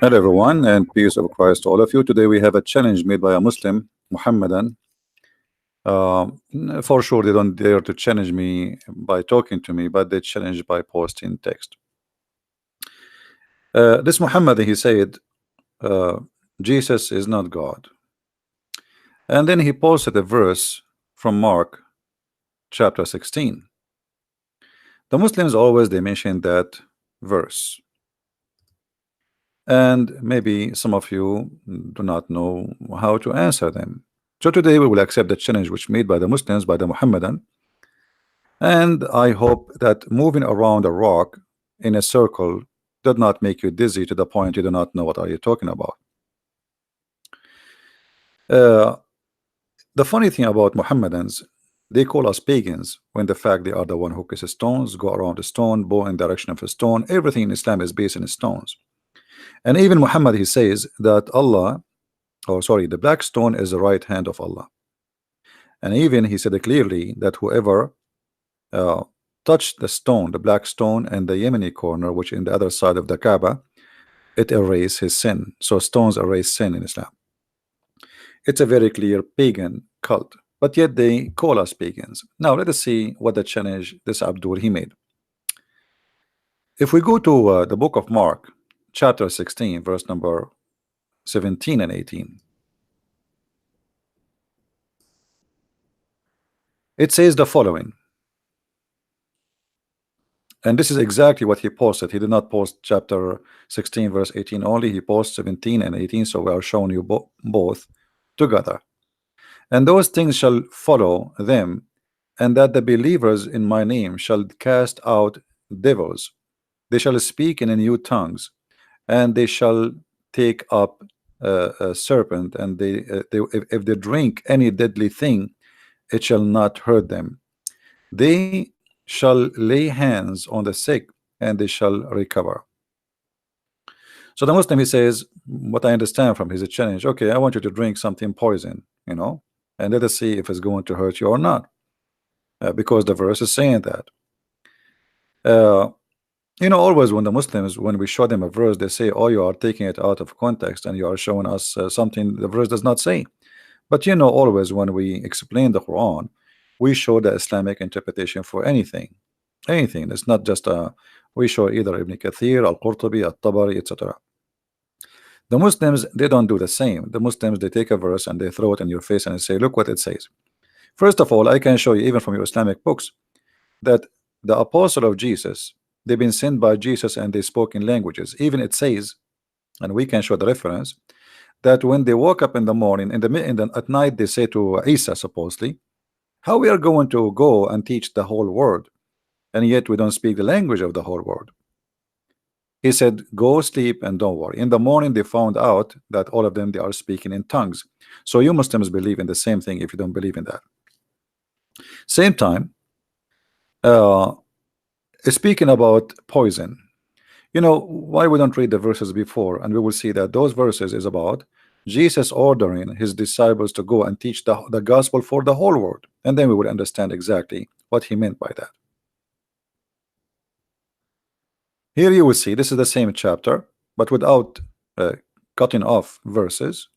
Hello, everyone, and peace of Christ to all of you. Today we have a challenge made by a Muslim, Mohammedan. For sure, they don't dare to challenge me by talking to me, but they challenge by posting text. This Muhammad, he said, uh, Jesus is not God. And then he posted a verse from Mark chapter 16. The Muslims always they mention that verse. And maybe some of you do not know how to answer them. So today we will accept the challenge which made by the Muslims, by the Muhammadan, and I hope that moving around a rock in a circle does not make you dizzy to the point you do not know what are you talking about. Uh, the funny thing about Muhammadans, they call us pagans when the fact they are the one who kisses stones, go around a stone, bow in direction of a stone. Everything in Islam is based in stones. And even Muhammad, he says that Allah, or sorry, the black stone is the right hand of Allah. And even he said clearly that whoever uh, touched the stone, the black stone, and the Yemeni corner, which in the other side of the Kaaba, it erases his sin. So stones erase sin in Islam. It's a very clear pagan cult, but yet they call us pagans. Now let us see what the challenge this Abdul he made. If we go to the book of Mark, chapter 16, verse number 17 and 18, it says the following. And this is exactly what he posted. He did not post chapter 16 verse 18 only. He posted 17 and 18. So we are showing you both together. And those things shall follow them, and that the believers in my name shall cast out devils. They shall speak in new tongues, and they shall take up a serpent, and if they drink any deadly thing, it shall not hurt them. They shall lay hands on the sick, and they shall recover. So the Muslim, he says, what I understand from his challenge, okay, I want you to drink something poison, and let us see if it's going to hurt you or not, because the verse is saying that. Always when the Muslims, when we show them a verse, they say, oh, you are taking it out of context and you are showing us something the verse does not say. But always when we explain the Quran, we show the Islamic interpretation for anything. It's not just we show either Ibn Kathir, Al-Qurtubi, Al-Tabari, etc. The Muslims, they don't do the same. The Muslims, they take a verse and they throw it in your face and they say, look what it says. First of all, I can show you even from your Islamic books that the apostle of Jesus, they've been sent by Jesus and they spoke in languages. Even it says, and we can show the reference, that when they woke up in the morning, at night, they say to Isa, supposedly, how we are going to go and teach the whole world, and yet we don't speak the language of the whole world. He said, go sleep and don't worry. In the morning, they found out that all of them, they are speaking in tongues. So you Muslims believe in the same thing if you don't believe in that. Same time, speaking about poison, why we don't read the verses before, and we will see that those verses is about Jesus ordering his disciples to go and teach the gospel for the whole world, and then we will understand exactly what he meant by that. Here you will see this is the same chapter, but without cutting off verses.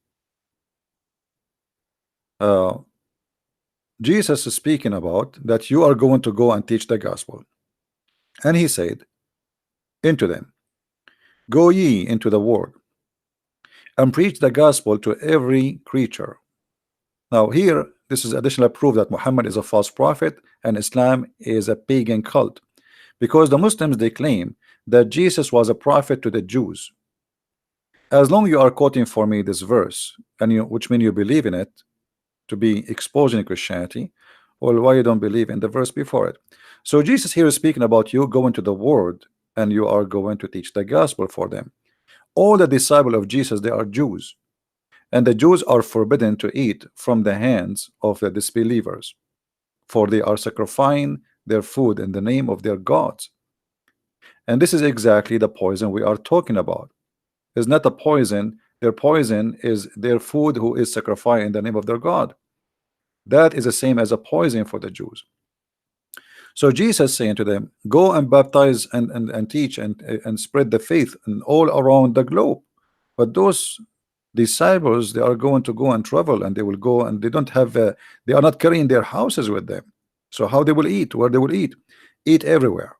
Jesus is speaking about that you are going to go and teach the gospel, and he said into them, go ye into the world and preach the gospel to every creature. Now here, this is additional proof that Muhammad is a false prophet and Islam is a pagan cult, because the Muslims, they claim that Jesus was a prophet to the Jews. As long you are quoting for me this verse, and which means you believe in it to be exposing Christianity, well, why you don't believe in the verse before it? So Jesus here is speaking about you going to the world and you are going to teach the gospel for them. All the disciples of Jesus, they are Jews, and the Jews are forbidden to eat from the hands of the disbelievers, for they are sacrificing their food in the name of their gods. And this is exactly the poison we are talking about. It's not a poison. Their poison is their food who is sacrificed in the name of their God. That is the same as a poison for the Jews. So Jesus saying to them, go and baptize and teach and spread the faith and all around the globe. But those disciples, they are going to go and travel, and they will go, and they don't have they are not carrying their houses with them. So how they will eat? Where they will eat? Eat everywhere.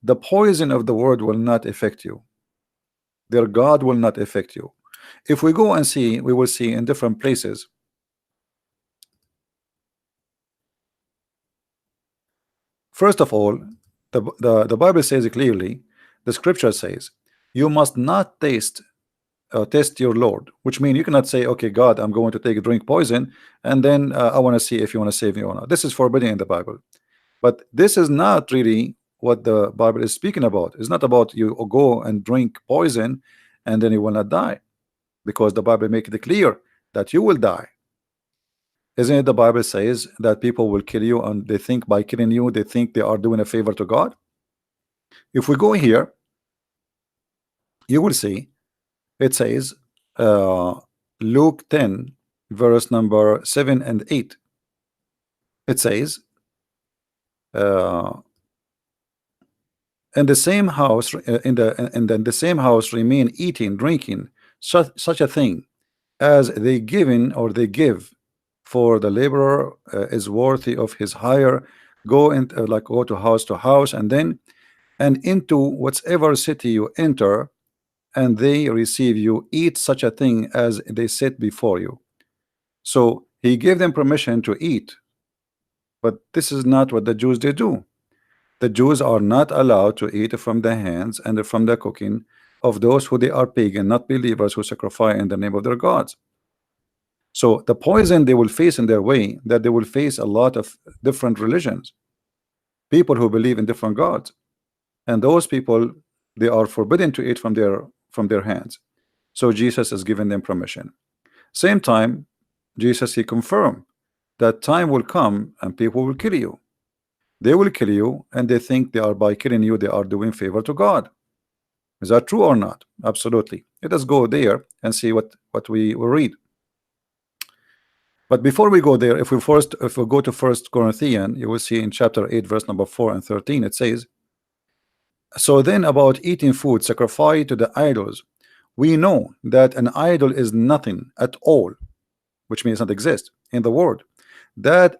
The poison of the world will not affect you. Their God will not affect you. If we go and see, we will see in different places. First of all, the Bible says clearly, the scripture says, you must not test your Lord, which means you cannot say, okay, God, I'm going to take a drink poison, and then I want to see if you want to save me or not. This is forbidden in the Bible. But this is not really what the Bible is speaking about. It's not about you go and drink poison and then you will not die, because the Bible makes it clear that you will die. Isn't it the Bible says that people will kill you, and they think by killing you they think they are doing a favor to God? If we go here, you will see it says Luke 10 verse number 7 and 8. It says in the same house in the same house remain eating, drinking, such a thing as they given or they give, for the laborer is worthy of his hire. Go and like go to house, and then and into whatsoever city you enter, and they receive you, eat such a thing as they set before you. So he gave them permission to eat, but this is not what the Jews they do. The Jews are not allowed to eat from the hands and from the cooking of those who they are pagan, not believers, who sacrifice in the name of their gods. So the poison they will face in their way, that they will face a lot of different religions, people who believe in different gods, and those people, they are forbidden to eat from their hands. So Jesus has given them permission. Same time, Jesus, he confirmed that time will come and people will kill you. They will kill you, and they think they are, by killing you, they are doing favor to God. Is that true or not? Absolutely. Let us go there and see what we will read. But before we go there, if we go to First Corinthians, you will see in chapter 8 verse number 4 and 13, it says, so then about eating food sacrificed to the idols, we know that an idol is nothing at all, which means not exist in the world, that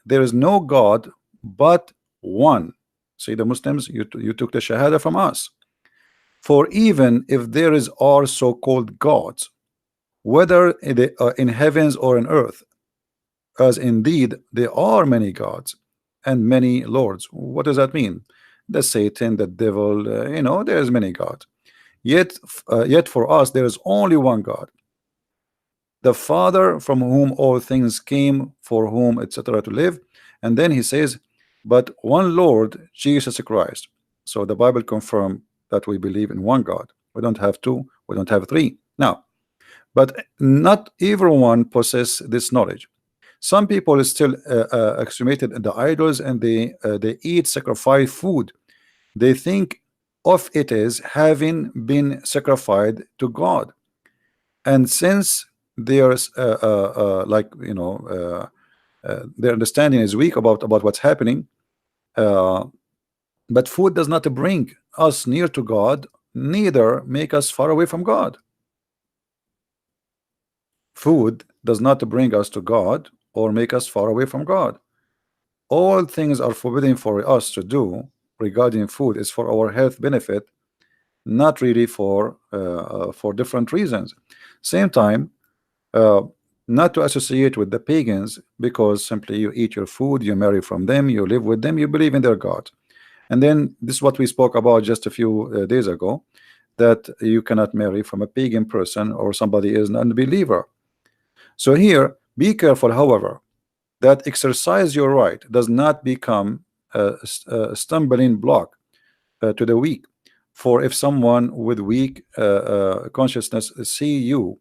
there is no God but one. See, the Muslims, you took the shahada from us. For even if there are so-called gods, whether they are in heavens or in earth, as indeed there are many gods and many lords. What does that mean? The Satan, the devil, there's many gods. Yet for us there is only one God, the Father, from whom all things came, for whom etc. to live. And then he says, but one Lord Jesus Christ. So the Bible confirms that we believe in one God. We don't have two, we don't have three. Now, but not everyone possesses this knowledge. Some people still extremated in the idols, and they eat sacrificed food. They think of it as having been sacrificed to God, and since there's their understanding is weak about what's happening, but food does not bring us near to God, neither make us far away from God. Food does not bring us to God or make us far away from God. All things are forbidden for us to do regarding food is for our health benefit, not really for different reasons. Same time, not to associate with the pagans, because simply you eat your food, you marry from them, you live with them, you believe in their God. And then this is what we spoke about just a few days ago, that you cannot marry from a pagan person or somebody is an unbeliever. So here, be careful, however, that exercise your right does not become a stumbling block to the weak. For if someone with weak consciousness see you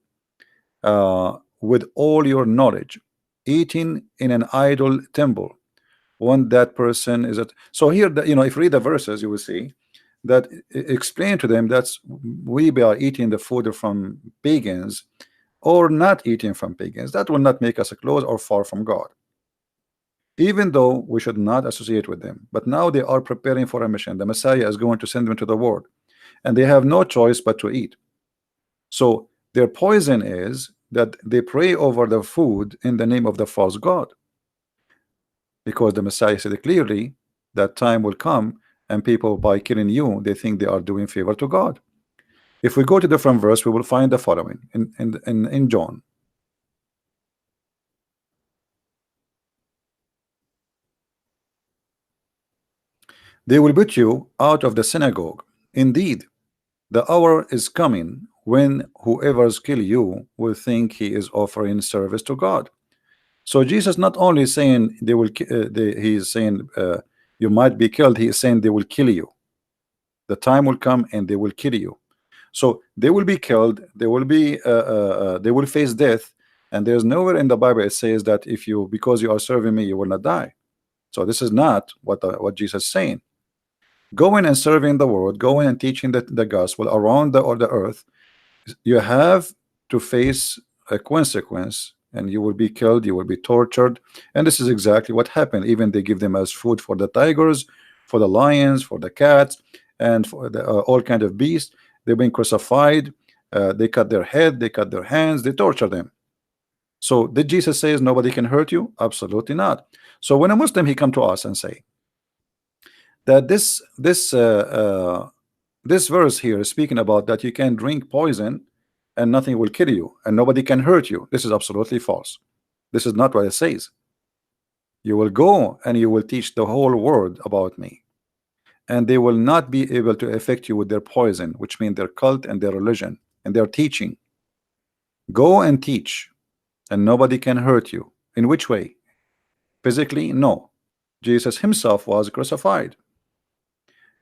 with all your knowledge eating in an idol temple, when that person is at, so here, if you read the verses, you will see that explain to them that we are eating the food from pagans or not eating from pagans. That will not make us close or far from God, even though we should not associate with them. But now they are preparing for a mission. The Messiah is going to send them to the world, and they have no choice but to eat. So their poison is that they pray over the food in the name of the false god, because the Messiah said clearly that time will come and people, by killing you, they think they are doing favor to God. If we go to different verse, we will find the following in John. They will put you out of the synagogue. Indeed, the hour is coming when whoever's kill you will think he is offering service to God. So Jesus not only saying they will, he is saying you might be killed. He is saying they will kill you. The time will come and they will kill you. So they will be killed. They will be they will face death. And there's nowhere in the Bible it says that if you, because you are serving me, you will not die. So this is not what Jesus is saying. Going and serving the world, going and teaching the gospel around the earth, you have to face a consequence, and you will be killed, you will be tortured. And this is exactly what happened. Even they give them as food for the tigers, for the lions, for the cats, and for the, all kind of beasts. They've been crucified. They cut their head, they cut their hands, they torture them. So did Jesus say nobody can hurt you? Absolutely not. So when a Muslim he come to us and say that this verse here is speaking about that you can drink poison and nothing will kill you and nobody can hurt you, this is absolutely false. This is not what it says. You will go and you will teach the whole world about me, and they will not be able to affect you with their poison, which means their cult and their religion and their teaching. Go and teach, and nobody can hurt you. In which way? Physically? No. Jesus himself was crucified.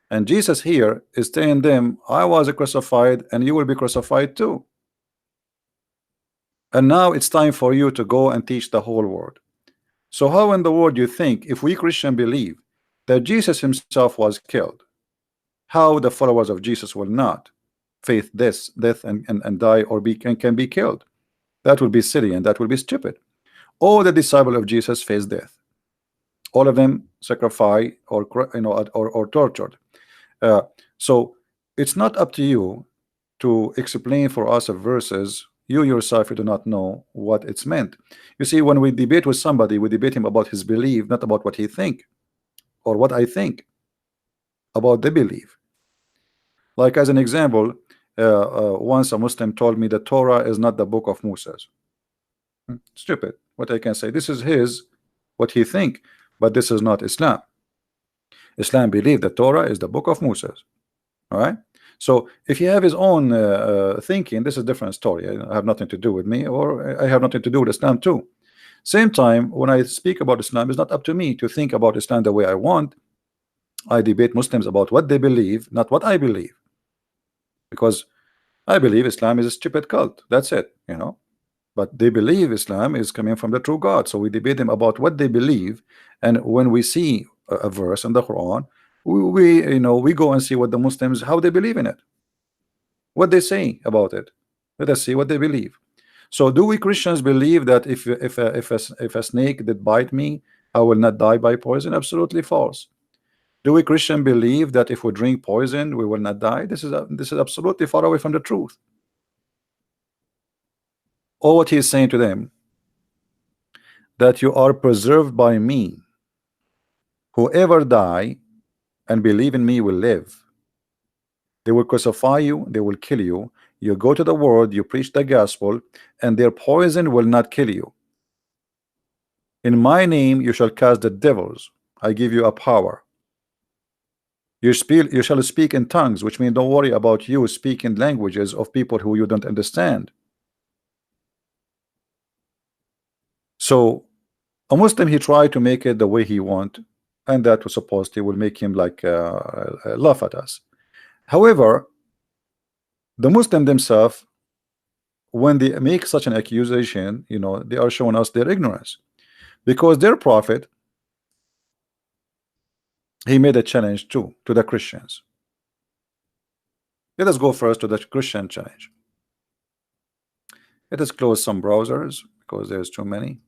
And Jesus here is telling them, I was crucified and you will be crucified too. And now it's time for you to go and teach the whole world. So how in the world you think, if we Christians believe that Jesus himself was killed, how the followers of Jesus will not face this death and die or can be killed? That will be silly and that will be stupid. All the disciples of Jesus faced death. All of them sacrificed or or tortured. Uh, so it's not up to you to explain for us of verses you yourself you do not know what it's meant. You see, when we debate with somebody, we debate him about his belief, not about what he think or what I think about the belief. Like as an example, once a Muslim told me the Torah is not the book of Moses. Stupid. What I can say, this is his what he think, but this is not Islam. Islam believe the Torah is the book of Moses. All right. So if you have his own thinking, this is a different story. I have nothing to do with me, or I have nothing to do with Islam too. Same time, when I speak about Islam, it's not up to me to think about Islam the way I want. I debate Muslims about what they believe, not what I believe, because I believe Islam is a stupid cult. That's it, you know. But they believe Islam is coming from the true God. So we debate them about what they believe, and when we see a verse in the Quran, we go and see what the Muslims, how they believe in it, what they say about it. Let us see what they believe. So do we Christians believe that if a snake did bite me, I will not die by poison? Absolutely false. Do we Christian believe that if we drink poison we will not die? This is absolutely far away from the truth. All what he is saying to them, that you are preserved by me, whoever die and believe in me will live. They will crucify you, they will kill you. You go to the world, you preach the gospel, and their poison will not kill you. In my name you shall cast the devils. I give you a power. You shall speak in tongues, which means don't worry about you speaking languages of people who you don't understand. So a Muslim, he tried to make it the way he want, and that was supposed to will make him like laugh at us. However, the Muslim themselves, when they make such an accusation, they are showing us their ignorance, because their prophet, he made a challenge too to the Christians. Let us go first to the Christian challenge. Let us close some browsers because there's too many.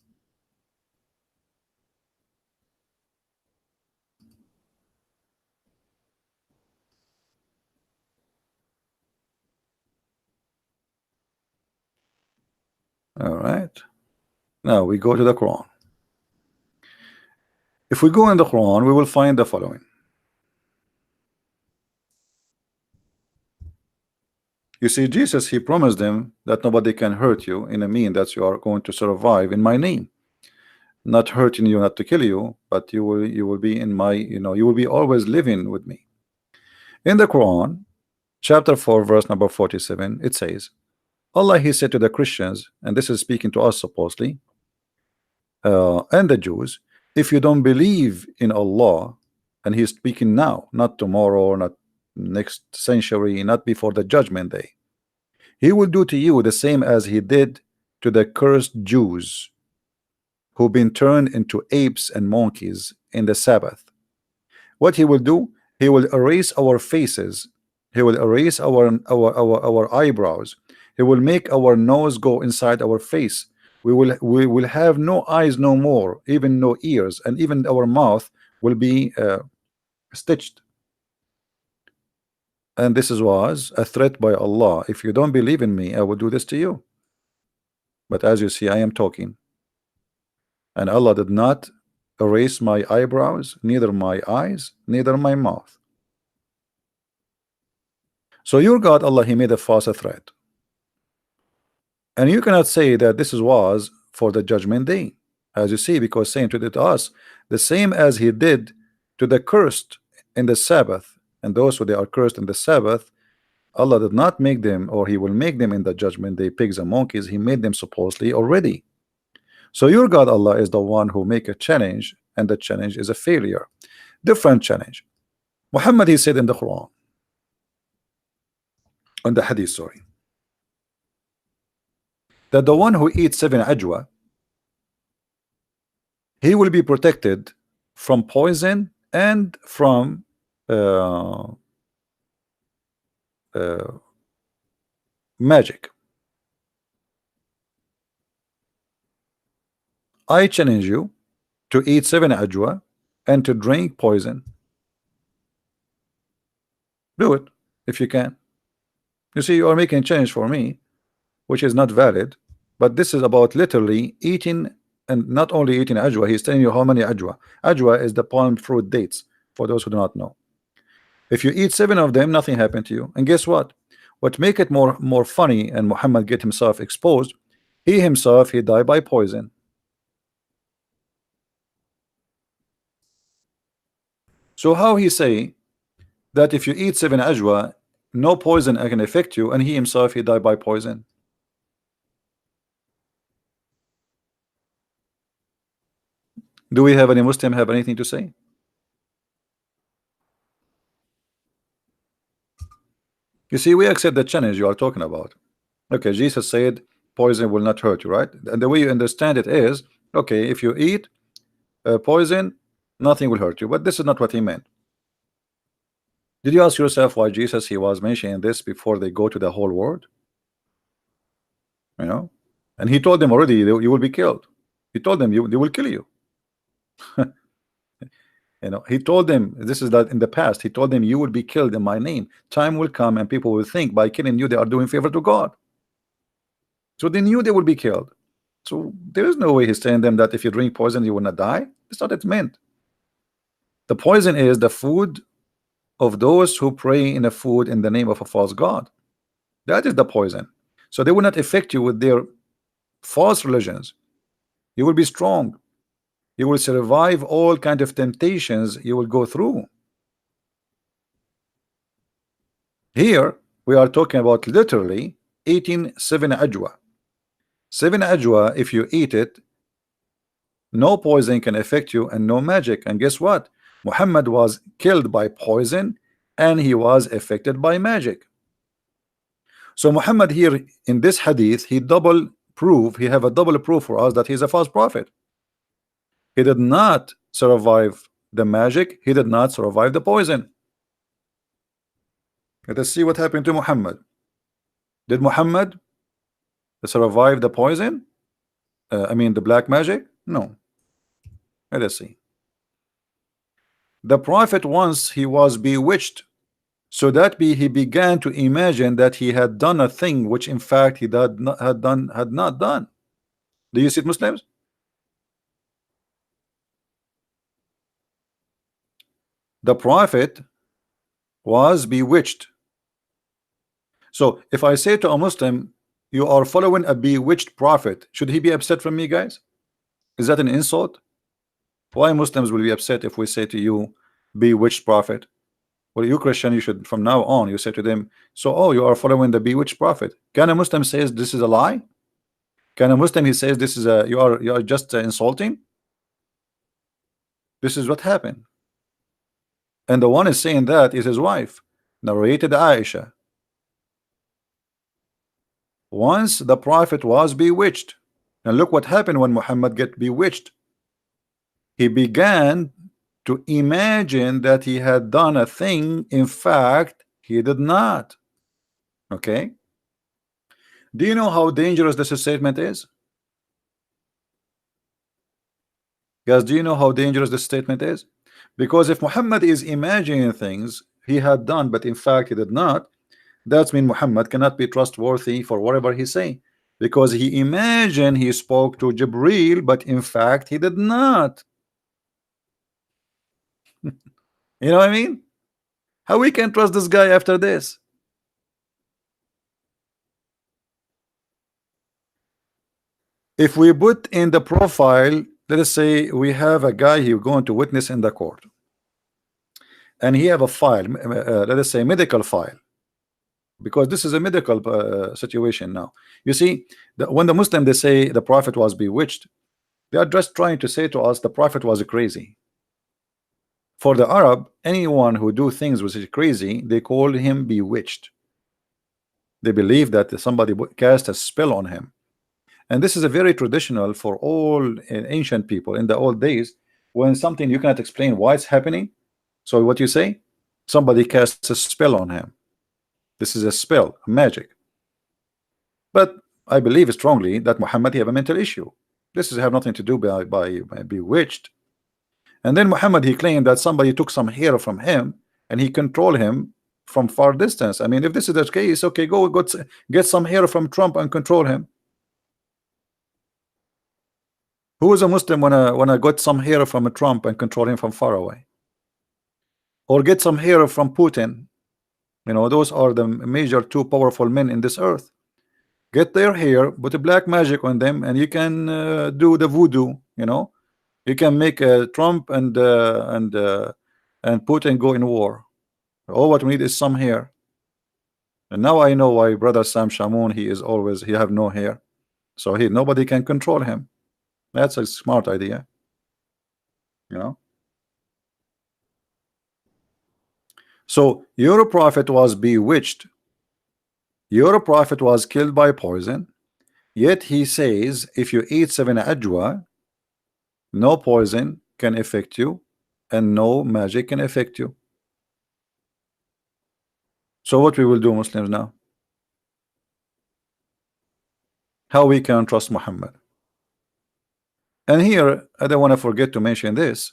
All right. Now we go to the Quran. If we go in the Quran, we will find the following. You see, Jesus, he promised them that nobody can hurt you in a mean that you are going to survive in my name. Not hurting you, not to kill you, but you will be in my, you will be always living with me. In the Quran, chapter 4, verse number 47, it says, Allah, he said to the Christians, and this is speaking to us supposedly, and the Jews, if you don't believe in Allah, and he's speaking now, not tomorrow, not next century, not before the judgment day, he will do to you the same as he did to the cursed Jews who've been turned into apes and monkeys in the Sabbath. What he will do, he will erase our faces, he will erase our eyebrows, he will make our nose go inside our face. We will have no eyes no more, even no ears, and even our mouth will be stitched. And this was a threat by Allah. If you don't believe in me, I will do this to you. But as you see, I am talking, and Allah did not erase my eyebrows, neither my eyes, neither my mouth. So your God, Allah, he made a false threat, and you cannot say that this was for the judgment day, as you see, because saying to us the same as he did to the cursed in the Sabbath, and those who they are cursed in the Sabbath, Allah did not make them, or he will make them in the judgment day, pigs and monkeys. He made them supposedly already. So your God, Allah, is the one who make a challenge, and the challenge is a failure. Different challenge. Muhammad, he said in the Quran, on the Hadith, sorry, that the one who eats 7 ajwa, he will be protected from poison and from magic. I challenge you to eat 7 ajwa and to drink poison. Do it if you can. You see, you are making change for me, which is not valid, but this is about literally eating, and not only eating ajwa. He's telling you how many ajwa. Ajwa is the palm fruit dates, for those who do not know. If you eat 7 of them, nothing happened to you. And guess what? What make it more funny, and Muhammad get himself exposed, he himself, he died by poison. So how he say that if you eat 7 ajwa, no poison can affect you, and he himself, he died by poison? Do we have any Muslim have anything to say? You see, we accept the challenge you are talking about. Okay, Jesus said poison will not hurt you, right? And the way you understand it is, okay, if you eat poison, nothing will hurt you. But this is not what he meant. Did you ask yourself why Jesus, he was mentioning this before they go to the whole world? You know, and he told them already, you will be killed. He told them they will kill you. You know, he told them, this is that in the past, he told them you will be killed in my name. Time will come and people will think by killing you they are doing favor to God. So they knew they will be killed. So there is no way he's telling them that if you drink poison you will not die. That's not what it meant. The poison is the food of those who pray in a food in the name of a false god. That is the poison. So they will not affect you with their false religions. You will be strong. You will survive all kind of temptations you will go through. Here we are talking about literally eating 7 ajwa. 7 ajwa, if you eat it, no poison can affect you and no magic. And guess what? Muhammad was killed by poison and he was affected by magic. So Muhammad here in this hadith, he have a double proof for us that he's a false prophet. He did not survive the magic, he did not survive the poison. Let us see what happened to Muhammad. Did Muhammad survive the poison? I mean the black magic? No. Let us see. The prophet, once he was bewitched, so that he began to imagine that he had done a thing which in fact he had not done. Do you see it, Muslims? The prophet was bewitched. So if I say to a Muslim, you are following a bewitched prophet, should he be upset from me, guys? Is that an insult? Why Muslims will be upset if we say to you, bewitched prophet? Well, you Christian, you should from now on, you say to them, so, oh, you are following the bewitched prophet. Can a Muslim says this is a lie? Can a Muslim, he says this is a, you are just insulting? This is what happened. And the one is saying that is his wife, narrated Aisha. Once the prophet was bewitched, and look what happened when Muhammad get bewitched. He began to imagine that he had done a thing. In fact, he did not. Okay. Do you know how dangerous this statement is? Guys, do you know how dangerous this statement is? Because if Muhammad is imagining things he had done, but in fact he did not, that means Muhammad cannot be trustworthy for whatever he say, because he imagined he spoke to Jibril, but in fact he did not. You know what I mean? How we can trust this guy after this? If we put in the profile, let us say we have a guy who going to witness in the court, and he have a file, let us say medical file, because this is a medical situation now. You see, when the Muslim they say the prophet was bewitched, they are just trying to say to us the prophet was crazy. For the Arab, anyone who do things which is crazy, they call him bewitched. They believe that somebody cast a spell on him. And this is a very traditional for all ancient people in the old days. When something you cannot explain why it's happening, so what you say, somebody casts a spell on him. This is a spell, a magic. But I believe strongly that Muhammad have a mental issue. This is have nothing to do by bewitched. And then Muhammad, he claimed that somebody took some hair from him and he controlled him from far distance. I mean, if this is the case, okay, go get some hair from Trump and control him. Who is a Muslim when I got some hair from a Trump and control him from far away? Or get some hair from Putin? You know, those are the major two powerful men in this earth. Get their hair, put a black magic on them, and you can do the voodoo. You know, you can make Trump and Putin go in war. All what we need is some hair. And now I know why brother Sam Shamoun, he have no hair, so nobody can control him. That's a smart idea, you know. So your prophet was bewitched. Your prophet was killed by poison. Yet he says if you eat 7 ajwa, no poison can affect you and no magic can affect you. So what we will do, Muslims, now? How we can trust Muhammad? And here I don't want to forget to mention this.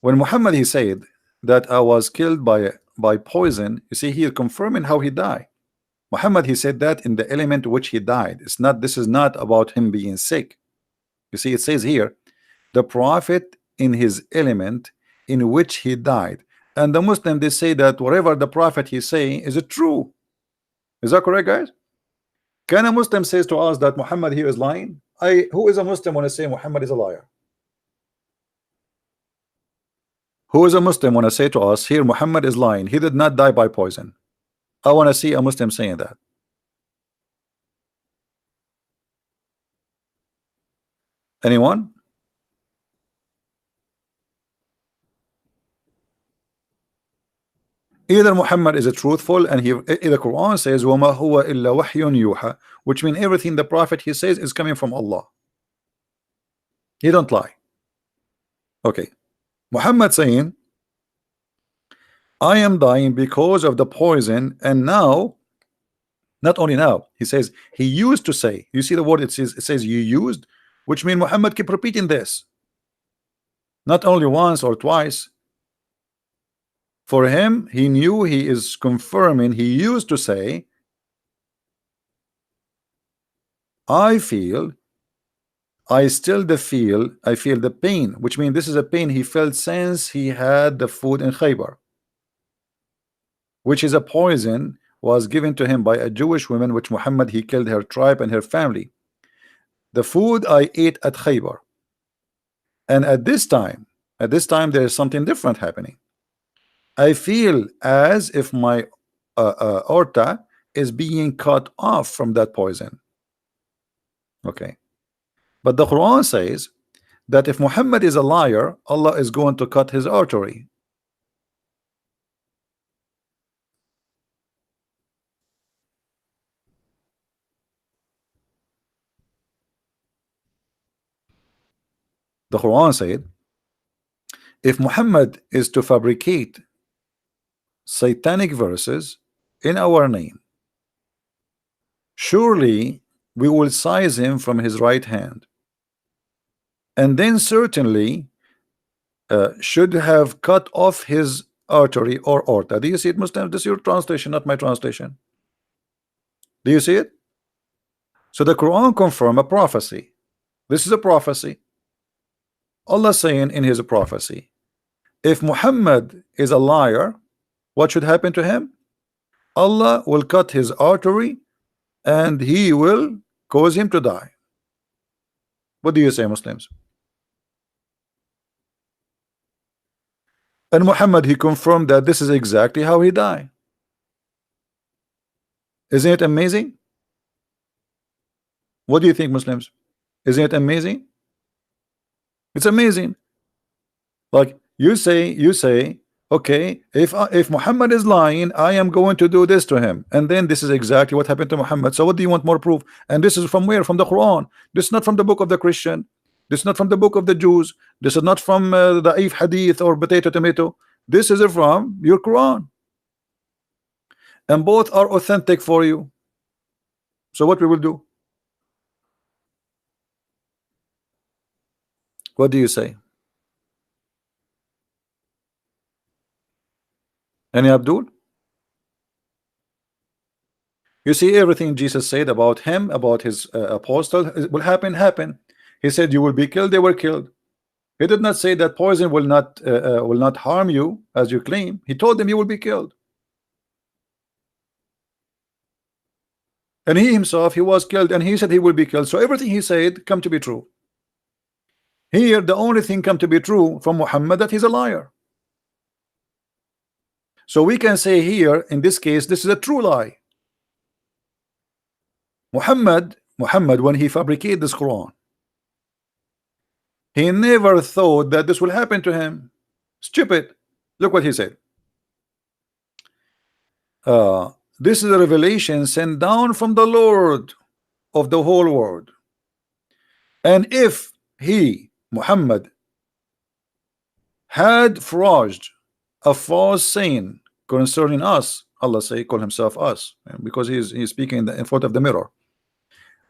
When Muhammad he said that I was killed by poison, you see here confirming how he died. Muhammad he said that in the element which he died. It's not, this is not about him being sick. You see, it says here the prophet in his element in which he died. And the Muslim they say that whatever the prophet he saying is it true. Is that correct, guys? Can a Muslim says to us that Muhammad here is lying? Who is a Muslim when I say Muhammad is a liar? Who is a Muslim when I say to us here Muhammad is lying, he did not die by poison? I want to see a Muslim saying that. Anyone? Either Muhammad is a truthful, and the Quran says وَمَا هُوَ إِلَّا وَحْيٌ يُوحَى, which means everything the prophet he says is coming from Allah. He don't lie. Okay. Muhammad saying I am dying because of the poison, and now, not only now, he says he used to say, you see the word it says you used, which means Muhammad keep repeating this not only once or twice. For him, he knew he is confirming. He used to say, I feel I feel the pain, which means this is a pain he felt since he had the food in Khaybar, which is a poison was given to him by a Jewish woman, which Muhammad he killed her tribe and her family. The food I ate at Khaybar, and at this time there is something different happening. I feel as if my aorta is being cut off from that poison. Okay, but the Quran says that if Muhammad is a liar, Allah is going to cut his artery. The Quran said if Muhammad is to fabricate satanic verses in our name, surely we will seize him from his right hand, and then certainly should have cut off his artery or aorta. Do you see it, Muslim? This is your translation, not my translation. Do you see it? So the Quran confirm a prophecy. This is a prophecy. Allah saying in his prophecy, if Muhammad is a liar, what should happen to him? Allah will cut his artery and he will cause him to die. What do you say, Muslims? And Muhammad he confirmed that this is exactly how he died. Isn't it amazing? What do you think, Muslims? Isn't it amazing? It's amazing. Like you say, okay, if Muhammad is lying, I am going to do this to him, and then this is exactly what happened to Muhammad. So what do you want more proof? And this is from where? From the Quran. This is not from the book of the Christian. This is not from the book of the Jews. This is not from the If Hadith or potato tomato. This is from your Quran, and both are authentic for you. So what we will do? What do you say? Any Abdul? You see, everything Jesus said about him, about his apostle, will happen. He said, "You will be killed." They were killed. He did not say that poison will not harm you as you claim. He told them you will be killed, and he himself he was killed, and he said he will be killed. So everything he said come to be true. Here, the only thing come to be true from Muhammad that he's a liar. So we can say here, in this case, this is a true lie. Muhammad, when he fabricated this Quran, he never thought that this will happen to him. Stupid. Look what he said. This is a revelation sent down from the Lord of the whole world. And if he, Muhammad, had forged a false saying concerning us, Allah say, call himself us, because he's speaking in front of the mirror,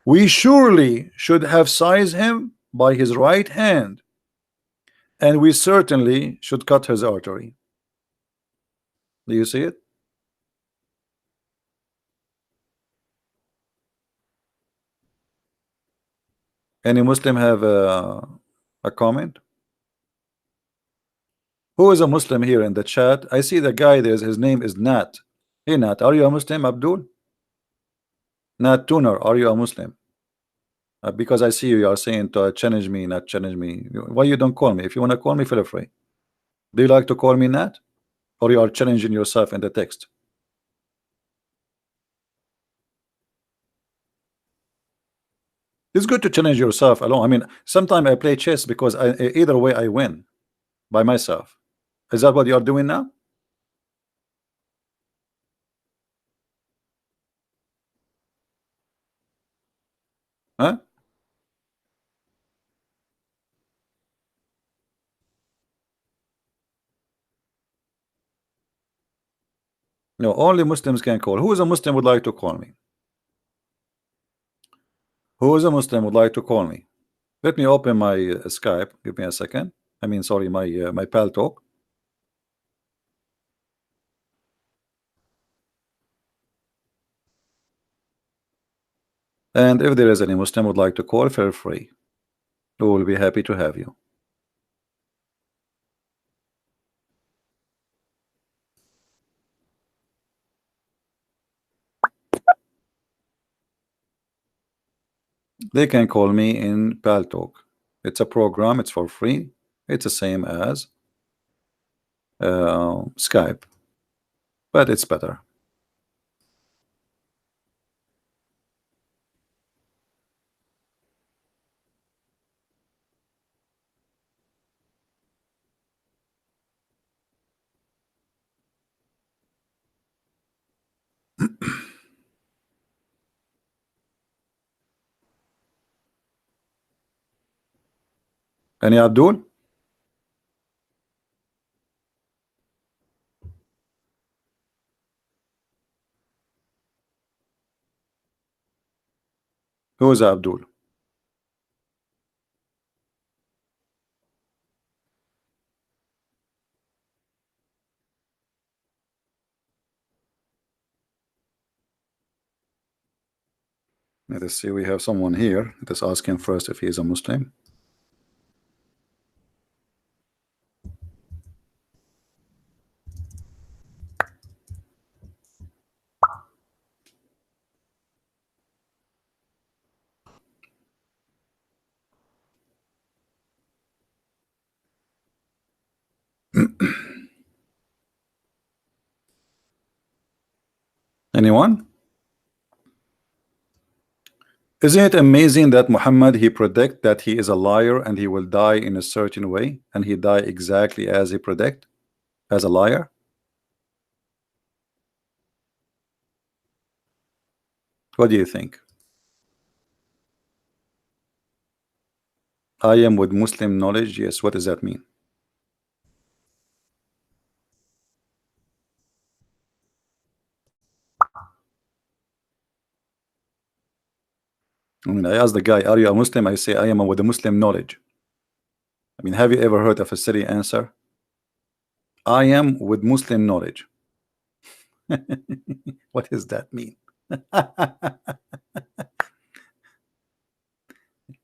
we surely should have seized him by his right hand, and we certainly should cut his artery. Do you see it? Any Muslim have a comment? Who is a Muslim here in the chat? I see the guy there, his name is Nat. Hey Nat, are you a Muslim, Abdul? Nat Tuner, are you a Muslim? Because I see you are saying to challenge me, not challenge me. Why you don't call me? If you want to call me, feel free. Do you like to call me Nat? Or you are challenging yourself in the text? It's good to challenge yourself alone. I mean, sometimes I play chess because either way I win by myself. Is that what you are doing now? Huh? No, only Muslims can call. Who is a Muslim would like to call me? Who is a Muslim would like to call me? Let me open my Skype. Give me a second. I mean, sorry, my Pal Talk. And if there is any Muslim would like to call, feel free. We will be happy to have you. They can call me in Paltalk. It's a program, it's for free. It's the same as Skype, but it's better. Any Abdul? Who is Abdul? Let us see. We have someone here. Let us ask him first if he is a Muslim. Anyone? Isn't it amazing that Muhammad, he predict that he is a liar and he will die in a certain way, and he die exactly as he predict, as a liar? What do you think? I am with Muslim knowledge. Yes. What does that mean? I mean, I asked the guy, "Are you a Muslim?" I say, "I am with the Muslim knowledge." I mean, have you ever heard of a silly answer? I am with Muslim knowledge. What does that mean?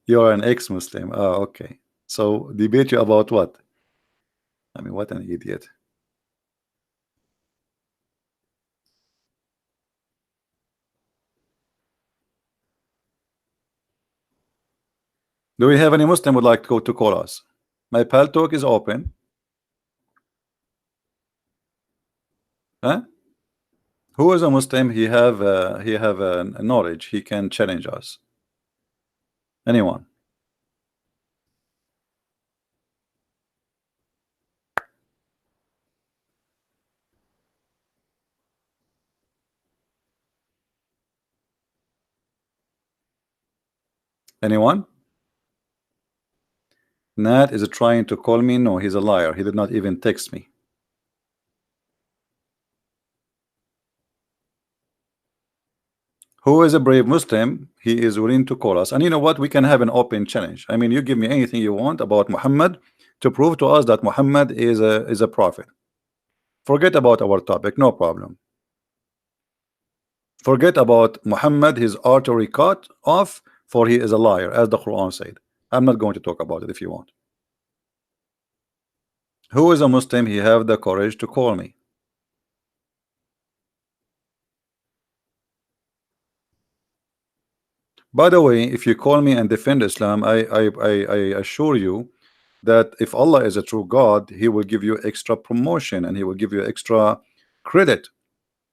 You're an ex-Muslim. Oh, okay. So debate you about what? I mean, what an idiot. Do we have any Muslim would like to call us? My pal talk is open. Huh? Who is a Muslim? He have a knowledge. He can challenge us. Anyone? Anyone? Nat is trying to call me. No, he's a liar. He did not even text me. Who is a brave Muslim? He is willing to call us. And you know what? We can have an open challenge. I mean, you give me anything you want about Muhammad to prove to us that Muhammad is a prophet. Forget about our topic. No problem. Forget about Muhammad, his artery cut off, for he is a liar, as the Quran said. I'm not going to talk about it if you want. Who is a Muslim? He have the courage to call me. By the way, if you call me and defend Islam, I assure you that if Allah is a true God, he will give you extra promotion and he will give you extra credit.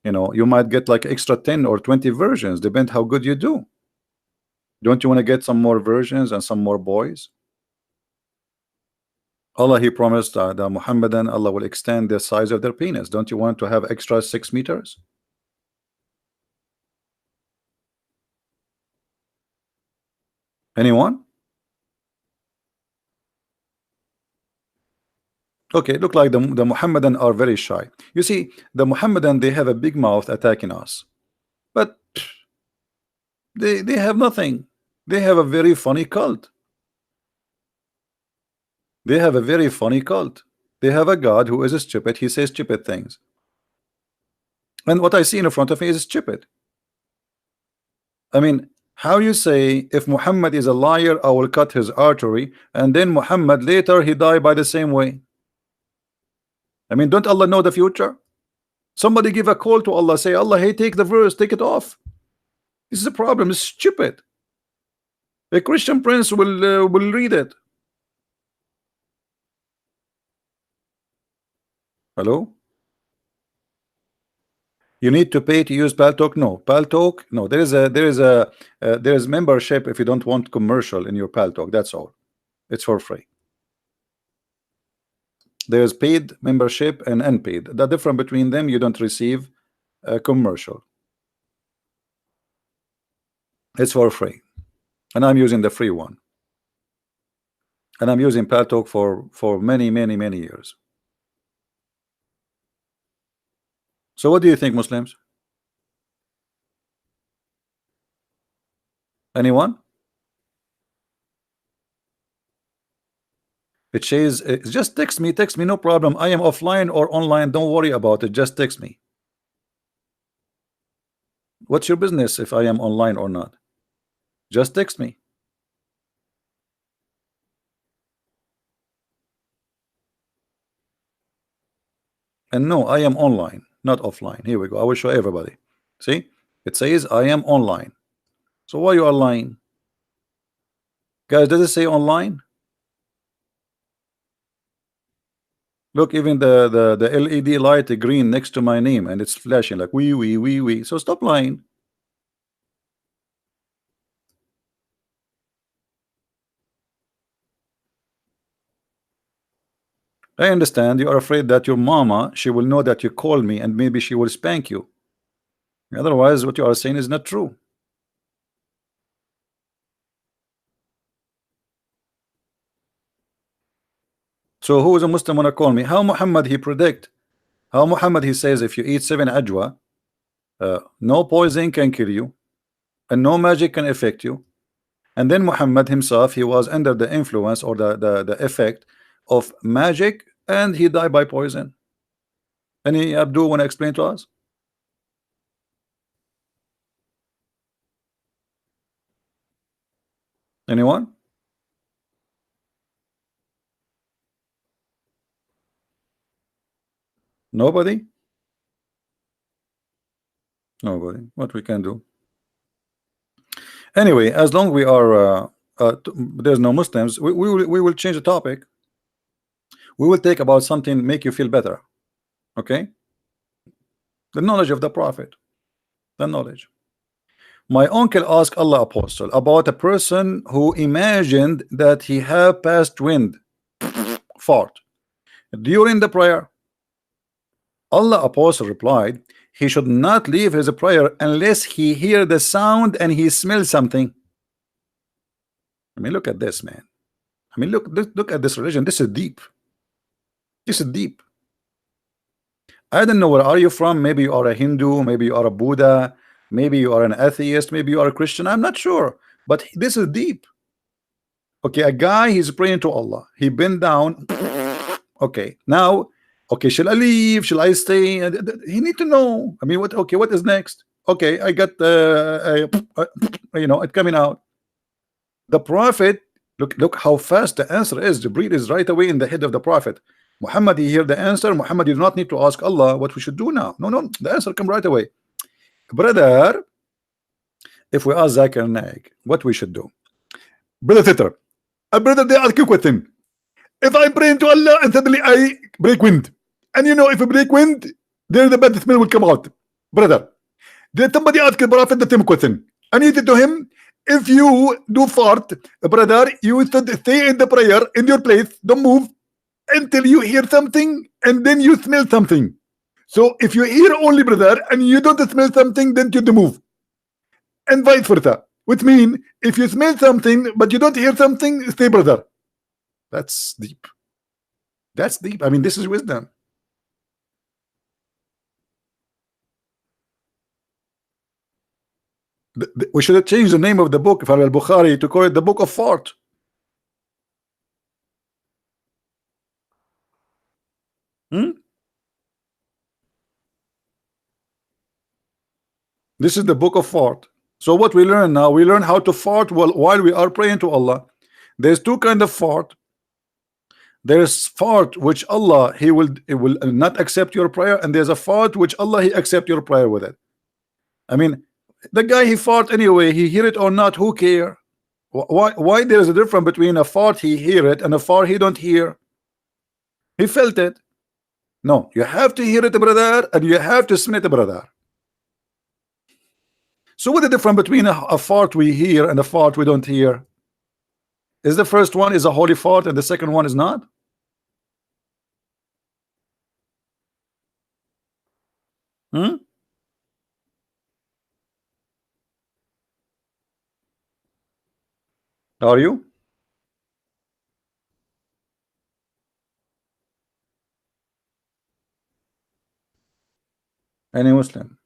You know, you might get like extra 10 or 20 versions, depend how good you do. Don't you want to get some more versions and some more boys? Allah, he promised the Mohammedan, Allah will extend the size of their penis. Don't you want to have extra 6 meters? Anyone? Okay, look like the Mohammedan are very shy. You see, the Mohammedan, they have a big mouth attacking us, but they have nothing. They have a very funny cult. They have a very funny cult. They have a God who is stupid. He says stupid things. And what I see in front of me is stupid. I mean, How you say if Muhammad is a liar, I will cut his artery, and then Muhammad later he died by the same way? I mean, don't Allah know the future? Somebody give a call to Allah, say, Allah, hey, take the verse, take it off. This is a problem. It's stupid. A Christian prince will read it. Hello? You need to pay to use Paltalk? No, Paltalk. No, there is membership if you don't want commercial in your Paltalk. That's all. It's for free. There's paid membership and unpaid. The difference between them, you don't receive a commercial. It's for free, and I'm using the free one. And I'm using Paltalk for many years. So what do you think, Muslims? Anyone? It says just text me, no problem. I am offline or online, don't worry about it, just text me. What's your business if I am online or not? Just text me. And no, I am online, not offline. Here we go. I will show everybody. See, it says I am online. So why you are lying, guys? Does it say online? Look, even the LED light green next to my name, and it's flashing like we. So stop lying. I understand you are afraid that your mama, she will know that you called me and maybe she will spank you. Otherwise, what you are saying is not true. So who is a Muslim wanna call me? How Muhammad he predict? How Muhammad he says if you eat 7 ajwa, no poison can kill you, and no magic can affect you. And then Muhammad himself, he was under the influence or the effect of magic, and he died by poison. Any Abdul want to explain to us? Anyone? Nobody? Nobody. What we can do? Anyway, as long we are there's no Muslims, we will change the topic. We will take about something make you feel better. Okay? The knowledge of the Prophet. The knowledge. My uncle asked Allah Apostle about a person who imagined that he had passed wind fart during the prayer. Allah Apostle replied, he should not leave his prayer unless he hear the sound and he smells something. I mean, look at this, man. I mean, look at this religion. This is deep. This is deep. I don't know where are you from. Maybe you are a Hindu, maybe you are a Buddha, maybe you are an atheist, maybe you are a Christian. I'm not sure, but this is deep. Okay, a guy, he's praying to Allah. He bent down. Okay, now, okay, shall I leave? Shall I stay? He need to know. I mean, what? Okay, what is next? Okay, I got you know, it coming out. The Prophet, look how fast the answer is. Jibreel is right away in the head of the Prophet. Muhammad, he hear the answer. Muhammad, you do not need to ask Allah what we should do now. No, the answer come right away. Brother, if we ask Zakir Naik what we should do, brother Twitter, brother, they ask you question. If I pray to Allah and suddenly I break wind, and you know, if I break wind, then the bad smell will come out. Brother, did somebody ask the Prophet the same question? And he said to him, if you do fart, brother, you should stay in the prayer in your place, don't move until you hear something and then you smell something. So if you hear only, brother, and you don't smell something, then you move, and vice versa. Which means if you smell something but you don't hear something, stay, brother. That's deep. That's deep. I mean, this is wisdom. We should have changed the name of the book, Farah al-Bukhari, to call it the Book of Fart. This is the Book of Fart. So what we learn now, we learn how to fart while we are praying to Allah. There's two kind of fart. There's fart which Allah he will not accept your prayer, and there's a fart which Allah he accept your prayer with it. I mean, the guy he fart anyway, he hear it or not, who care? Why there is a difference between a fart he hear it and a fart he don't hear? He felt it. No, you have to hear it, brother, and you have to smell it, brother. So what the difference between a fart we hear and a fart we don't hear? Is the first one is a holy fart and the second one is not? Hmm? Are you? Any Muslim?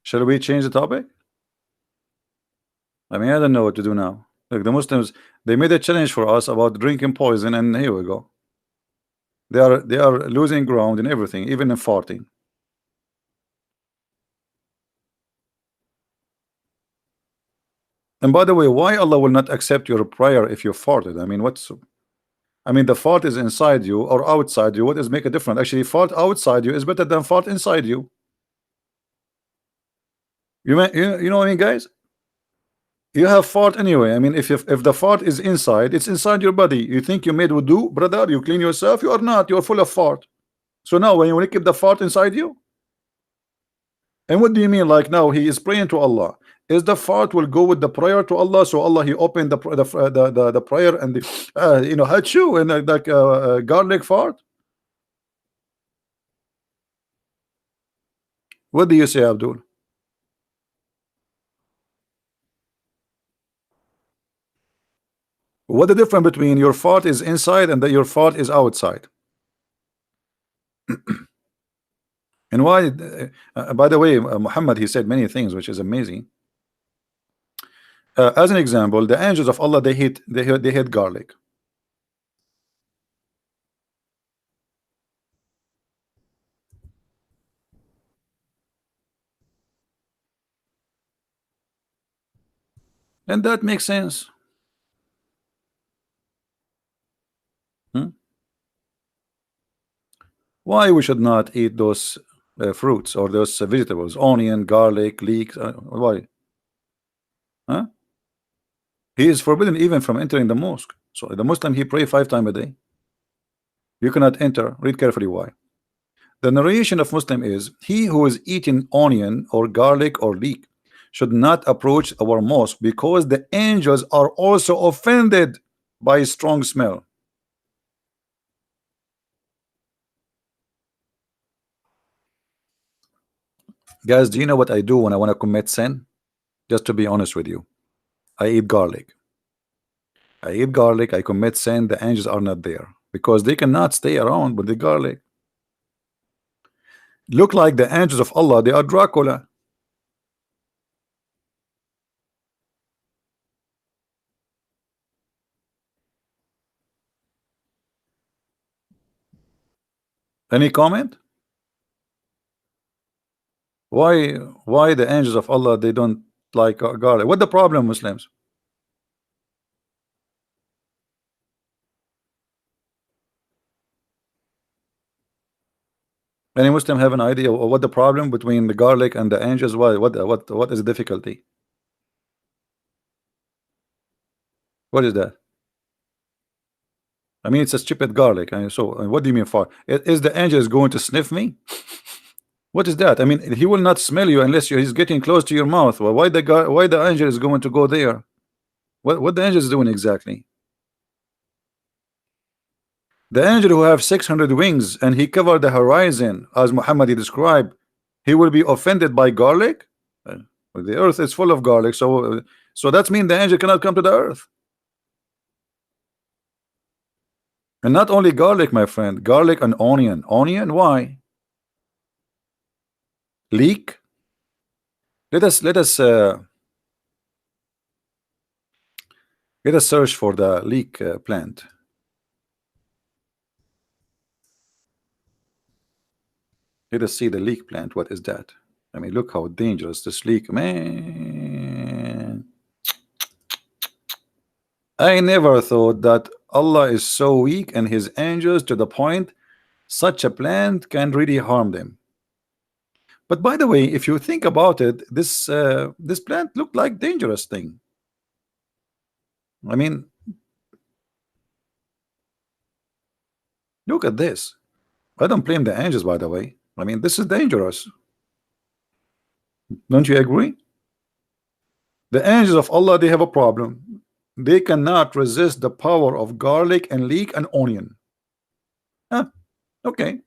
Shall we change the topic? I mean, I don't know what to do now. Look, the Muslims, they made a challenge for us about drinking poison, and here we go. They are losing ground in everything, even in farting. And by the way, why Allah will not accept your prayer if you farted? I mean, I mean, the fart is inside you or outside you. What does make a difference? Actually, fart outside you is better than fart inside you. You know what I mean, guys? You have fart anyway. I mean, if the fart is inside, it's inside your body. You think you made wudu, brother? You clean yourself? You are not. You are full of fart. So now, when you keep the fart inside you, and what do you mean? Like now, he is praying to Allah. Is the fart will go with the prayer to Allah? So Allah he opened the prayer and the hachu and like garlic fart. What do you say, Abdul? What the difference between your fart is inside and that your fart is outside? And why? By the way, Muhammad he said many things which is amazing. As an example, the angels of Allah they hate garlic. And that makes sense. Hmm? Why we should not eat those fruits or those vegetables, onion, garlic, leeks? Why? Huh? He is forbidden even from entering the mosque. So the Muslim he pray 5 times a day. You cannot enter. Read carefully why. The narration of Muslim is he who is eating onion or garlic or leek should not approach our mosque because the angels are also offended by strong smell. Guys, do you know what I do when I want to commit sin? Just to be honest with you, I eat garlic. I commit sin. The angels are not there because they cannot stay around with the garlic. Look like the angels of Allah, they are Dracula. Any comment? Why the angels of Allah they don't like garlic? What the problem, Muslims? Any Muslim have an idea of what the problem between the garlic and the angels? What is the difficulty? What is that? I mean, it's a stupid garlic. And so, what do you mean for? Is the angel is going to sniff me? What is that? I mean, he will not smell you unless he's getting close to your mouth. Well, why the angel is going to go there? What the angel is doing exactly? The angel who have 600 wings and he covered the horizon as Muhammad described, he will be offended by garlic. The earth is full of garlic, so that means the angel cannot come to the earth. And not only garlic, my friend, garlic and onion. Onion, why? Leek. Let us Let us search for the leek plant. Let us see the leek plant. What is that? I mean, look how dangerous this leek, man. I never thought that Allah is so weak and his angels to the point such a plant can really harm them. But by the way, if you think about it, this plant looked like dangerous thing. I mean, look at this. I don't blame the angels, by the way. I mean, this is dangerous. Don't you agree? The angels of Allah, they have a problem. They cannot resist the power of garlic and leek and onion. Huh? Okay.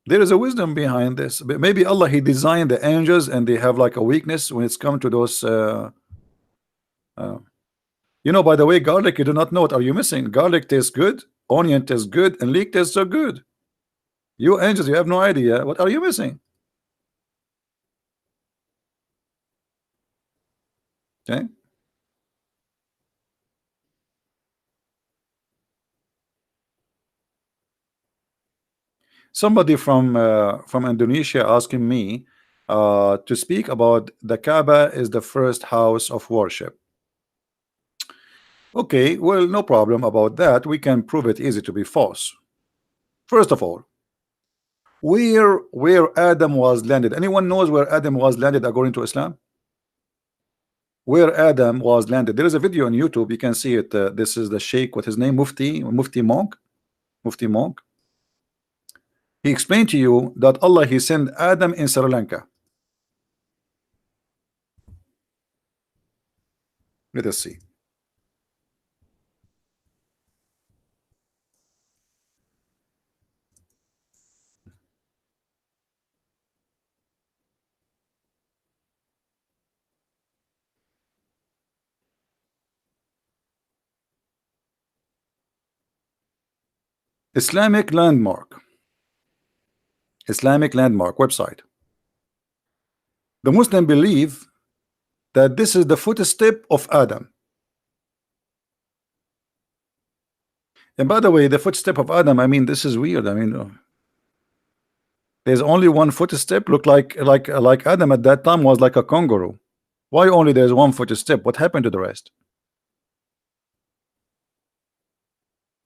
There is a wisdom behind this. But maybe Allah, he designed the angels and they have like a weakness when it's come to those you know, by the way, garlic, you do not know, what are you missing? Garlic tastes good, onion tastes good, and leek tastes so good. You angels, you have no idea. What are you missing? Okay. Somebody from Indonesia asking me to speak about the Kaaba is the first house of worship. Okay, well, no problem about that. We can prove it easy to be false. First of all, where Adam was landed. Anyone knows where Adam was landed according to Islam? Where Adam was landed. There is a video on YouTube. You can see it. This is the Sheikh. What his name? Mufti Monk. Mufti Monk. He explained to you that Allah, he sent Adam in Sri Lanka. Let us see. Islamic landmark website. The Muslim believe that this is the footstep of Adam. And by the way, the footstep of Adam, I mean, this is weird. I mean, there's only one footstep. Look like Adam at that time was like a kangaroo. Why only there's one footstep? What happened to the rest?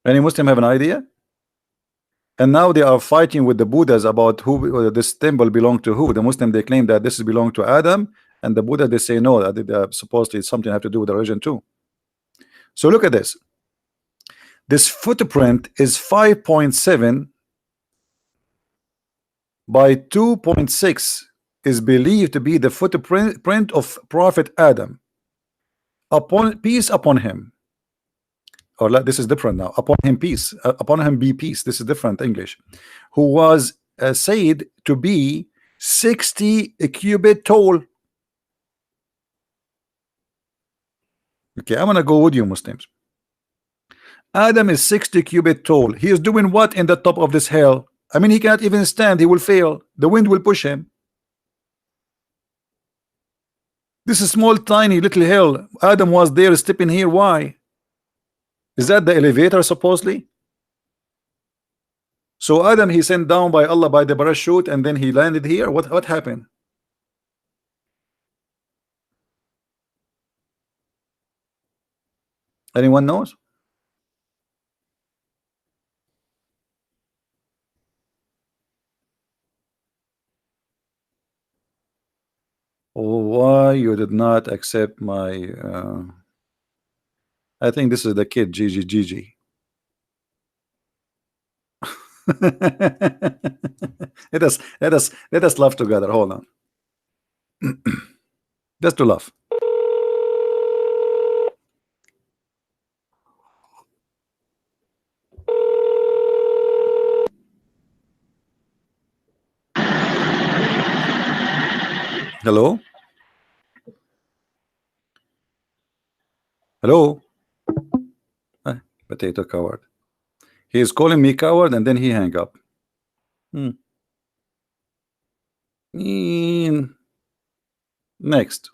Any Muslim have an idea? And now they are fighting with the Buddhas about who this temple belonged to who. The Muslim, they claim that this belonged to Adam, and the Buddha, they say no, that supposedly it's something have to do with the religion too. So look at this. This footprint is 5.7 by 2.6, is believed to be the footprint of Prophet Adam. Upon peace upon him. Or this is different now. Upon him peace. Upon him be peace. This is different English. Who was said to be 60 cubit tall. Okay, I'm gonna go with you, Muslims. Adam is 60 cubit tall. He is doing what in the top of this hill? I mean, he cannot even stand. He will fail. The wind will push him. This is small, tiny, little hill. Adam was there stepping here. Why? Is that the elevator supposedly? So Adam, he sent down by Allah by the parachute, and then he landed here. What happened? Anyone knows? Why you did not accept my I think this is the kid Gigi. Let us laugh together. Hold on. Just to laugh. Hello? Hello? Potato coward. He is calling me coward and then he hang up. Next.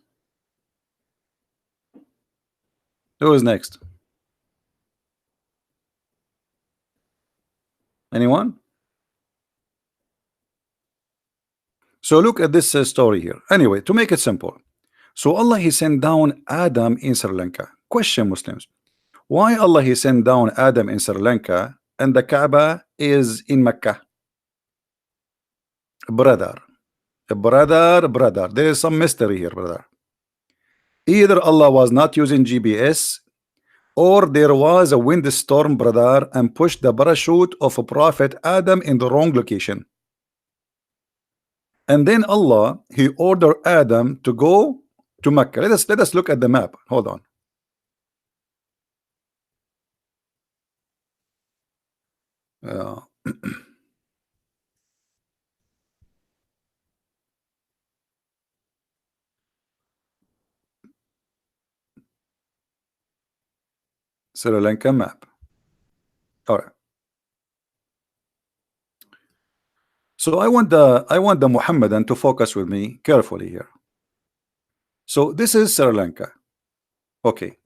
Who is next? Anyone? So look at this story here. Anyway, to make it simple. So Allah he sent down Adam in Sri Lanka. Question Muslims. Why Allah he sent down Adam in Sri Lanka and the Kaaba is in Mecca? Brother. Brother. There is some mystery here, brother. Either Allah was not using GPS or there was a windstorm, brother, and pushed the parachute of a Prophet Adam in the wrong location. And then Allah he ordered Adam to go to Mecca. Let us look at the map. Hold on. Sri Lanka map. All right. So I want the Mohammedan to focus with me carefully here. So this is Sri Lanka. Okay.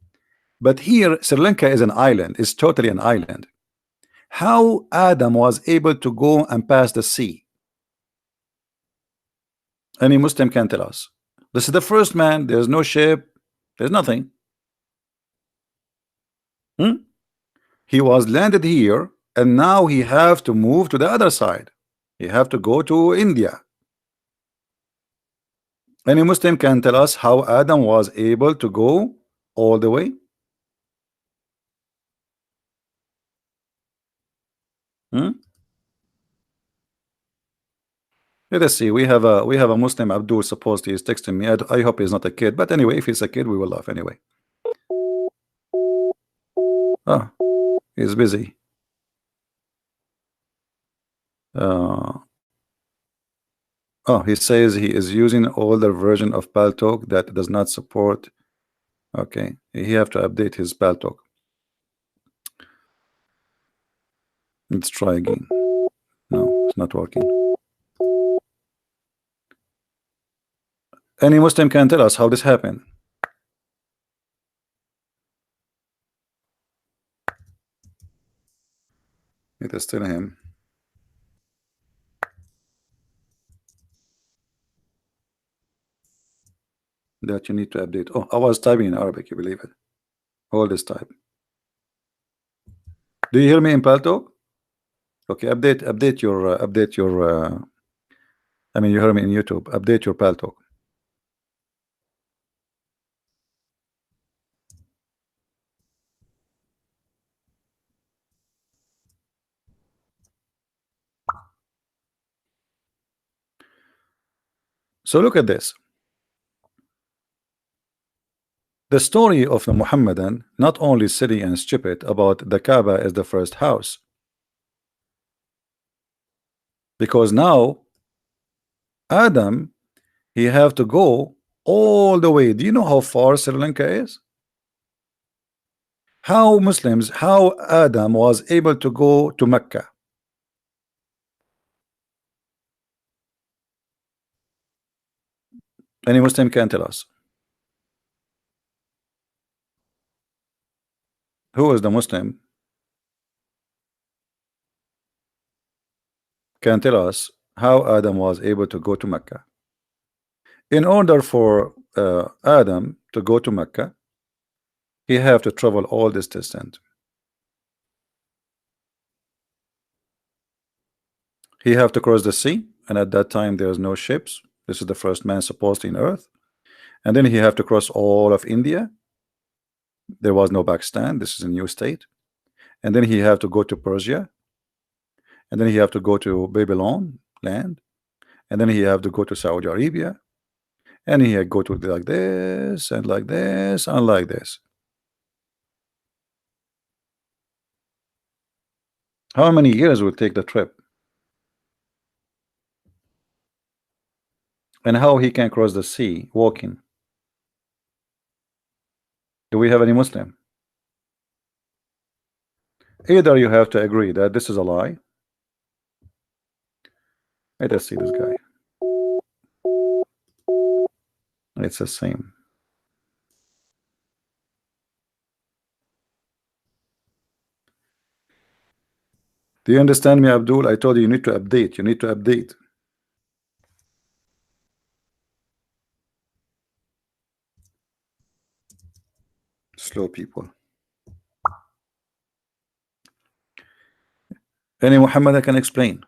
But here Sri Lanka is an island, is totally an island. How Adam was able to go and pass the sea? Any Muslim can tell us. This is the first man, there's no ship, there's nothing. He was landed here and now he have to move to the other side. He have to go to India. Any Muslim can tell us how Adam was able to go all the way? Let us see. We have a Muslim Abdul. Supposed he is texting me. I hope he's not a kid. But anyway, if he's a kid, we will laugh anyway. Ah, he's busy. Oh, he says he is using older version of Paltalk that does not support. Okay, he have to update his Paltalk. Let's try again. No, it's not working. Any Muslim can tell us how this happened. It is still him. That you need to update. Oh, I was typing in Arabic, you believe it? All this type. Do you hear me in Paltalk? Okay, update your I mean, you heard me in YouTube. Update your Paltalk. So look at this. The story of the Muhammadan not only silly and stupid about the Kaaba as the first house, because now Adam he have to go all the way. Do you know how far Sri Lanka is? How Adam was able to go to Mecca? Any Muslim can tell us. Who is the Muslim can tell us how Adam was able to go to Mecca? In order for Adam to go to Mecca, he have to travel all this distance. He have to cross the sea, and at that time there's no ships. This is the first man supposed in earth. And then he have to cross all of India. There was no Pakistan. This is a new state. And then he have to go to Persia. And then he have to go to Babylon land. And then he have to go to Saudi Arabia. And he had go to like this and like this and like this. How many years will take the trip? And how he can cross the sea walking? Do we have any Muslim? Either you have to agree that this is a lie. Let us see this guy. It's the same. Do you understand me, Abdul? I told you you need to update. You need to update. Slow people. Any Muhammad I can explain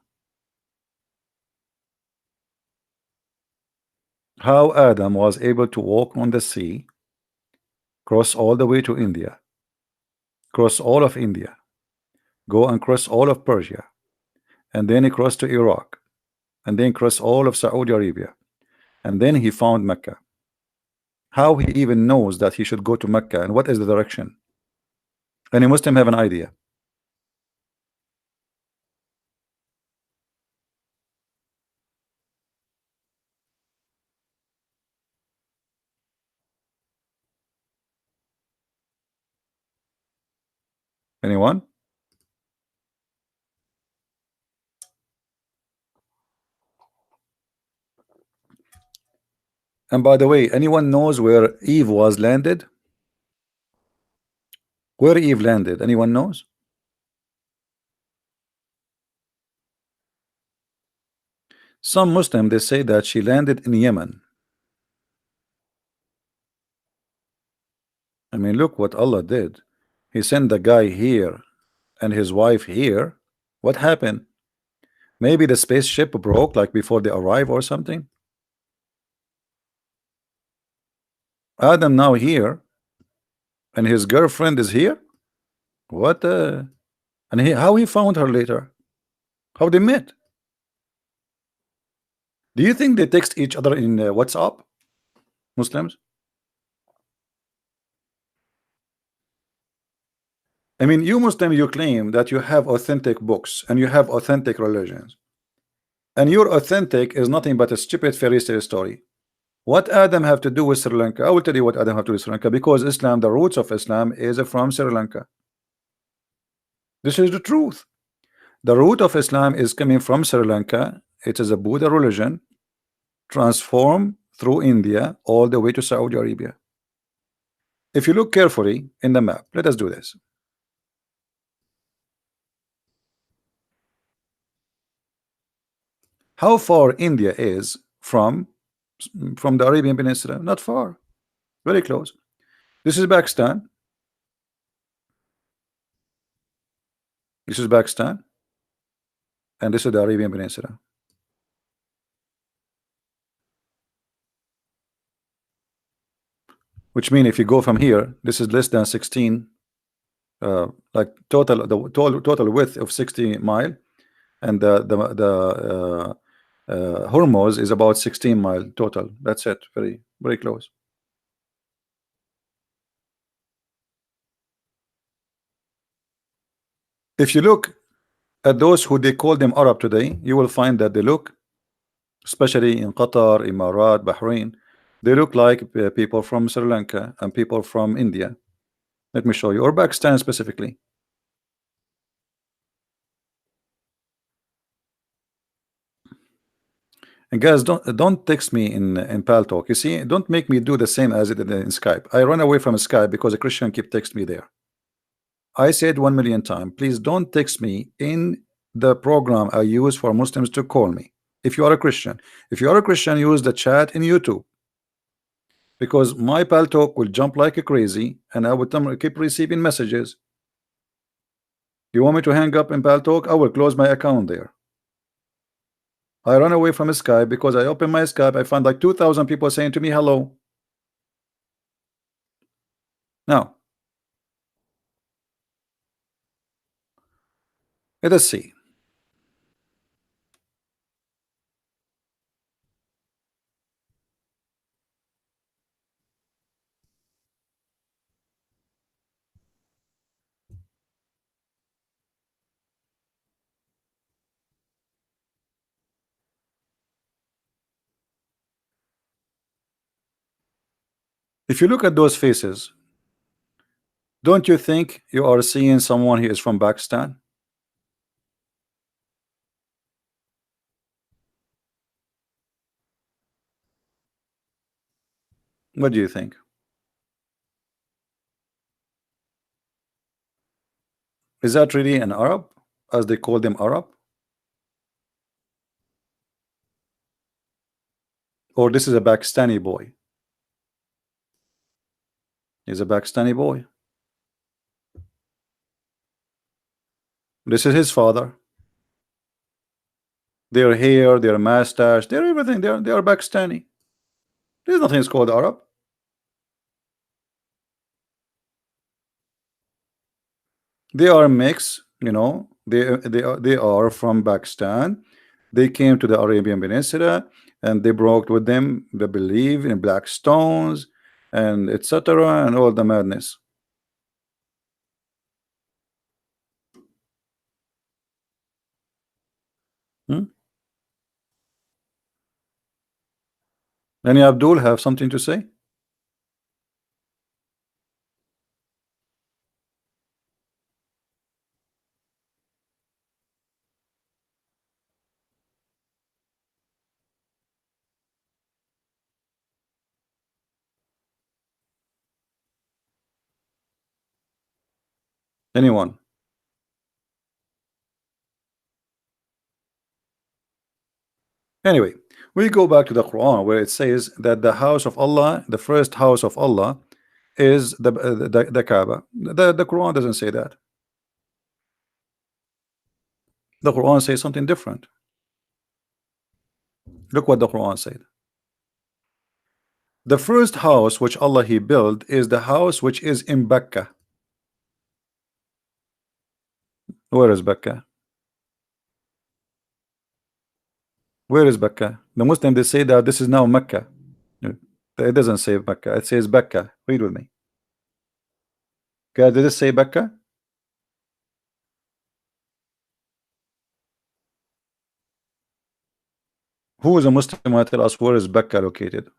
how Adam was able to walk on the sea, cross all the way to India, cross all of India, go and cross all of Persia, and then he crossed to Iraq, and then cross all of Saudi Arabia, and then he found Mecca. How he even knows that he should go to Mecca and what is the direction? Any Muslim have an idea? Anyone? And by the way, anyone knows where Eve was landed? Where Eve landed? Anyone knows? Some Muslim they say that she landed in Yemen. I mean, look what Allah did. He sent the guy here and his wife here. What happened? Maybe the spaceship broke like before they arrive or something. Adam now here and his girlfriend is here. What? And how he found her later? How they met? Do you think they text each other in WhatsApp? Muslims? I mean, you Muslim, you claim that you have authentic books and you have authentic religions, and your authentic is nothing but a stupid fairy tale story. What Adam have to do with Sri Lanka? I will tell you what Adam have to do with Sri Lanka, because Islam, the roots of Islam is from Sri Lanka. This is the truth. The root of Islam is coming from Sri Lanka. It is a Buddha religion transformed through India all the way to Saudi Arabia. If you look carefully in the map, let us do this. How far India is from the Arabian Peninsula? Not far, very close. This is Pakistan. This is Pakistan, and this is the Arabian Peninsula. Which means if you go from here, this is less than 16, like total width of 60 mile, and the Hormuz is about 16 mile total. That's it. Very close. If you look at those who they call them Arab today, you will find that they look, especially in Qatar, Emirat, Bahrain, they look like people from Sri Lanka and people from India. Let me show you, or Pakistan specifically. And guys, don't text me in Pal Talk. You see, don't make me do the same as it did in Skype. I run away from Skype because a Christian keep text me there. I said 1,000,000 times, please don't text me in the program I use for Muslims to call me. If you are a Christian, use the chat in YouTube, because my Pal Talk will jump like a crazy and I will keep receiving messages. You want me to hang up in Pal Talk? I will close my account there. I run away from Skype because I open my Skype, I find like 2,000 people saying to me hello. Now, let us see. If you look at those faces, don't you think you are seeing someone who is from Pakistan? What do you think? Is that really an Arab, as they call them Arab, or this is a Pakistani boy? He's a Pakistani boy. This is his father. Their hair, their mustache, their everything. They are Pakistani. There's nothing is called Arab. They are a mix. They are from Pakistan. They came to the Arabian Peninsula and they brought with them the belief in black stones and etc. and all the madness. Hmm? Any Abdul have something to say? Anyone? Anyway, we go back to the Quran where it says that the house of Allah, the first house of Allah, is the Kaaba. The Quran doesn't say that. The Quran says something different. Look what the Quran said. The first house which Allah He built is the house which is in Mecca. Where is Mecca? Where is Mecca? The Muslim they say that this is now Mecca. It doesn't say Mecca. It says Mecca. Read with me. Okay, did it say Mecca? Who is a Muslim who tell us where is Mecca located?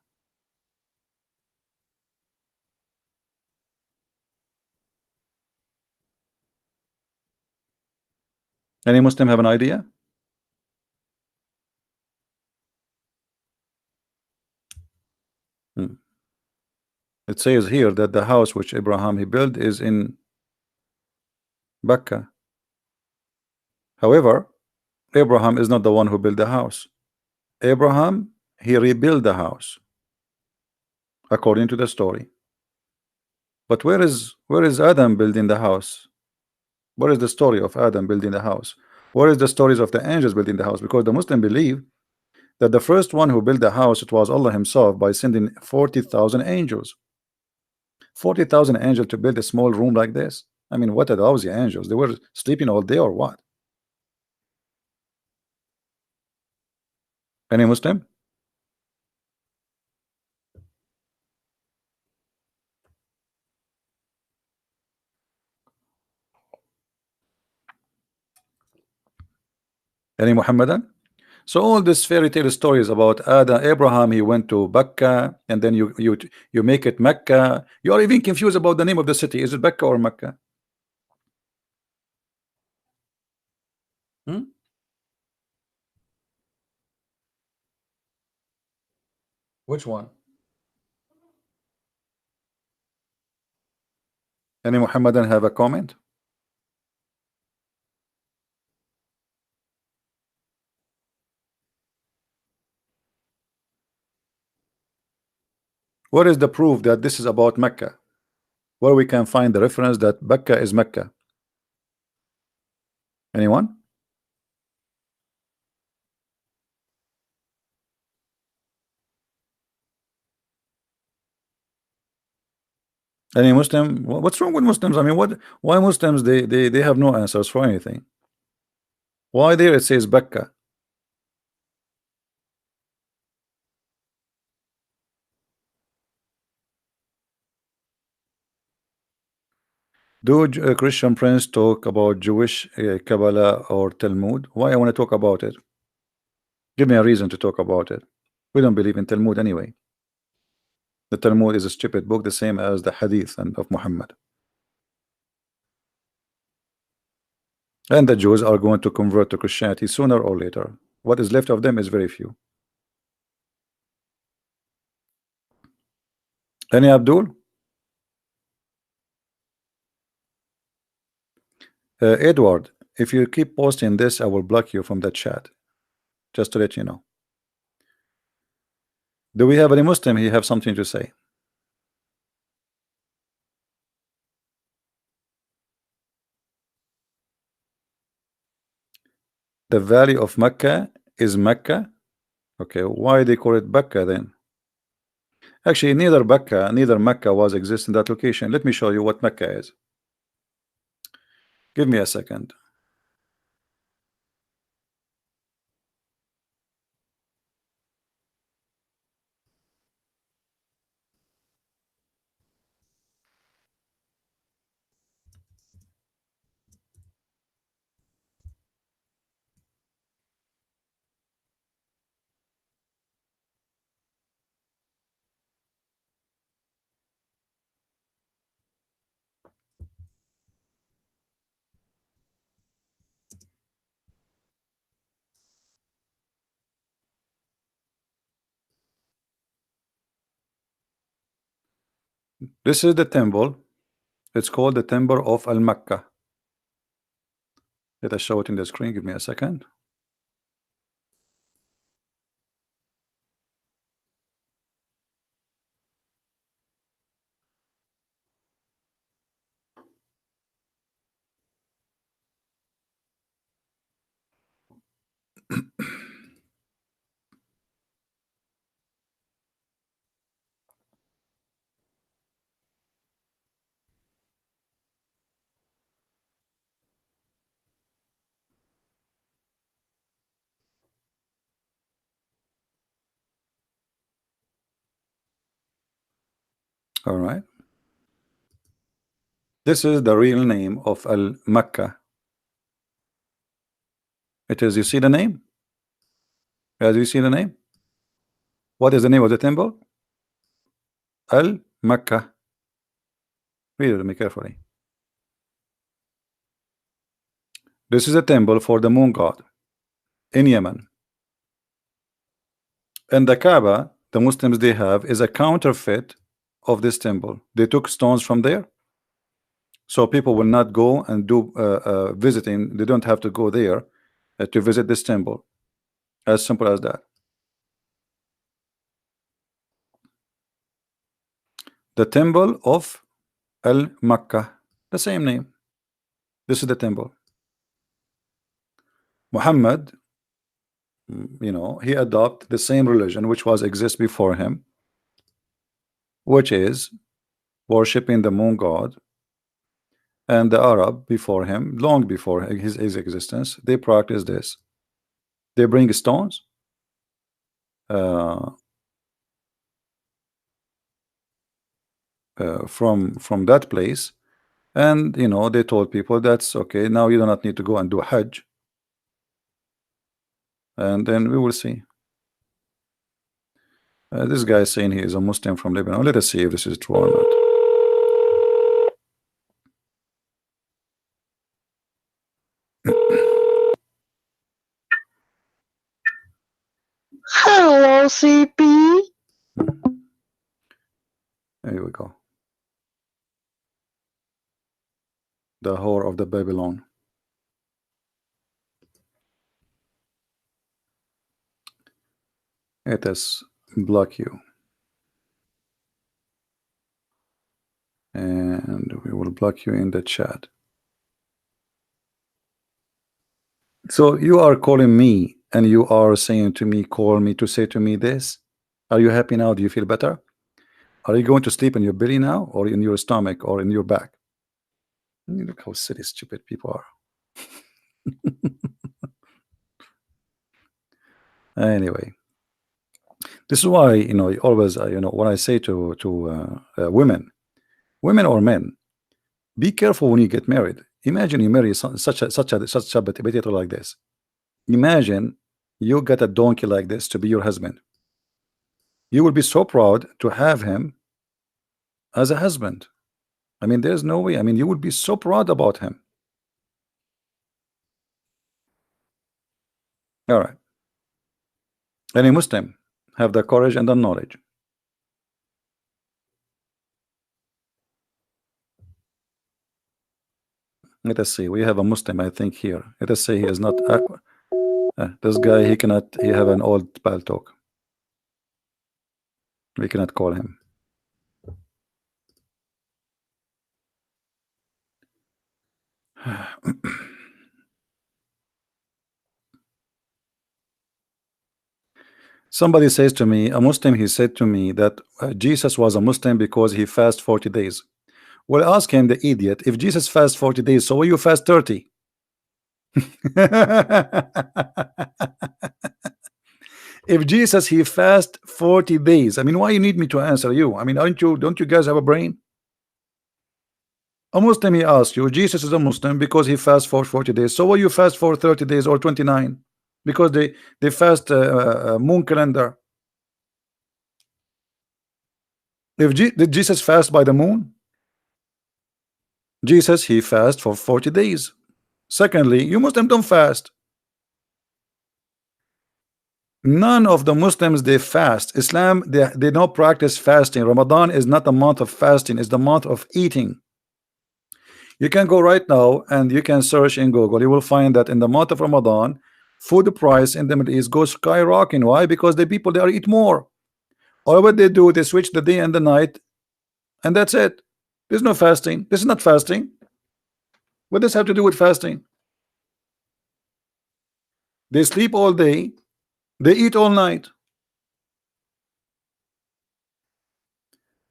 Any Muslim have an idea? Hmm. It says here that the house which Abraham he built is in Mecca. However, Abraham is not the one who built the house. Abraham he rebuilt the house according to the story. But where is Adam building the house? What is the story of Adam building the house? What is the stories of the angels building the house? Because the Muslim believe that the first one who built the house, it was Allah himself by sending 40,000 angels. 40,000 angels to build a small room like this. I mean, what are those angels? They were sleeping all day or what? Any Muslim? Any Muhammadan? So all these fairy tale stories about Adam, Abraham, he went to Mecca, and then you make it Mecca. You are even confused about the name of the city. Is it Mecca or Mecca? Hmm? Which one? Any Muhammadan have a comment? What is the proof that this is about Mecca? Where we can find the reference that Mecca is Mecca? Anyone? Any Muslim? What's wrong with Muslims? I mean, why Muslims they have no answers for anything? Why there it says Mecca? Do Christian Prince talk about Jewish Kabbalah or Talmud? Why I want to talk about it? Give me a reason to talk about it. We don't believe in Talmud anyway. The Talmud is a stupid book, the same as the Hadith and of Muhammad. And the Jews are going to convert to Christianity sooner or later. What is left of them is very few. Any Abdul? Edward, if you keep posting this, I will block you from the chat. Just to let you know. Do we have any Muslim? He have something to say. The valley of Mecca is Mecca. Okay, why they call it Becca then? Actually, neither Mecca was exist in that location. Let me show you what Mecca is. Give me a second. This is the temple. It's called the Temple of Al Mecca. Let us show it in the screen. Give me a second. All right. This is the real name of Al Mecca. It is. You see the name? As you see the name. What is the name of the temple? Al Mecca. Read it to me carefully. This is a temple for the moon god in Yemen. And the Kaaba, the Muslims they have, is a counterfeit of this temple. They took stones from there, so people will not go and do visiting. They don't have to go there to visit this temple. As simple as that. The temple of Al Makkah, the same name. This is the temple. Muhammad, he adopted the same religion which was exist before him, which is worshiping the moon god. And the Arab before him, long before his existence, they practice this. They bring stones uh, from that place, and they told people that's okay. Now you do not need to go and do Hajj, and then we will see. This guy is saying he is a Muslim from Lebanon. Let us see if this is true or not. Hello, CP. Here we go. The whore of the Babylon. Let us block you, and we will block you in the chat. So you are calling me and you are saying to me, call me to say to me this. Are you happy now? Do you feel better? Are you going to sleep in your belly now, or in your stomach, or in your back? Look how silly, stupid people are. Anyway, this is why always when I say to women or men, be careful when you get married. Imagine you marry such a potato like this. Imagine you get a donkey like this to be your husband. You will be so proud to have him as a husband. I mean, there's no way. I mean, you would be so proud about him. All right. Any Muslim have the courage and the knowledge Let us see. We have a Muslim, I think, here. Let us say he is not. This guy, he cannot. He have an old pal talk. We cannot call him. Somebody says to me, a Muslim, he said to me that Jesus was a Muslim because he fasted 40 days. Well, ask him, the idiot, if Jesus fast 40 days, so why you fast 30? If Jesus he fast 40 days, I mean, why you need me to answer you? I mean, don't you guys have a brain? A Muslim, he asks you, Jesus is a Muslim because he fasts for 40 days. So why you fast for 30 days or 29? Because they fast moon calendar. Did Jesus fast by the moon? Jesus he fast for 40 days. Secondly, you Muslims don't fast. None of the Muslims they fast. Islam they don't practice fasting. Ramadan is not a month of fasting, it's the month of eating. You can go right now and you can search in Google. You will find that in the month of Ramadan, food price in the Middle East goes skyrocketing. Why? Because the people they are eat more. All what they do, they switch the day and the night, and that's it. There's no fasting. This is not fasting. What does this have to do with fasting? They sleep all day, they eat all night.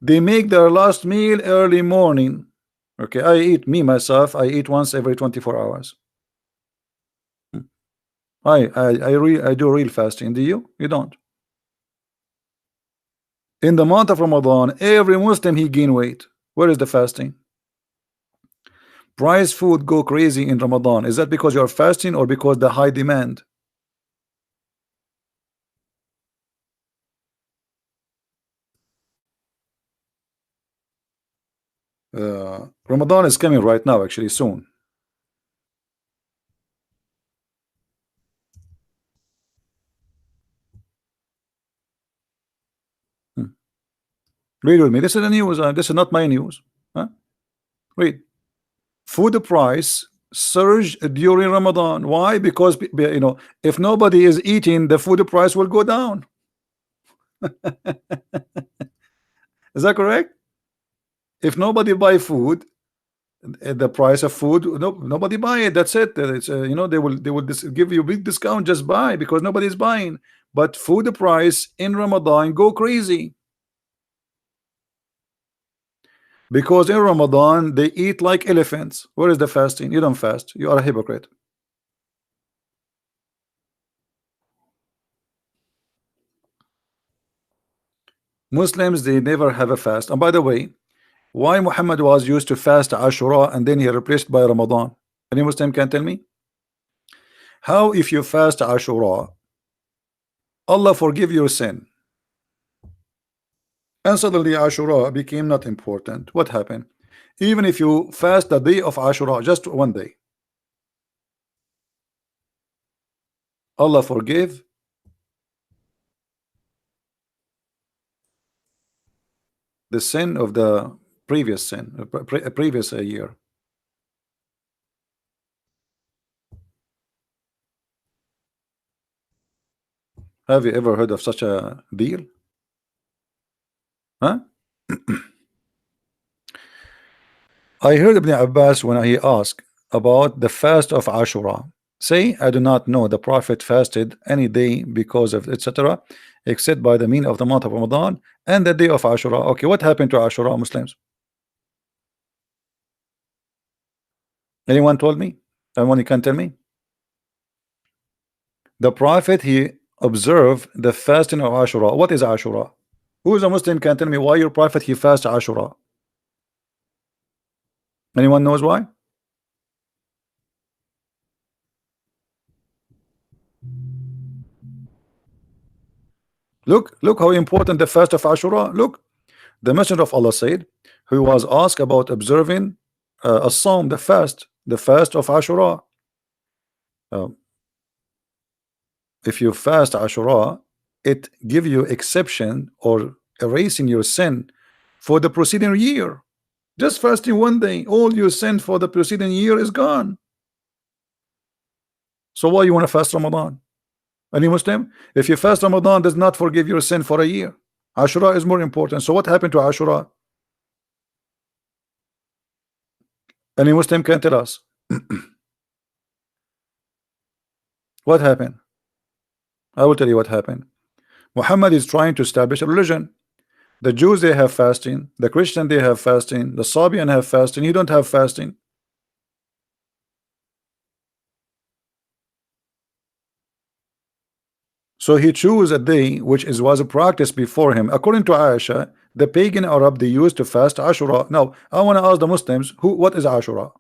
They make their last meal early morning. Okay, I eat myself. I eat once every 24 hours. I do real fasting. Do you? You don't. In the month of Ramadan, every Muslim he gain weight. Where is the fasting? Price food go crazy in Ramadan. Is that because you are fasting or because the high demand? Ramadan is coming right now, actually soon. Read with me. This is the news. This is not my news. Huh? Read. Food price surge during Ramadan. Why? Because you know, if nobody is eating, the food price will go down. Is that correct? If nobody buy food, the price of food, nobody buy it. That's it. It's you know, they will give you a big discount. Just buy because nobody's buying. But food price in Ramadan go crazy. Because in Ramadan they eat like elephants. Where is the fasting? You don't fast. You are a hypocrite. Muslims they never have a fast. And by the way, why Muhammad was used to fast Ashura and then he replaced by Ramadan? Any Muslim can tell me? How if you fast Ashura, Allah forgive your sin, and suddenly Ashura became not important? What happened? Even if you fast the day of Ashura, just one day, Allah forgive the sin of the previous sin, previous year. Have you ever heard of such a deal? Huh? I heard Ibn Abbas when he asked about the fast of Ashura. Say, I do not know the Prophet fasted any day because of etc. except by the mean of the month of Ramadan and the day of Ashura. Okay, what happened to Ashura, Muslims? Anyone told me? Anyone can tell me? The Prophet he observed the fasting of Ashura. What is Ashura? Who is a Muslim can tell me why your Prophet he fast Ashura? Anyone knows why? Look how important the fast of Ashura. Look, the Messenger of Allah said, who was asked about observing a psalm, the fast of Ashura. Uh, if you fast Ashura, it give you exception or erasing your sin for the preceding year. Just fasting one day, all your sin for the preceding year is gone. So why you want to fast Ramadan? Any Muslim? If you fast Ramadan, does not forgive your sin for a year. Ashura is more important. So what happened to Ashura? Any Muslim can tell us. What happened? I will tell you what happened. Muhammad is trying to establish a religion. The Jews, they have fasting. The Christian, they have fasting. The Sabian have fasting. You don't have fasting. So he chose a day which was a practice before him. According to Aisha, the pagan Arab, they used to fast Ashura. Now, I want to ask the Muslims, what is Ashura?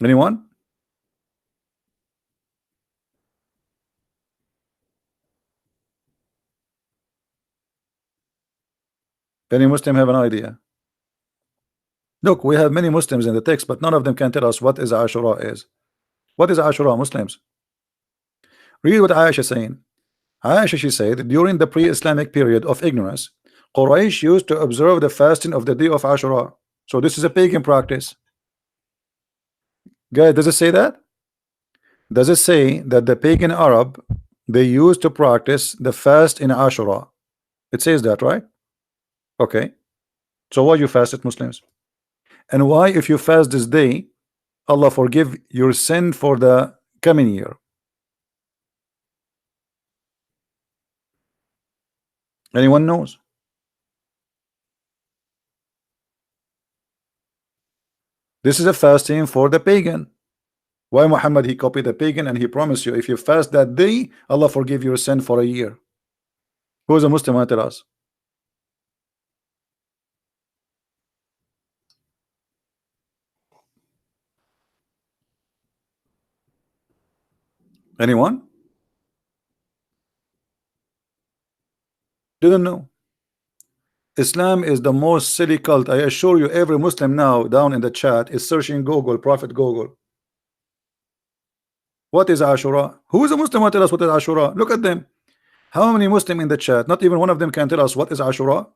Anyone? Any Muslim have an idea? Look, we have many Muslims in the text, but none of them can tell us what is Ashura is. What is Ashura, Muslims? Read what Aisha is saying. Aisha, she said, during the pre-Islamic period of ignorance, Quraysh used to observe the fasting of the day of Ashura. So this is a pagan practice. Guys, does it say that? Does it say that the pagan Arab, they used to practice the fast in Ashura? It says that, right? Okay. So why you fast it, Muslims? And why, if you fast this day, Allah forgive your sin for the coming year? Anyone knows? This is a fasting for the pagan. Why Muhammad, he copied the pagan and he promised you if you fast that day, Allah forgive your sin for a year. Who is a Muslim? Tell us. Anyone? Didn't know. Islam is the most silly cult. I assure you, every Muslim now down in the chat is searching Google, Prophet Google. What is Ashura? Who is a Muslim? Tell us what is Ashura? Look at them. How many Muslim in the chat? Not even one of them can tell us what is Ashura.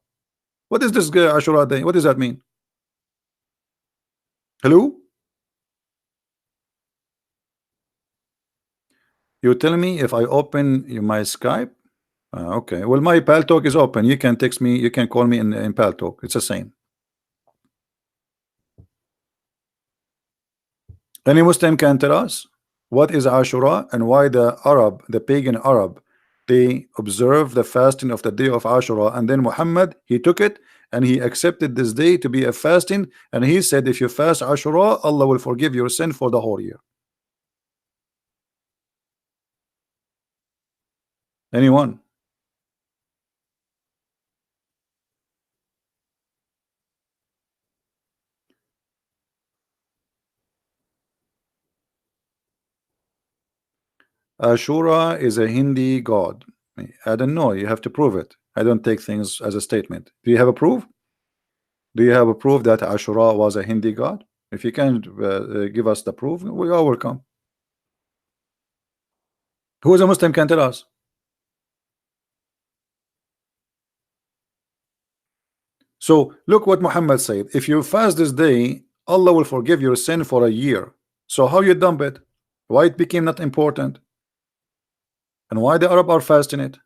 What is this Ashura day? What does that mean? Hello? You tell me if I open my Skype. Okay. Well, my Pal Talk is open. You can text me. You can call me in Pal Talk. It's the same. Any Muslim can tell us what is Ashura and why the Arab, the pagan Arab, they observe the fasting of the day of Ashura, and then Muhammad, he took it and he accepted this day to be a fasting, and he said if you fast Ashura, Allah will forgive your sin for the whole year. Anyone? Ashura is a Hindi god. I don't know. You have to prove it. I don't take things as a statement. Do you have a proof? Do you have a proof that Ashura was a Hindi god? If you can give us the proof, we are welcome. Who is a Muslim can tell us? So look what Muhammad said. If you fast this day, Allah will forgive your sin for a year. So how you dump it? Why it became not important? And why the Arab are fasting it?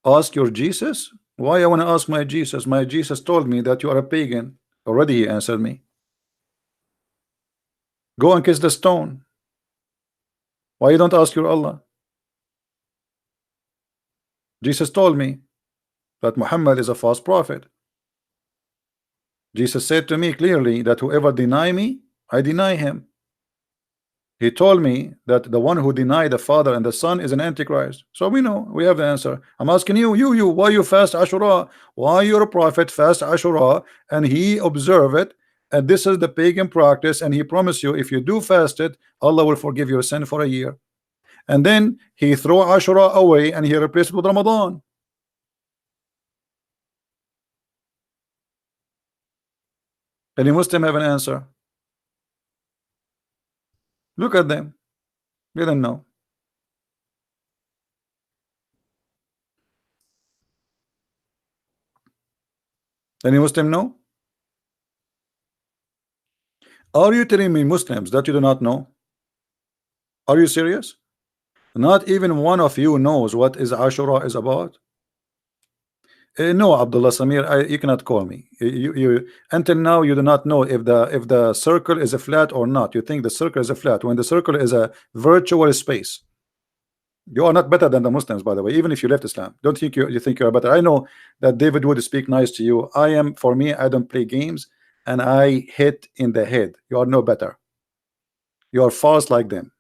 Ask your Jesus. Why I want to ask my Jesus? My Jesus told me that you are a pagan. Already he answered me. Go and kiss the stone. Why you don't ask your Allah? Jesus told me that Muhammad is a false prophet. Jesus said to me clearly that whoever deny me, I deny him. He told me that the one who denied the Father and the Son is an Antichrist. So we know, we have the answer. I'm asking you, why you fast Ashura? Why your prophet fast Ashura and he observe it? And this is the pagan practice, and he promised you if you do fast it, Allah will forgive your sin for a year. And then he threw Ashura away and he replaced it with Ramadan. Any Muslim have an answer? Look at them. They don't know. Any Muslim know? Are you telling me Muslims that you do not know? Are you serious? Not even one of you knows what is Ashura is about? No, Abdullah Samir, you cannot call me. Until now you do not know if the circle is a flat or not. You think the circle is a flat when the circle is a virtual space. You are not better than the Muslims, by the way. Even if you left Islam, don't think you think you are better. I know that David would speak nice to you. I am, for me, I don't play games, and I hit in the head. You are no better. You are false like them.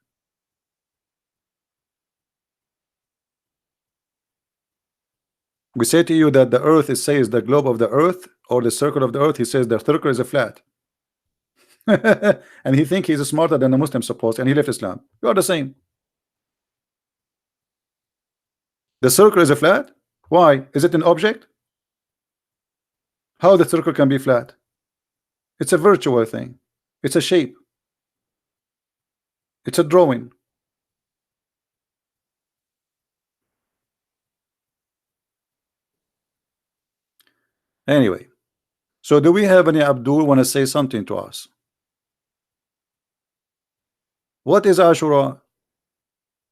We say to you that the earth is says the globe of the earth or the circle of the earth. He says the circle is a flat. And he think he's smarter than the Muslim supposed, and he left Islam. You are the same. The circle is a flat. Why? Is it an object? How the circle can be flat? It's a virtual thing. It's a shape. It's a drawing. Anyway, so do we have any Abdul want to say something to us? What is Ashura?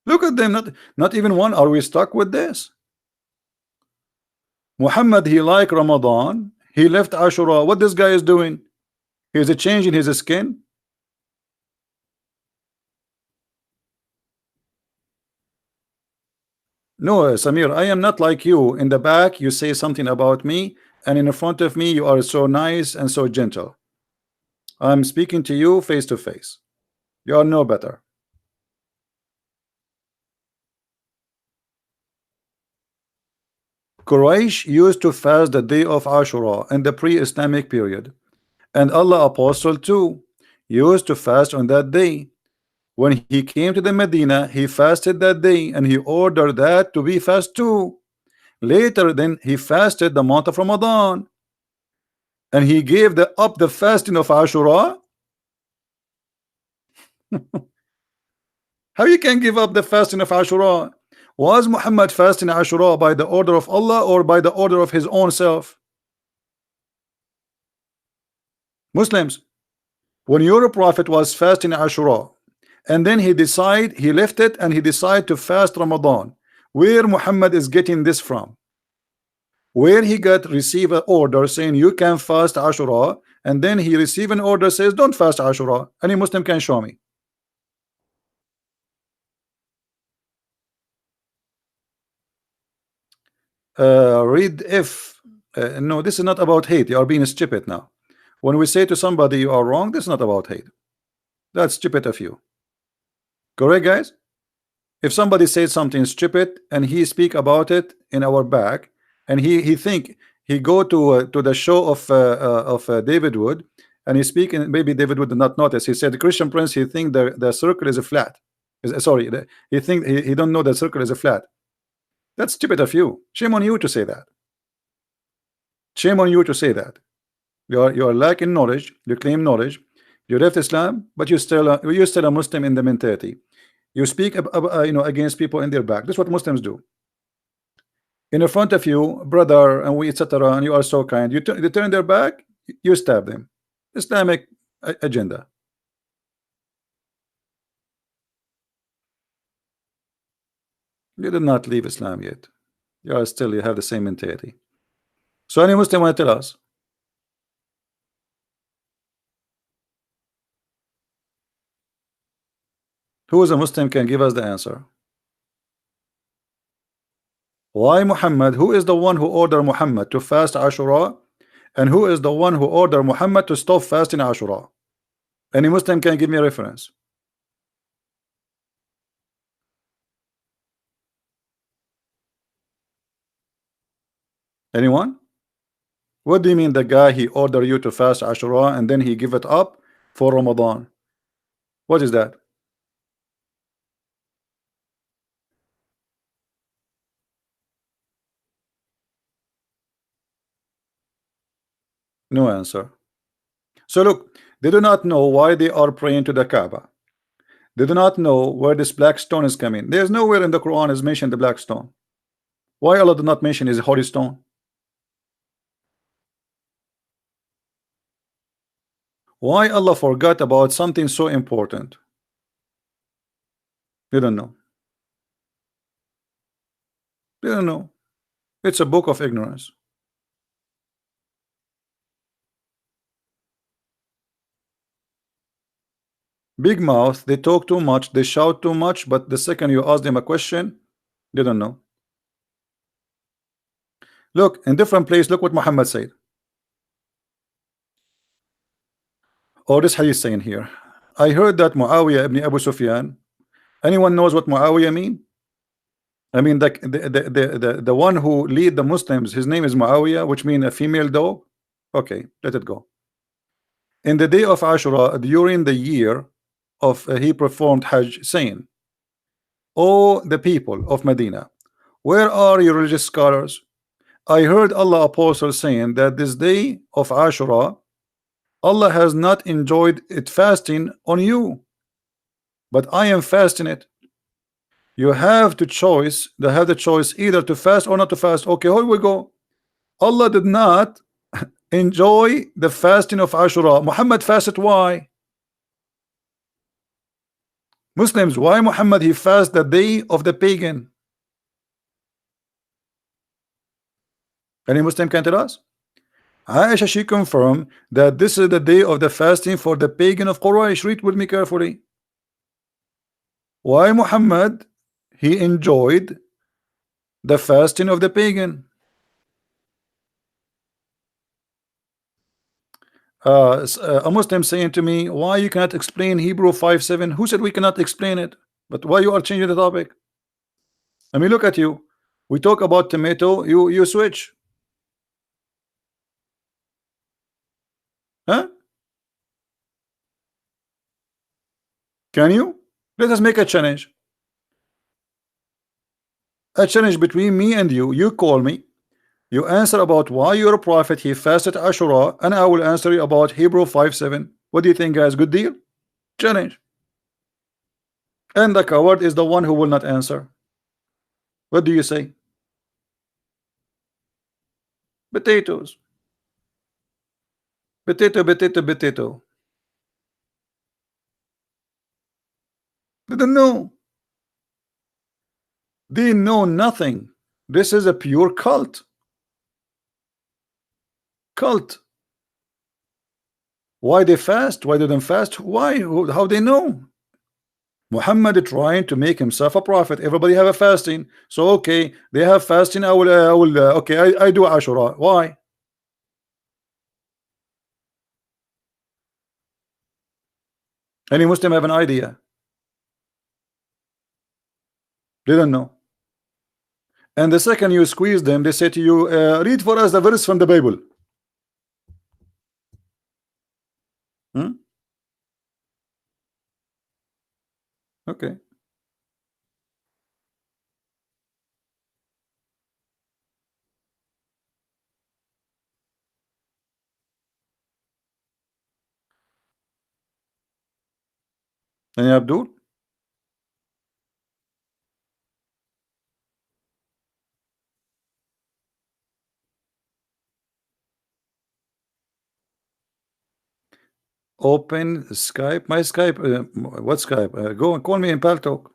Look at them, not even one. Are we stuck with this? Muhammad, he like Ramadan, he left Ashura. What this guy is doing? He's a change in his skin. No, Samir, I am not like you. In the back you say something about me, and in front of me you are so nice and so gentle. I'm speaking to you face to face. You are no better. Quraysh used to fast the day of Ashura in the pre-Islamic period, and Allah Apostle too used to fast on that day. When he came to the Medina, he fasted that day, and he ordered that to be fast too. Later, then he fasted the month of Ramadan, and he gave up the fasting of Ashura. How you can give up the fasting of Ashura? Was Muhammad fasting Ashura by the order of Allah or by the order of his own self? Muslims, when your prophet was fasting Ashura, and then he left it and he decided to fast Ramadan, where Muhammad is getting this from? Where he receive an order saying you can fast Ashura, and then he receive an order says don't fast Ashura? Any Muslim can show me. Read if no, this is not about hate. You are being stupid now. When we say to somebody you are wrong, this is not about hate. That's stupid of you. Correct, guys? If somebody says something stupid and he speak about it in our back, and he think he go to the show of David Wood, and he speak, and maybe David Wood did not notice. He said, Christian Prince, he think the circle is a flat. Sorry, he think he don't know the circle is a flat. That's stupid of you. Shame on you to say that. Shame on you to say that. You are lacking knowledge. You claim knowledge. You left Islam, but you're still a Muslim in the mentality. You speak against people in their back. That's what Muslims do. In front of you, brother, and we etc. And you are so kind. They turn their back. You stab them. Islamic agenda. You did not leave Islam yet. You have the same mentality. So any Muslim want to tell us? Who is a Muslim can give us the answer? Why Muhammad? Who is the one who ordered Muhammad to fast Ashura? And who is the one who ordered Muhammad to stop fasting Ashura? Any Muslim can give me a reference. Anyone? What do you mean the guy he ordered you to fast Ashura and then he give it up for Ramadan? What is that? No answer. So look, they do not know why they are praying to the Kaaba. They do not know where this black stone is coming. There's nowhere in the Quran is mentioned the black stone. Why Allah did not mention his holy stone? Why Allah forgot about something so important? You don't know. You don't know. It's a book of ignorance. Big mouth, they talk too much, they shout too much, but the second you ask them a question, they don't know. Look, in different place, look what Muhammad said. Or this hadith saying here. I heard that Muawiyah ibn Abu Sufyan. Anyone knows what Muawiyah mean? I mean the one who lead the Muslims, his name is Muawiyah, which means a female dog. Okay, let it go. In the day of Ashura, during the year of he performed Hajj, saying, "O the people of Medina, where are your religious scholars? I heard Allah apostle saying that this day of Ashura, Allah has not enjoyed it fasting on you, but I am fasting it. You have to choice. They have the choice either to fast or not to fast. Okay, here we go. Allah did not enjoy the fasting of Ashura. Muhammad fasted. Why? Muslims, why Muhammad he fast the day of the pagan? Any Muslim can tell us? Aisha, she confirmed that this is the day of the fasting for the pagan of Quraysh. Read with me carefully. Why Muhammad he enjoyed the fasting of the pagan? A Muslim saying to me, why you cannot explain Hebrew 5:7? Who said we cannot explain it? But why you are changing the topic? I mean, look at you. We talk about tomato, you switch. Huh? Can you? Let us make a challenge. A challenge between me and you. You call me. You answer about why your prophet he fasted Ashura, and I will answer you about Hebrew 5:7. What do you think, guys? Good deal? Challenge. And the coward is the one who will not answer. What do you say? Potatoes. Potato, potato, potato. Didn't know. They know nothing. This is a pure cult. Cult. Why they fast? Why they don't fast? Why? How they know? Muhammad trying to make himself a prophet. Everybody have a fasting. So okay, they have fasting. I will okay, I do Ashura. Why? Any Muslim have an idea? They don't know. And the second you squeeze them, they say to you, read for us the verse from the Bible. Hmm? Okay. And Abdul? Open Skype. My Skype. What Skype? Go and call me in Paltalk.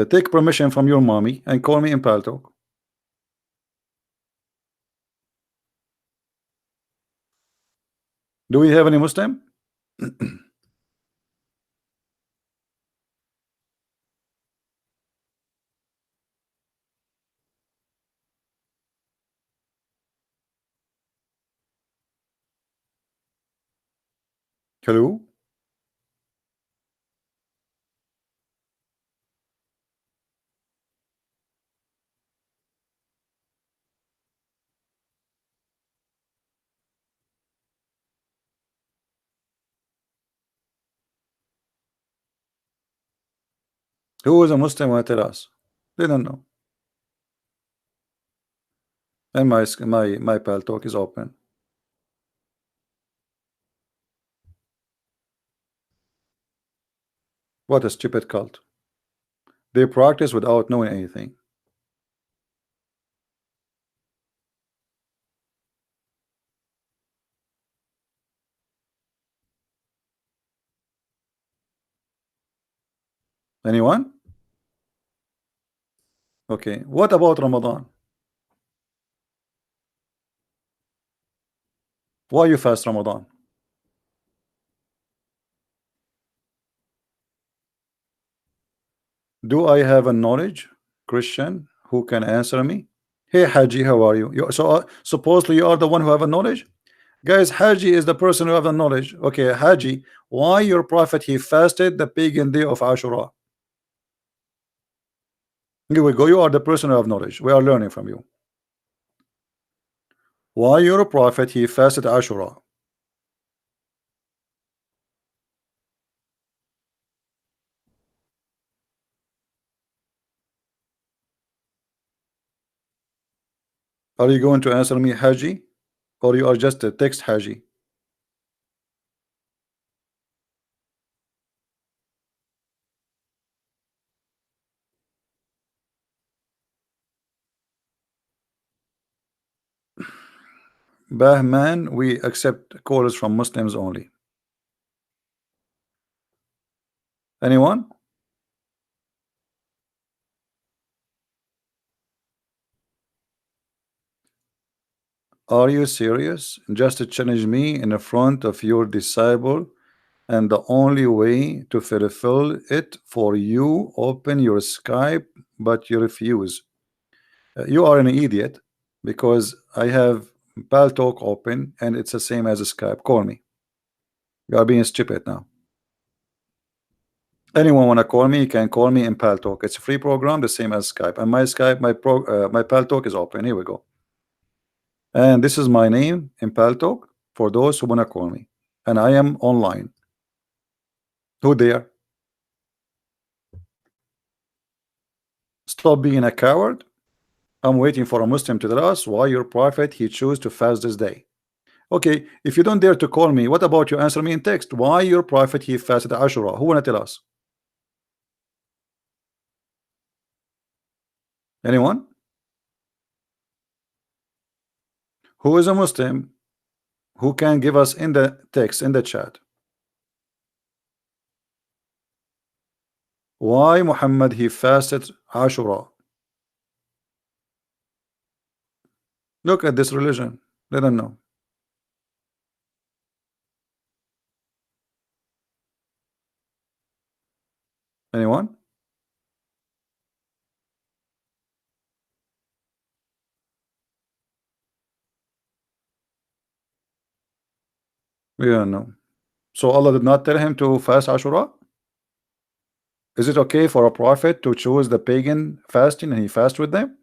Take permission from your mommy and call me in Paltalk. Do we have any Muslim? Hello? Who is a Muslim will tell us? They don't know. And my Paltalk is open. What a stupid cult. They practice without knowing anything. Anyone? Okay. What about Ramadan? Why you fast Ramadan? Do I have a knowledge Christian who can answer me? Hey Haji, how are you? Supposedly you are the one who have a knowledge? Guys, Haji is the person who have the knowledge. Okay, Haji, why your prophet he fasted the pagan day of Ashura? Here we go. You are the person who have knowledge. We are learning from you. Why your prophet he fasted Ashura? Are you going to answer me, Haji? Or you are just a text Haji? Bahman, we accept callers from Muslims only. Anyone? Are you serious? Just to challenge me in front of your disciple, and the only way to fulfill it for you, open your Skype, but you refuse. You are an idiot because I have Paltalk open and it's the same as a Skype. Call me. You are being stupid now. Anyone wanna call me? You can call me in Paltalk. It's a free program, the same as Skype. And my Skype, my Paltalk is open. Here we go. And this is my name in Paltalk for those who wanna call me. And I am online. Who there? Stop being a coward. I'm waiting for a Muslim to tell us why your prophet he chose to fast this day. Okay, if you don't dare to call me, what about you answer me in text? Why your prophet he fasted Ashura? Who wanna tell us? Anyone? Who is a Muslim who can give us in the text in the chat why Muhammad he fasted Ashura? Look at this religion. They don't know. Anyone? We don't know. So Allah did not tell him to fast Ashura? Is it okay for a prophet to choose the pagan fasting and he fast with them?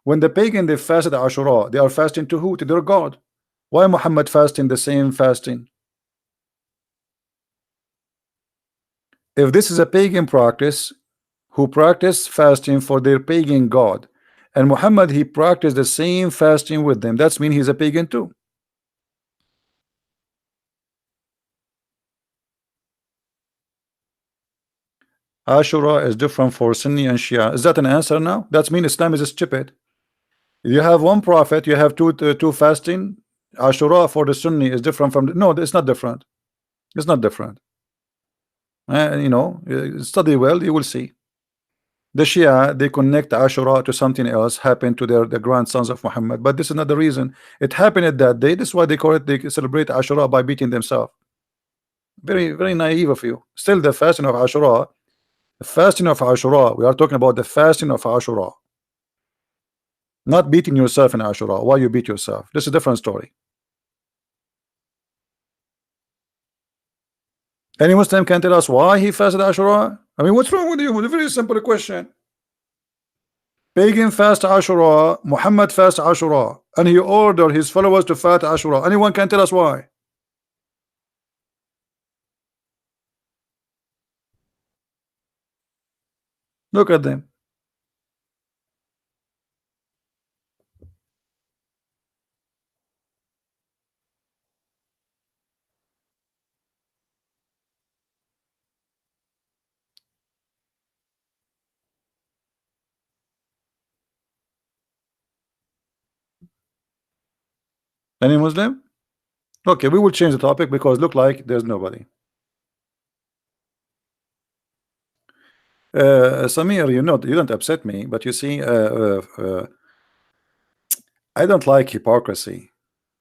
When the pagan they fasted Ashura, they are fasting to who? To their God. Why Muhammad fasting the same fasting? If this is a pagan practice who practice fasting for their pagan God, and Muhammad he practiced the same fasting with them, that's mean he's a pagan too. Ashura is different for Sunni and Shia. Is that an answer now? That means Islam is stupid. You have one prophet, you have two fasting. Ashura for the Sunni is different from no, it's not different. It's not different. Study well, you will see. The Shia they connect Ashura to something else happened to the grandsons of Muhammad, but this is not the reason. It happened at that day. This is why they call it. They celebrate Ashura by beating themselves. Very, very naive of you. Still, the fasting of Ashura. The fasting of Ashura. We are talking about the fasting of Ashura. Not beating yourself in Ashura. Why you beat yourself? This is a different story. Any Muslim can tell us why he fasted Ashura? I mean, what's wrong with you? It's a very simple question. Pagan fast Ashura, Muhammad fast Ashura, and he ordered his followers to fast Ashura. Anyone can tell us why? Look at them. Any Muslim? Okay, we will change the topic because look like there's nobody. Samir, you don't upset me, but you see, I don't like hypocrisy.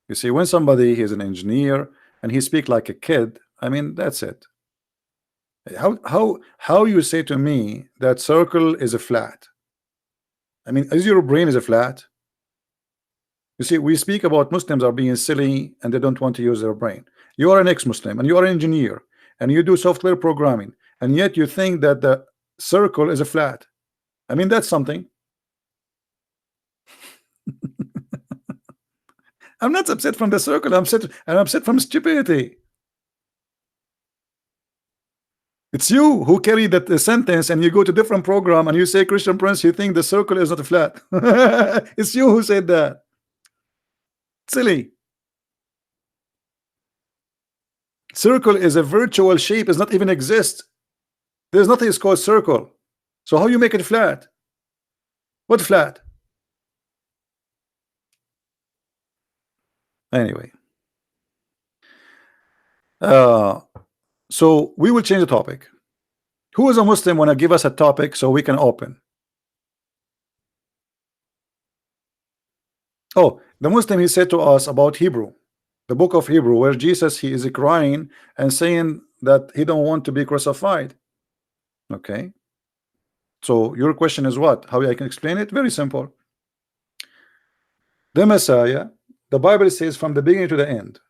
You see, when somebody is an engineer and he speak like a kid, I mean, that's it. How you say to me that circle is a flat? I mean, is your brain is a flat? You see, we speak about Muslims are being silly and they don't want to use their brain. You are an ex-Muslim and you are an engineer and you do software programming, and yet you think that the circle is a flat. I mean, that's something. I'm not upset from the circle. I'm upset from stupidity. It's you who carry that sentence and you go to different program and you say, Christian Prince, you think the circle is not a flat. It's you who said that. Silly. Circle is a virtual shape, does not even exist. There's nothing is called circle. So how you make it flat? What flat? Anyway. So we will change the topic. Who is a Muslim want to give us a topic so we can open? Oh, the Muslim, he said to us about Hebrew, the book of Hebrew, where Jesus, he is crying and saying that he don't want to be crucified. Okay. So your question is what? How I can explain it? Very simple. The Messiah, the Bible says from the beginning to the end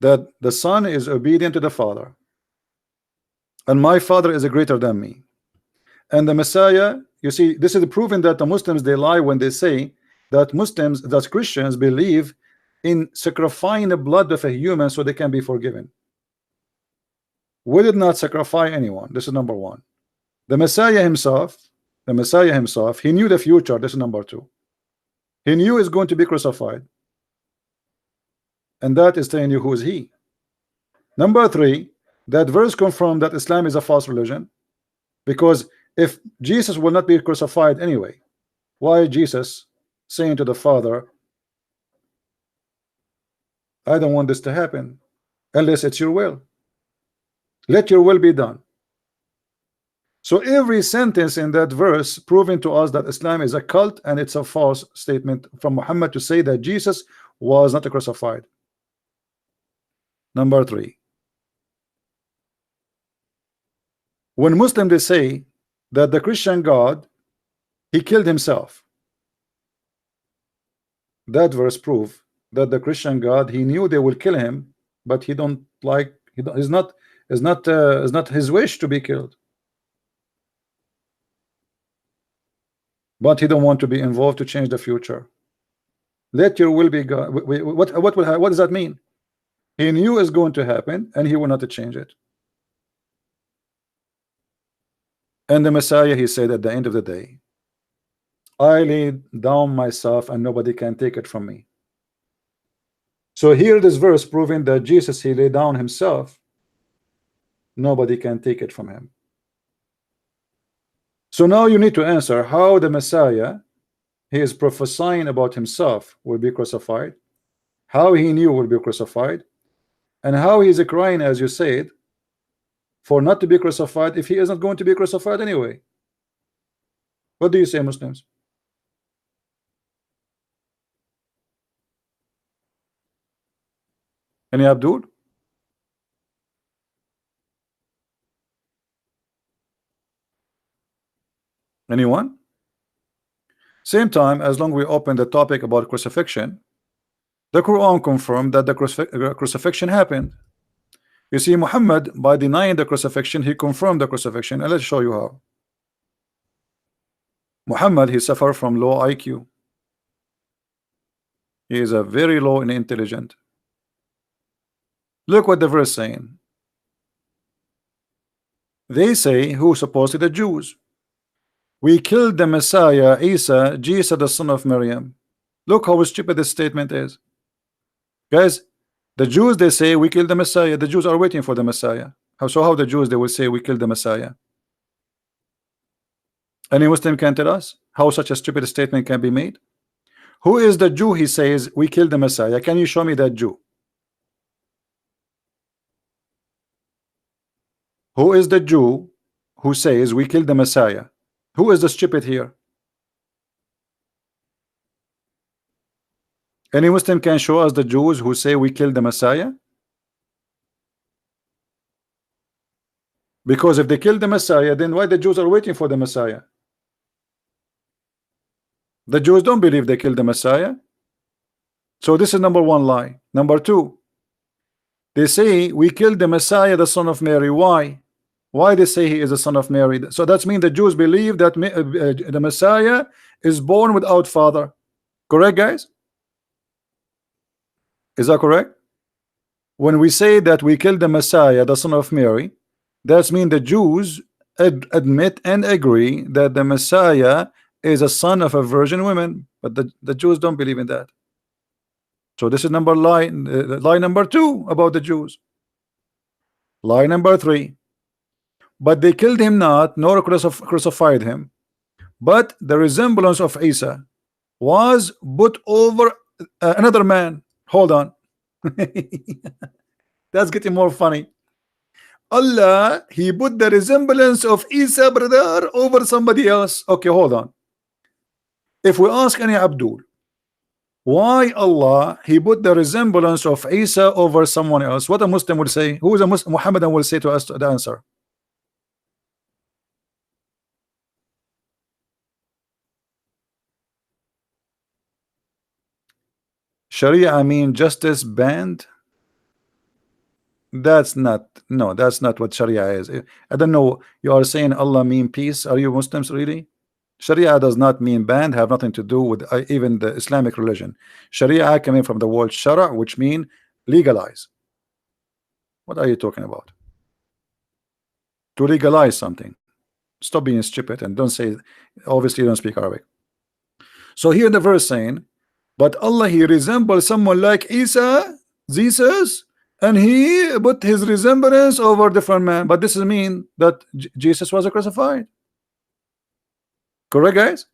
that the Son is obedient to the Father, and my Father is greater than me. And the Messiah, you see, this is proving that the Muslims, they lie when they say that Muslims, that Christians believe in sacrificing the blood of a human so they can be forgiven. We did not sacrifice anyone. This is number one. The Messiah himself, he knew the future. This is number two. He knew he's going to be crucified, and that is telling you who is he. Number three, that verse confirmed that Islam is a false religion, because if Jesus will not be crucified anyway, why Jesus saying to the Father, I don't want this to happen unless it's your will. Let your will be done. So every sentence in that verse proving to us that Islam is a cult and it's a false statement from Muhammad to say that Jesus was not crucified. Number three, when Muslims they say that the Christian God, he killed himself, that verse prove that the Christian God, he knew they will kill him, but he don't like, is not his wish to be killed, but he don't want to be involved to change the future. Let your will be God. What does that mean? He knew it's going to happen and he will not change it. And the Messiah, he said at the end of the day, I lay down myself and nobody can take it from me. So here this verse proving that Jesus, he laid down himself, nobody can take it from him. So now you need to answer how the Messiah, he is prophesying about himself will be crucified, how he knew will be crucified, and how he is crying, as you said, for not to be crucified if he is not going to be crucified anyway. What do you say, Muslims? Any Abdul? Anyone? Same time, as long we open the topic about crucifixion, the Quran confirmed that the crucifixion happened. You see, Muhammad, by denying the crucifixion, he confirmed the crucifixion, and let's show you how. Muhammad, he suffered from low IQ. He is a very low and intelligent. Look what the verse saying. They say, who supposedly the Jews, we killed the Messiah, Isa, Jesus, the son of Maryam. Look how stupid this statement is. Guys, the Jews, they say we killed the Messiah. The Jews are waiting for the Messiah. How the Jews, they will say we killed the Messiah? Any Muslim can tell us how such a stupid statement can be made? Who is the Jew, he says we killed the Messiah? Can you show me that Jew? Who is the Jew who says we killed the Messiah. Who is the stupid here? Any Muslim can show us the Jews who say we killed the Messiah? Because if they killed the Messiah, then why the Jews are waiting for the Messiah? The Jews don't believe they killed the Messiah. So this is number one lie. Number two, they say we killed the Messiah, the son of Mary. Why? Why they say he is the son of Mary? So that means the Jews believe that the Messiah is born without father. Correct, guys? Is that correct? When we say that we killed the Messiah, the son of Mary, that means the Jews admit and agree that the Messiah is a son of a virgin woman, but the Jews don't believe in that. So this is lie number two about the Jews. Lie number three, but they killed him not, nor crucified him, but the resemblance of Isa was put over another man. Hold on. That's getting more funny. Allah, he put the resemblance of Isa, brother, over somebody else. Okay, hold on. If we ask any Abdul, why Allah he put the resemblance of Isa over someone else, what a Muslim will say? Who is a Muslim? Mohammedan will say to us the answer. Sharia, I mean justice banned. That's not, no, that's not what Sharia is. I don't know. You are saying Allah mean peace. Are you Muslims really? Sharia does not mean banned, have nothing to do with even the Islamic religion. Sharia coming from the word shara, which mean legalize. What are you talking about? To legalize something. Stop being stupid and don't say, obviously you don't speak Arabic. So here the verse saying, but Allah he resembles someone like Isa, Jesus, and he put his resemblance over different man. But this is mean that Jesus was crucified. Correct, guys?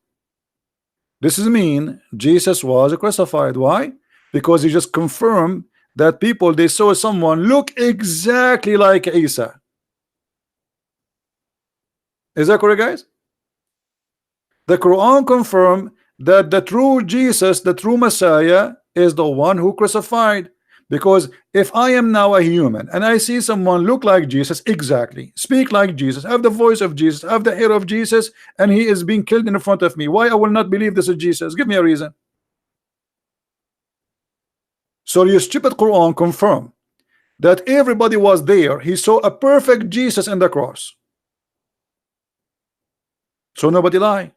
This is mean Jesus was crucified. Why? Because he just confirmed that people they saw someone look exactly like Isa. Is that correct, guys? The Quran confirmed that the true Jesus, the true Messiah, is the one who crucified. Because if I am now a human and I see someone look like Jesus exactly, speak like Jesus, have the voice of Jesus, have the hair of Jesus, and he is being killed in front of me, why I will not believe this is Jesus? Give me a reason. So your stupid Quran confirm that everybody was there. He saw a perfect Jesus in the cross. So nobody lie.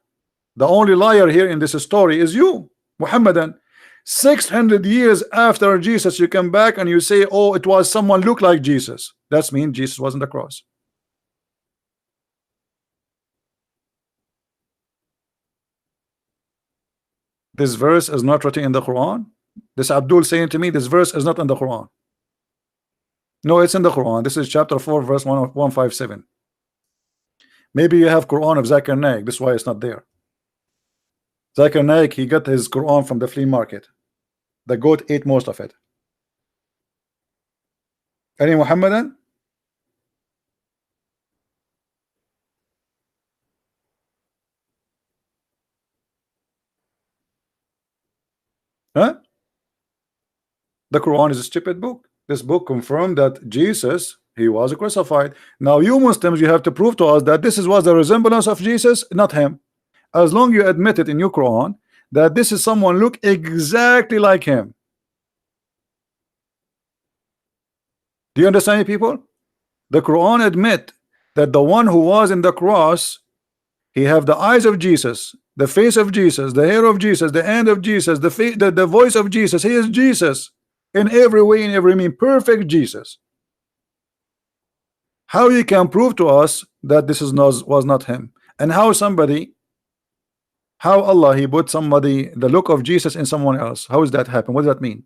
The only liar here in this story is you, Muhammadan. 600 years after Jesus, you come back and you say, oh, it was someone look like Jesus. That means Jesus was on the cross. This verse is not written in the Quran. This Abdul saying to me, this verse is not in the Quran. No, it's in the Quran. This is chapter 4, verse 157. Maybe you have Quran of Zakir Naik. That's why it's not there. Zakir Naik, he got his Quran from the flea market. The goat ate most of it. Any Muhammadan? Huh? The Quran is a stupid book. This book confirmed that Jesus, he was crucified. Now you Muslims, you have to prove to us that this was the resemblance of Jesus, not him. As long you admit it in your Quran that this is someone look exactly like him. Do you understand, people? The Quran admit that the one who was in the cross, he have the eyes of Jesus, the face of Jesus, the hair of Jesus, the hand of Jesus, the voice of Jesus. He is Jesus in every way, in every mean, perfect Jesus. How you can prove to us that this was not him? And how Allah he put somebody the look of Jesus in someone else? How does that happen? What does that mean?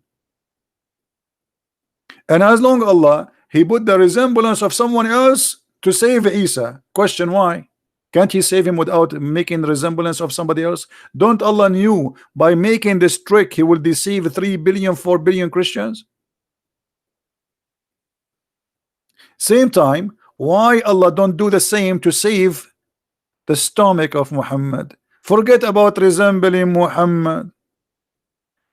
And as long Allah he put the resemblance of someone else to save Isa. Question why? Can't he save him without making the resemblance of somebody else? Don't Allah knew by making this trick he will deceive 3 billion, 4 billion Christians? Same time, Why Allah don't do the same to save the stomach of Muhammad? Forget about resembling Muhammad.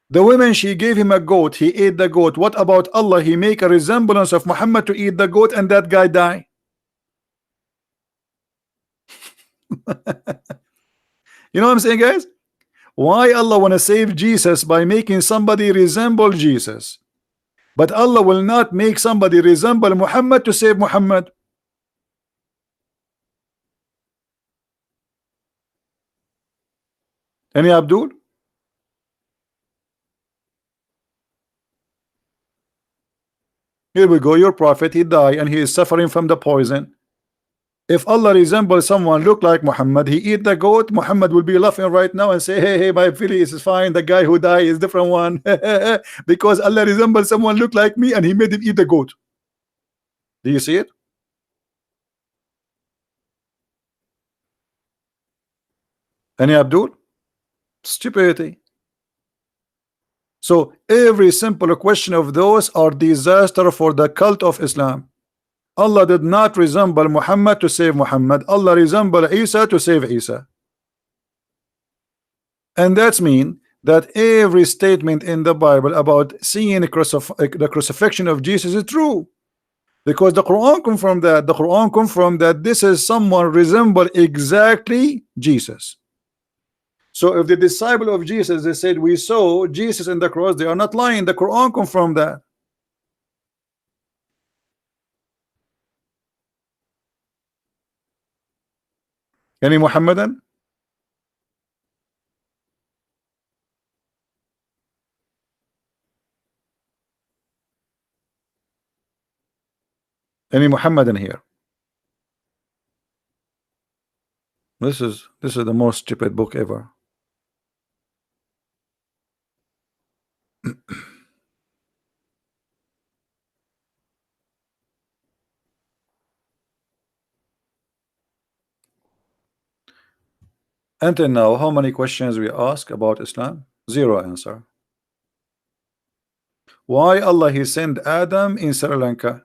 The woman, she gave him a goat, he ate the goat. What about Allah? He make a resemblance of Muhammad to eat the goat, and that guy die. You know what I'm saying, guys? Why Allah want to save Jesus by making somebody resemble Jesus, but Allah will not make somebody resemble Muhammad to save Muhammad? Any Abdul? Here we go. Your prophet, he died and he is suffering from the poison. If Allah resembles someone look like Muhammad, he eat the goat, Muhammad will be laughing right now and say, hey, hey, my feelings is fine. The guy who died is different one. Because Allah resembles someone look like me and he made him eat the goat. Do you see it? Any Abdul? Stupidity. So every simple question of those are disaster for the cult of Islam. Allah did not resemble Muhammad to save Muhammad. Allah resembled Isa to save Isa. And that's mean that every statement in the Bible about seeing the crucifixion of Jesus is true. Because the Quran confirmed that. The Quran confirmed that this is someone resemble exactly Jesus. So if the disciple of Jesus, they said we saw Jesus in the cross, they are not lying. The Quran confirmed that. Any Mohammedan? Any Mohammedan here? This is the most stupid book ever. Until now, how many questions we ask about Islam? Zero answer. Why Allah he sent Adam in Sri Lanka?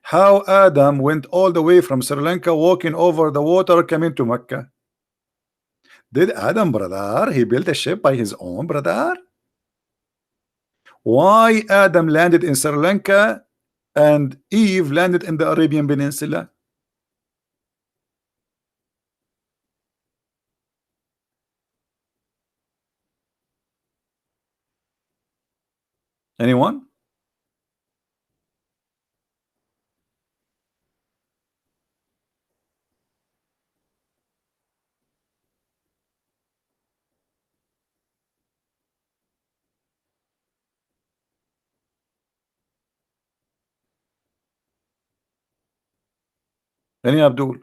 How Adam went all the way from Sri Lanka walking over the water coming to Mecca? Did Adam, brother, he built a ship by his own, brother? Why Adam landed in Sri Lanka and Eve landed in the Arabian Peninsula? Anyone? Any Abdul?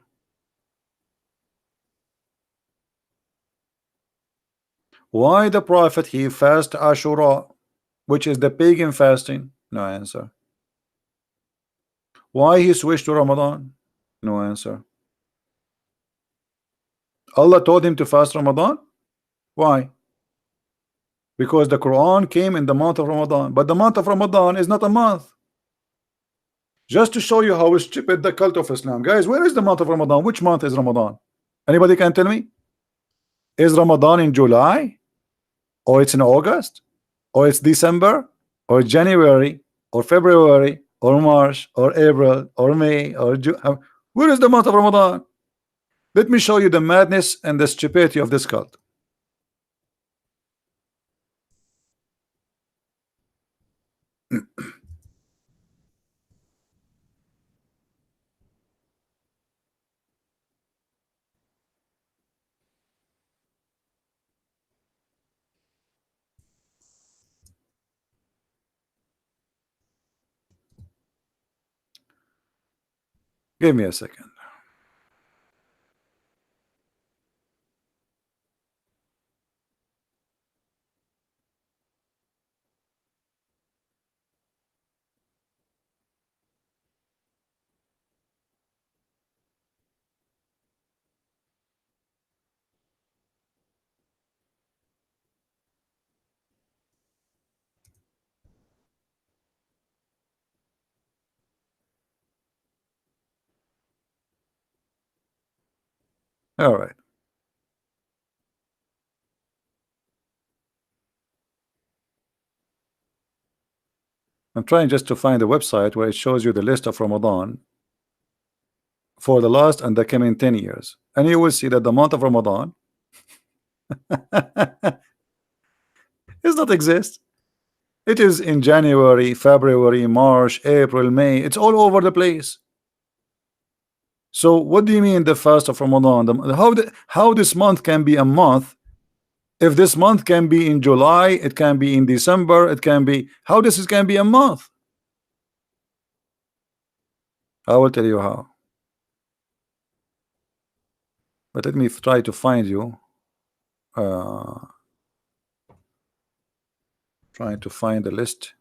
Why the Prophet he fast Ashura, which is the pagan fasting? No answer. Why he switched to Ramadan? No answer. Allah told him to fast Ramadan. Why? Because the Quran came in the month of Ramadan, but the month of Ramadan is not a month. Just to show you how stupid the cult of Islam, guys. Where is the month of Ramadan? Which month is Ramadan? Anybody can tell me? Is Ramadan in July, or it's in August, or it's December, or January, or February, or March, or April, or May, or June? Where is the month of Ramadan? Let me show you the madness and the stupidity of this cult. Give me a second. All right. I'm trying just to find a website where it shows you the list of Ramadan for the last and the coming 10 years, and you will see that the month of Ramadan does not exist. It is in January, February, March, April, May. It's all over the place. So what do you mean the fast of Ramadan? How this month can be a month? If this month can be in July, it can be in December, it can be, how this is can be a month? I will tell you how. But let me try to find you. Trying to find the list.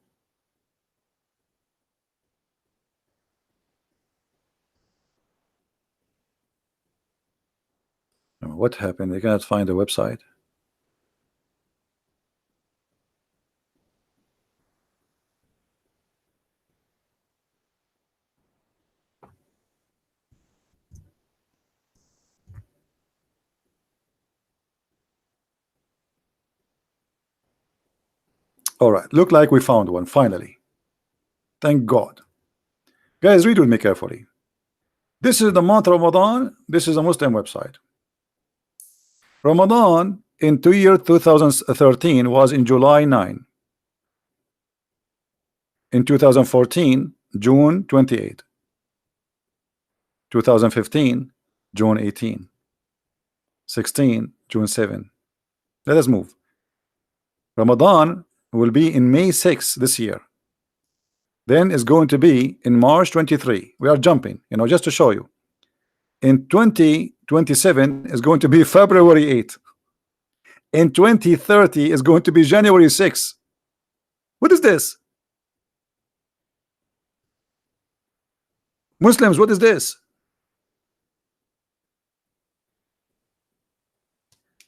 What happened? They cannot find the website. All right, look like we found one finally. Thank God. Guys, read with me carefully. This is the month Ramadan. This is a Muslim website. Ramadan in 2013 was in July 9. In 2014, June 28. 2015, June 18. 16, June 7. Let us move. Ramadan will be in May 6 this year. Then is going to be in March 23. We are jumping, just to show you. In 2027 is going to be February 8. In 2030 is going to be January 6. What is this? Muslims, what is this?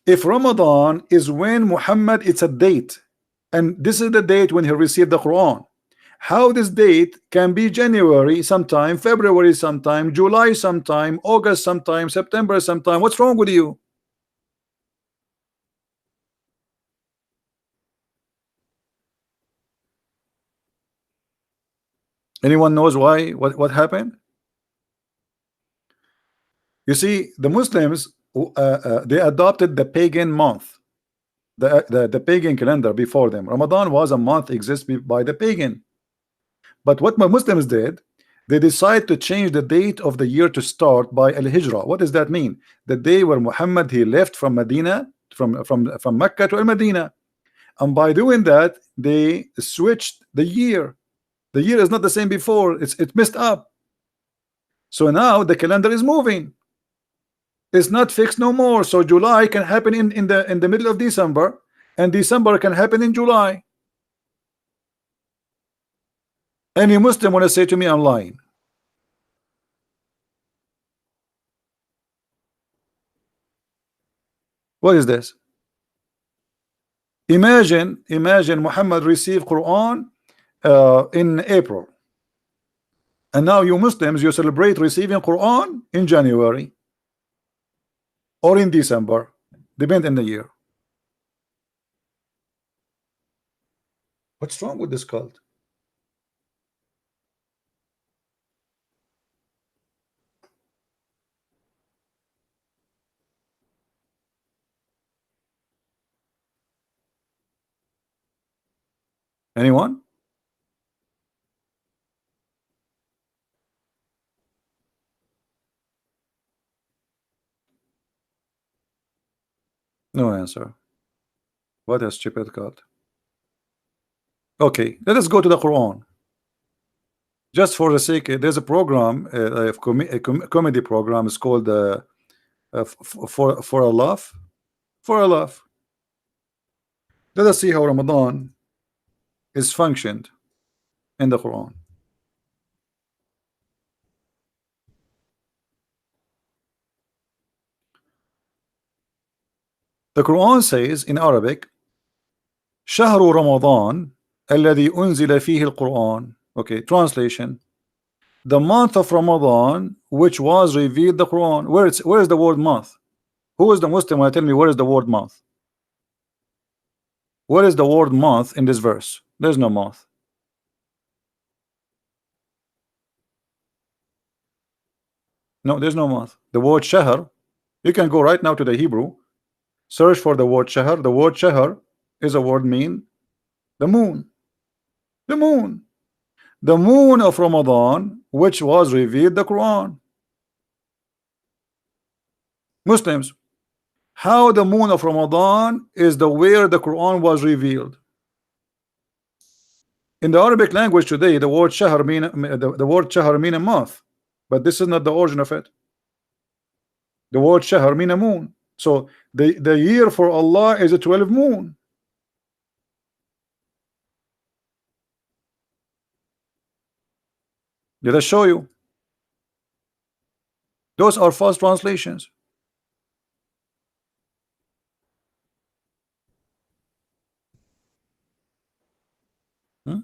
If Ramadan is when Muhammad, it's a date, and this is the date when he received the Quran, how this date can be January sometime, February sometime, July sometime, August sometime, September sometime? What's wrong with you? Anyone knows why? What happened? You see, the Muslims, they adopted the pagan month, the pagan calendar before them. Ramadan was a month existed by the pagan. But what my Muslims did, they decided to change the date of the year to start by Al-Hijrah. What does that mean? The day where Muhammad, he left from Medina, from Mecca to Al-Medina. And by doing that, they switched the year. The year is not the same before. It's messed up. So now the calendar is moving. It's not fixed no more. So July can happen in the middle of December, and December can happen in July. Any Muslim want to say to me I'm lying? What is this? Imagine Muhammad received Quran in April, and now you Muslims, you celebrate receiving Quran in January or in December, depend on the year. What's wrong with this cult? Anyone? No answer. What a stupid cult. Okay, let us go to the Quran. Just for the sake, there's a program, a comedy program. It's called for a laugh. For a laugh. Let us see how Ramadan is functioned in the Quran. The Quran says in Arabic, شهر رمضان الذي أنزل فيه القرآن. Okay, translation: the month of Ramadan which was revealed the Quran. Where is the word month? Who is the Muslim when tell me where is the word month? Where is the word month in this verse? There's no month. No, there's no month. The word shahr, you can go right now to the Hebrew, search for the word shahr. The word shahr is a word mean the moon. The moon. The moon of Ramadan, which was revealed the Quran. Muslims, how the moon of Ramadan is the where the Quran was revealed. In the Arabic language today, the word shahr mean the word shahr mean a month, but this is not the origin of it. The word shahr mean a moon. So the year for Allah is a 12 moon. Did I show you? Those are false translations. Hmm?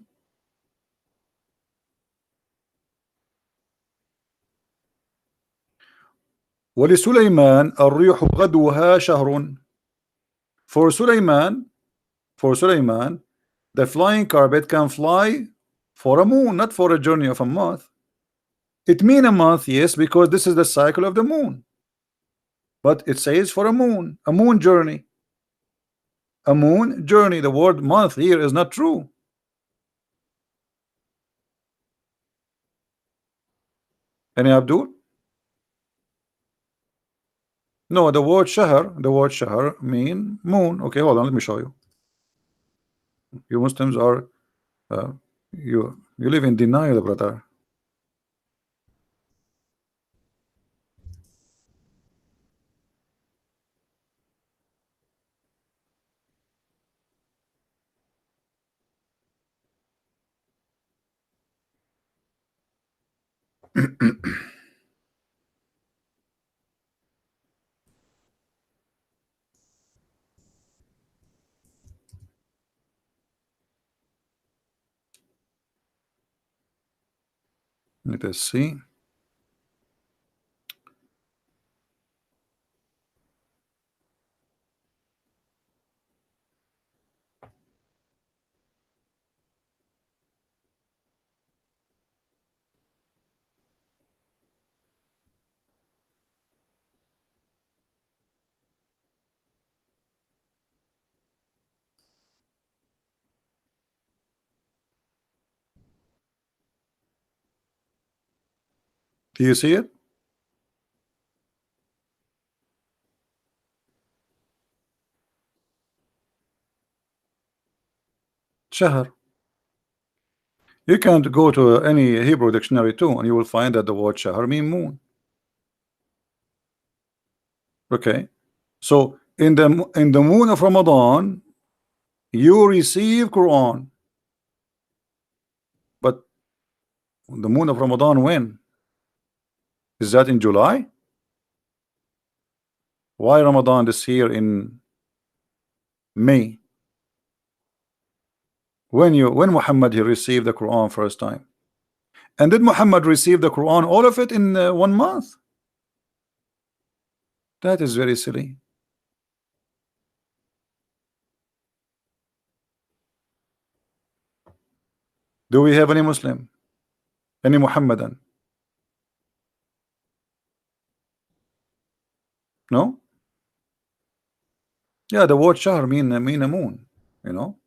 ولسليمان الريح غدوها شهر. For Sulaiman, for Sulaiman, the flying carpet can fly for a moon, not for a journey of a month. It mean a month, yes, because this is the cycle of the moon. But it says for a moon journey. A moon journey. The word month here is not true. Any Abdul? No, the word shahr mean moon. Okay, hold on, let me show you. You Muslims are you live in denial, brother. Let us see. Do you see it? Shahr. You can go to any Hebrew dictionary too, and you will find that the word shahr mean moon. Okay, so in the moon of Ramadan, you receive Quran, but the moon of Ramadan when? Is that in July? Why Ramadan this year in May? When Muhammad he received the Quran first time? And did Muhammad receive the Quran all of it in 1 month? That is very silly. Do we have any Muslim? Any Muhammadan? No? Yeah, the word shahr mean a moon, you know.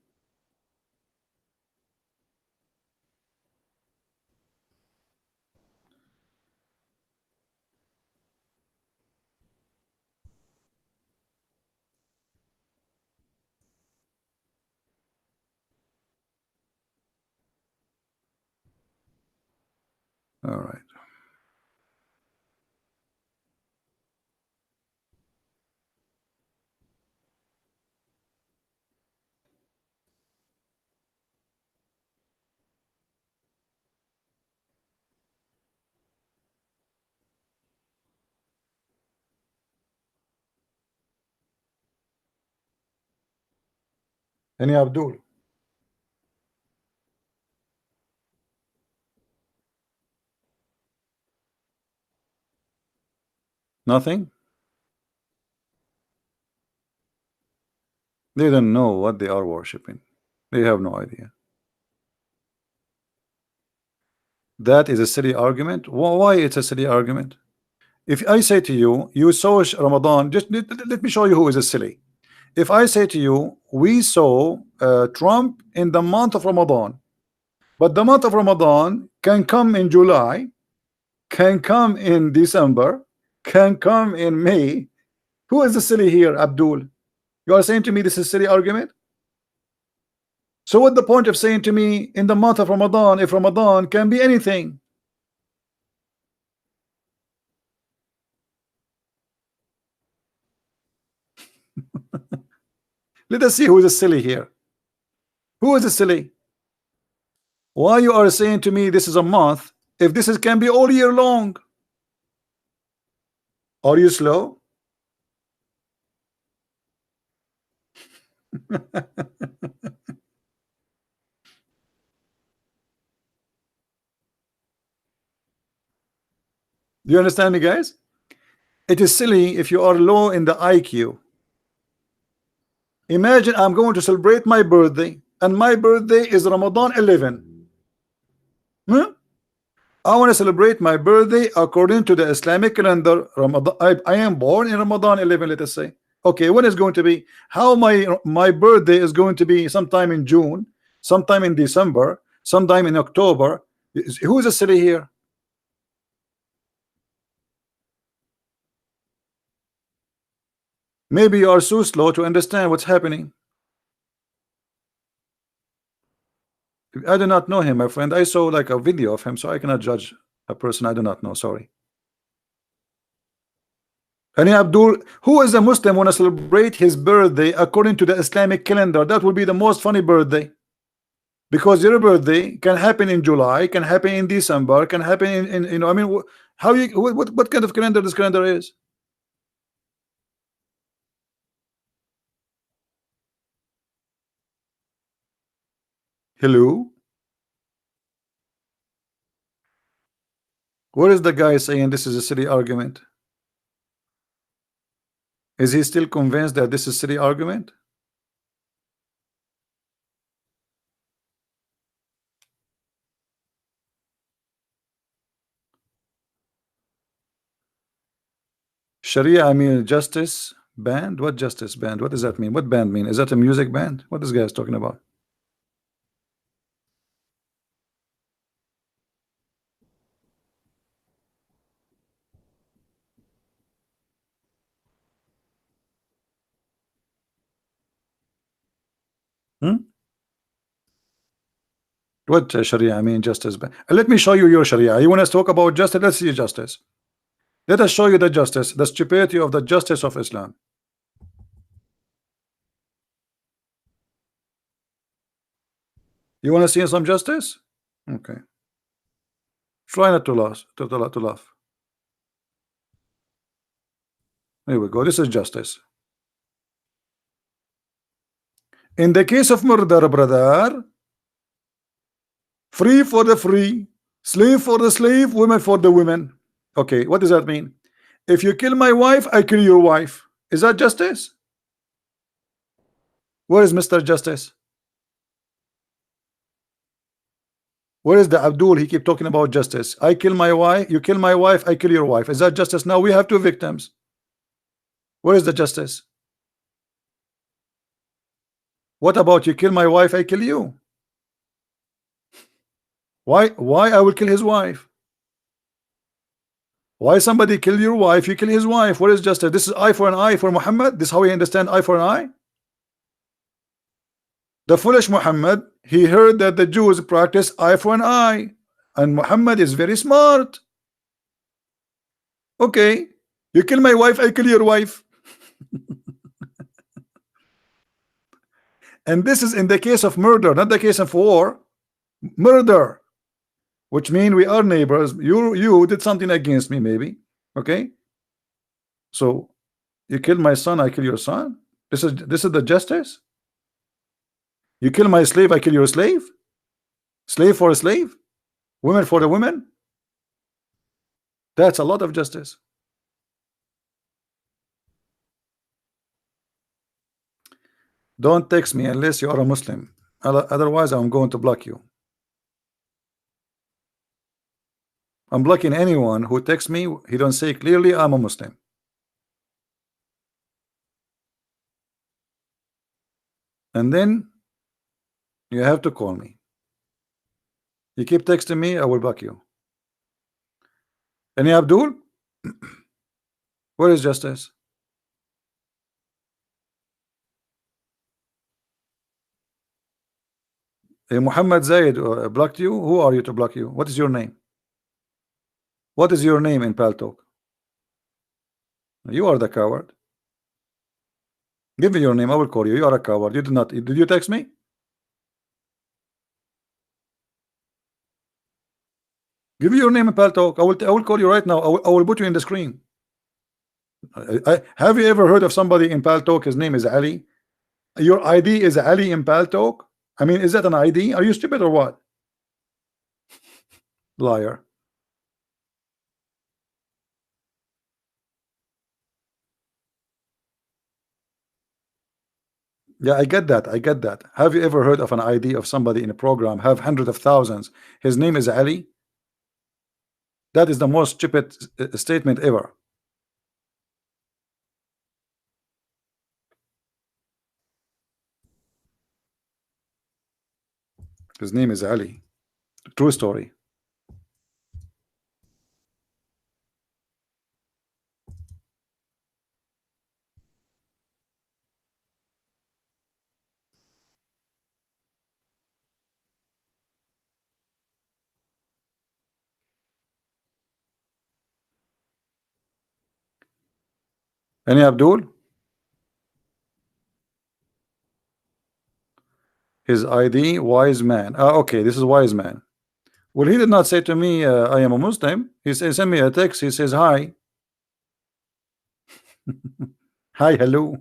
All right. Any Abdul? Nothing? They don't know what they are worshiping. They have no idea. That is a silly argument. Why it's a silly argument? If I say to you, you saw Ramadan, just let me show you who is a silly. If I say to you, we saw Trump in the month of Ramadan, but the month of Ramadan can come in July, can come in December, can come in May. Who is the silly here, Abdul? You are saying to me this is a silly argument? So what the point of saying to me in the month of Ramadan, if Ramadan can be anything? Let us see who is a silly here. Who is a silly? Why you are saying to me this is a month if this is can be all year long? Are you slow? Do you understand me, guys? It is silly if you are low in the IQ. Imagine I'm going to celebrate my birthday, and my birthday is Ramadan 11. Hmm? I want to celebrate my birthday according to the Islamic calendar. Ramadan, I am born in Ramadan 11, let us say. Okay, when is going to be? How my birthday is going to be sometime in June, sometime in December, sometime in October. Who is a silly here? Maybe you are so slow to understand what's happening. I do not know him, my friend. I saw like a video of him, so I cannot judge a person I do not know. Sorry. And Abdul, who is a Muslim want to celebrate his birthday according to the Islamic calendar? That would be the most funny birthday. Because your birthday can happen in July, can happen in December, can happen in you know, I mean, how you what kind of calendar this calendar is? Hello? What is the guy saying this is a silly argument? Is he still convinced that this is a silly argument? Sharia, I mean justice band? What justice band? What does that mean? What band mean? Is that a music band? What this guy is talking about? Hmm? What Sharia? I mean justice band. Let me show you your Sharia. You want us to talk about justice? Let's see justice. Let us show you the justice, the stupidity of the justice of Islam. You want to see some justice? Okay. Try not to laugh. To laugh. Here we go. This is justice. In the case of murder, brother, free for the free, slave for the slave, women for the women. Okay, what does that mean? If you kill my wife, I kill your wife. Is that justice? Where is Mr. Justice? Where is the Abdul? He keep talking about justice. I kill my wife, you kill my wife, I kill your wife. Is that justice? Now we have two victims. Where is the justice? What about you kill my wife, I kill you? Why I will kill his wife? Why somebody kill your wife, you kill his wife? What is justice? This is eye for an eye for Muhammad? This is how we understand eye for an eye? The foolish Muhammad, he heard that the Jews practice eye for an eye, and Muhammad is very smart. Okay, you kill my wife, I kill your wife. And this is in the case of murder, not the case of war. Murder, which means we are neighbors. You did something against me, maybe. Okay, so you kill my son, I kill your son. This is the justice. You kill my slave, I kill your slave. Slave for a slave, women for the women. That's a lot of justice. Don't text me unless you are a Muslim. Otherwise, I'm going to block you. I'm blocking anyone who texts me. He don't say clearly I'm a Muslim. And then you have to call me. You keep texting me, I will block you. Any Abdul? Where is justice? Hey, Muhammad Zaid blocked you. Who are you to block you? What is your name? What is your name in Paltalk? You are the coward. Give me your name. I will call you. You are a coward. You did not. Did you text me? Give me your name in Paltalk. I will call you right now. I will put you in the screen. Have you ever heard of somebody in Paltalk? His name is Ali. Your ID is Ali in Paltalk. I mean, is that an ID? Are you stupid or what? Liar. Yeah, I get that. I get that. Have you ever heard of an ID of somebody in a program have hundreds of thousands? His name is Ali. That is the most stupid statement ever. His name is Ali. True story. Any Abdul? His ID, wise man. Okay, this is wise man. Well, he did not say to me, I am a Muslim. He says, send me a text. He says, hi. Hi, hello.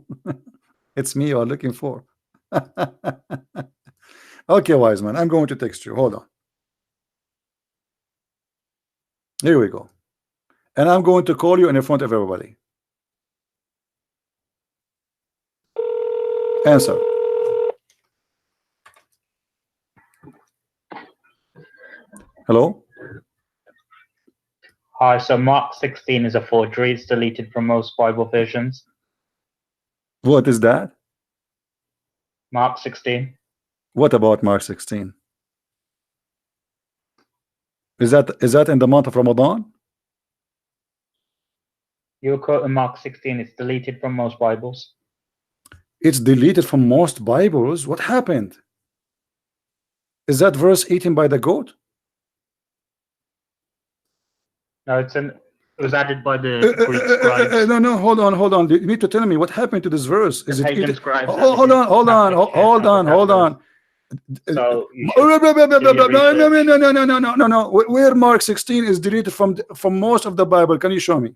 It's me you are looking for. Okay, wise man, I'm going to text you. Hold on. Here we go. And I'm going to call you in front of everybody. Answer. Hello? Hi, so Mark 16 is a forgery. It's deleted from most Bible versions. What is that? Mark 16. What about Mark 16? Is that in the month of Ramadan? You're quoting Mark 16. It's deleted from most Bibles. It's deleted from most Bibles. What happened? Is that verse eaten by the goat? No, it was added by the Greek scribes. No, hold on. You need to tell me what happened to this verse. Is The it pagan eaten? scribes Hold added on. So you should do your research. No. Where Mark 16 is deleted from most of the Bible? Can you show me?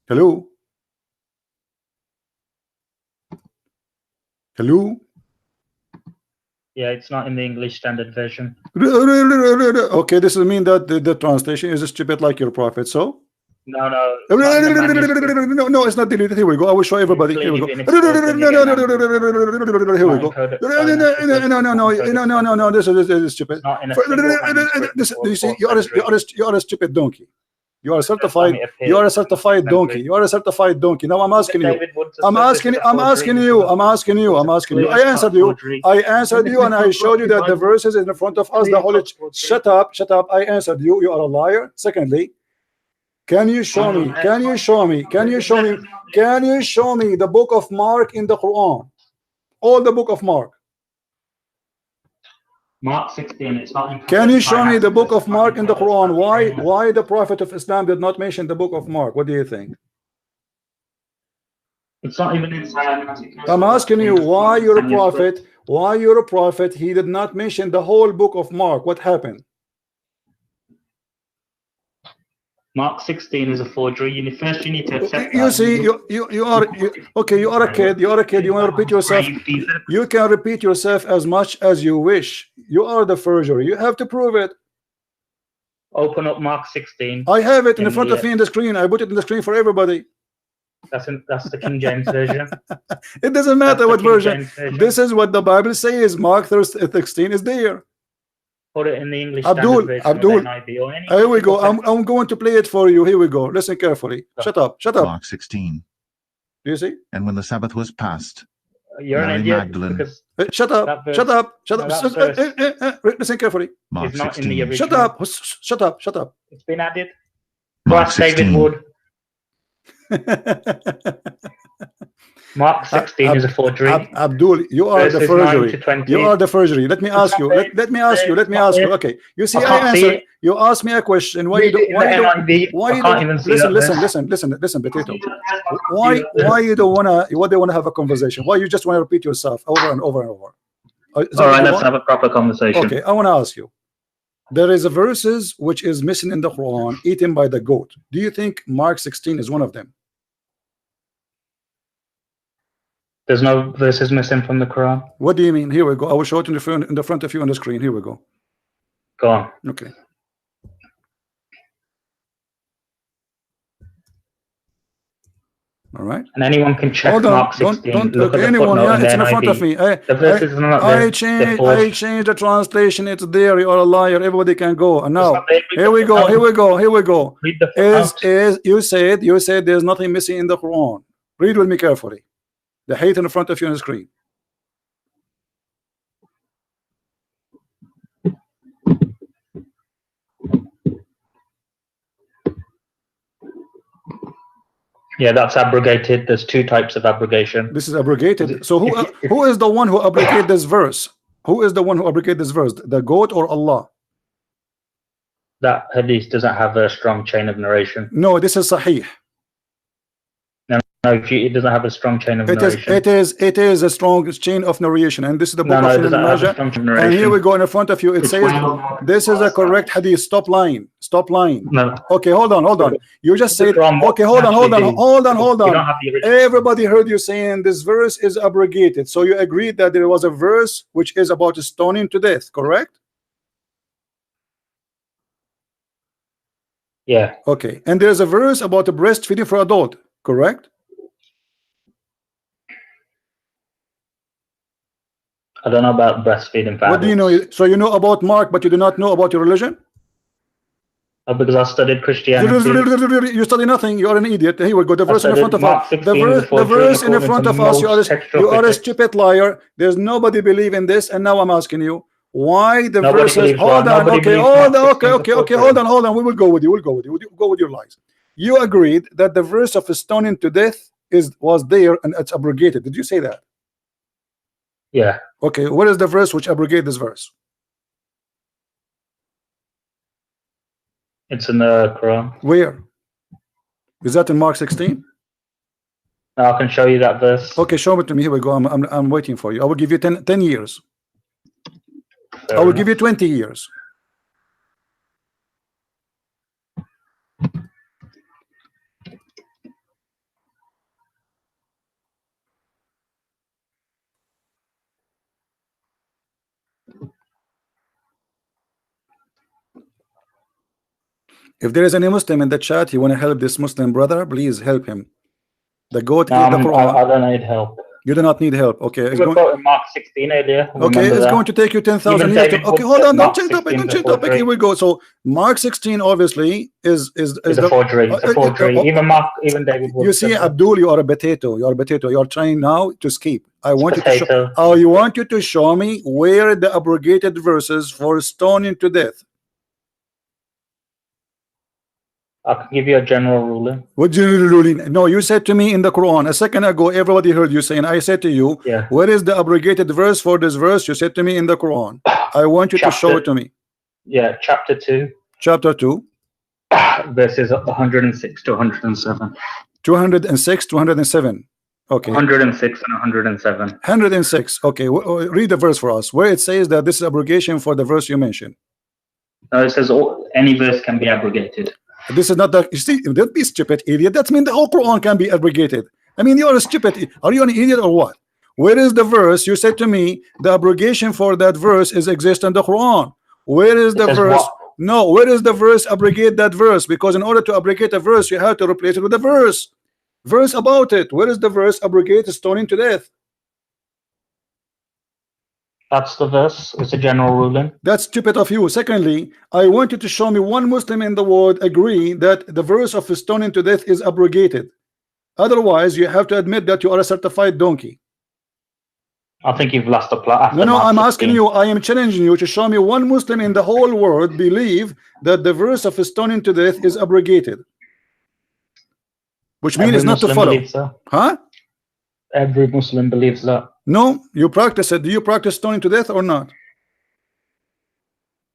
Hello? Hello? Yeah, it's not in the English Standard Version. Okay, this will mean that the translation is stupid like your prophet. So? No, it's not in the manuscript. No, it's not deleted. Here we go. I will show everybody. Here we go. Here we go. No. This is stupid. Not in a single manuscript You see, before you are a stupid donkey. You are a certified. It appears You are a certified donkey. simply. You are a certified donkey. Now I'm asking you. David Woods has I'm said this asking is a you. forgery. I'm asking you. I'm asking you. I answered you. I answered you, and I showed you that the verses in front of us. The Holy. Shut up. I answered you. You are a liar. Secondly, can you show me? Can you show me the book of Mark in the Quran? All the book of Mark. Mark 16, it's not in. Can you show me the book of Mark in the Quran? Why the Prophet of Islam did not mention the book of Mark? What do you think? It's not even inside. I'm asking you why you're a prophet. Why you're a prophet? He did not mention the whole book of Mark. What happened? Mark 16 is a forgery. You need to accept You that. see, you are okay. You are a kid. You want to repeat yourself. You can repeat yourself as much as you wish. You are the forgery. You have to prove it. Open up Mark 16. I have it in front of me in the screen. I put it in the screen for everybody. That's the King James version. It doesn't matter what King version. James version. This is what the Bible says. Mark 16 is there. Put it in the English Abdul, Standard Version Abdul. or NIV or any. Here we go. I'm going to play it for you. Here we go. Listen carefully. Shut up. Shut up. Mark 16. Do you see? And when the Sabbath was past, You're Mary an idiot Magdalene. because Shut up. verse- Shut up. Shut no, up. that verse- Listen carefully. Mark it's not in 16. the original. Shut up. Shut up. Shut up. It's been added. Mark Ask David 16. Wood. Mark 16 is a forgery. Abdul, you are the Verses 9 to forgery. 20. You are the forgery. Let me ask you. Let me ask you. Let me ask you. Okay. You see, I I can't see answered. it. You asked me a question. Why you Read it don't? in Why the you don't? NIV. Why I you can't don't? even see Listen, that listen, verse. listen, potato. Why you don't wanna? Why they wanna have a conversation? Why you just wanna repeat yourself over and over and over? Is that All what right, you let's want? have a proper conversation. Okay, I wanna ask you. There is a verses which is missing in the Quran, eaten by the goat. Do you think Mark 16 is one of them? There's no verses missing from the Quran. What do you mean? Here we go. I will show it in the front of you on the screen. Here we go. Go on. Okay. All right. And anyone can check Hold on. Mark 16. Don't Look okay, at the anyone. footnote Yeah, in it's the in front of NIV. me. The verses are not there. I changed the translation. It's there. You are a liar. Everybody can go. And now, not there. here we go. Here we go. Here we go. Read the footnote. Is you said there's nothing missing in the Quran. Read with me carefully. The hate in front of you on the screen. Yeah, that's abrogated. There's two types of abrogation. This is abrogated. Is it- So who is the one who abrogated this verse? Who is the one who abrogated this verse? The goat or Allah? That hadith doesn't have a strong chain of narration. No, this is Sahih. No, it doesn't have a strong chain of It narration. is a strong chain of narration, and this is the book No, of it Ibn doesn't have a Majah. strong chain of And narration. here we go in front of you. It It's says well- this is a correct hadith. Stop lying. Stop lying. No. Okay, hold on. You just said Wrong. okay. Hold on. You don't have the original. Everybody heard you saying this verse is abrogated. So you agreed that there was a verse which is about stoning to death, correct? Yeah. Okay. And there's a verse about the breastfeeding for adult, correct? I don't know about breastfeeding for What do you adults. know? So you know about Mark, but you do not know about your religion? Because I studied Christianity. You study nothing. You are an idiot. Here we go. The verse in front of Mark us. 16 The is a forgery verse in according front to of us. most textual You are a critics. stupid liar. There's nobody believe in this. And now I'm asking you why the Nobody verses. believes Hold what? on. Nobody Okay. believes Hold Mark on. 16 is a Okay. forgery. Hold on. We will go with you. Go with your lies. You agreed that the verse of stoning to death was there and it's abrogated. Did you say that? Yeah. Okay. What is the verse which abrogated this verse? It's in the Quran. Where? Is that in Mark 16? Now I can show you that verse. Okay, show it to me. Here we go. I'm waiting for you. I will give you 10 years. Fair I will enough. give you 20 years. If there is any Muslim in the chat, you want to help this Muslim brother, please help him. The goat No, ate the Quran. I don't need help. You do not need help. Okay, We it's were going. quoting Mark 16 earlier. Okay, Remember it's that? going to take you 10,000 Even years. David Okay, Wood hold said on. Mark Don't change topic. 16 Don't is a change topic. forgery. Here we go. So Mark 16 obviously is It's a forgery. It's a forgery. Even David Wood. You see, said that. Abdul, you are a potato. You are a potato. You are trying now to escape. I want you to show. Potato. I want you to show me where the abrogated verses for stoning to death. I can give you a general ruling. What general ruling? No, you said to me in the Quran a second ago. Everybody heard you saying. I said to you, Yeah. where is the abrogated verse for this verse? You said to me in the Quran. I want you to show it to me. Yeah, chapter 2, Chapter 2, verses 106 to 107. 206, 207. Okay. 106 and 107. 106. Okay. Read the verse for us where it says that this is abrogation for the verse you mentioned. No, it says any verse can be abrogated. This is not the. You see, don't be stupid, idiot. That means the whole Quran can be abrogated. I mean, you're a stupid. Are you an idiot or what? Where is the verse? You said to me the abrogation for that verse is exist in the Quran. Where is the says verse? what? No, where is the verse abrogate that verse? Because in order to abrogate a verse, you have to replace it with a verse. Verse about it. Where is the verse abrogate stoning to death? That's the verse. It's a general ruling. That's stupid of you. Secondly, I want you to show me one Muslim in the world agree that the verse of stoning to death is abrogated. Otherwise, you have to admit that you are a certified donkey. I think you've lost the plot. No, I'm asking you, I am challenging you to show me one Muslim in the whole world believe that the verse of stoning to death is abrogated. Which means it's not to follow. So. Huh? Every Muslim believes that. No, you practice it. Do you practice stoning to death or not?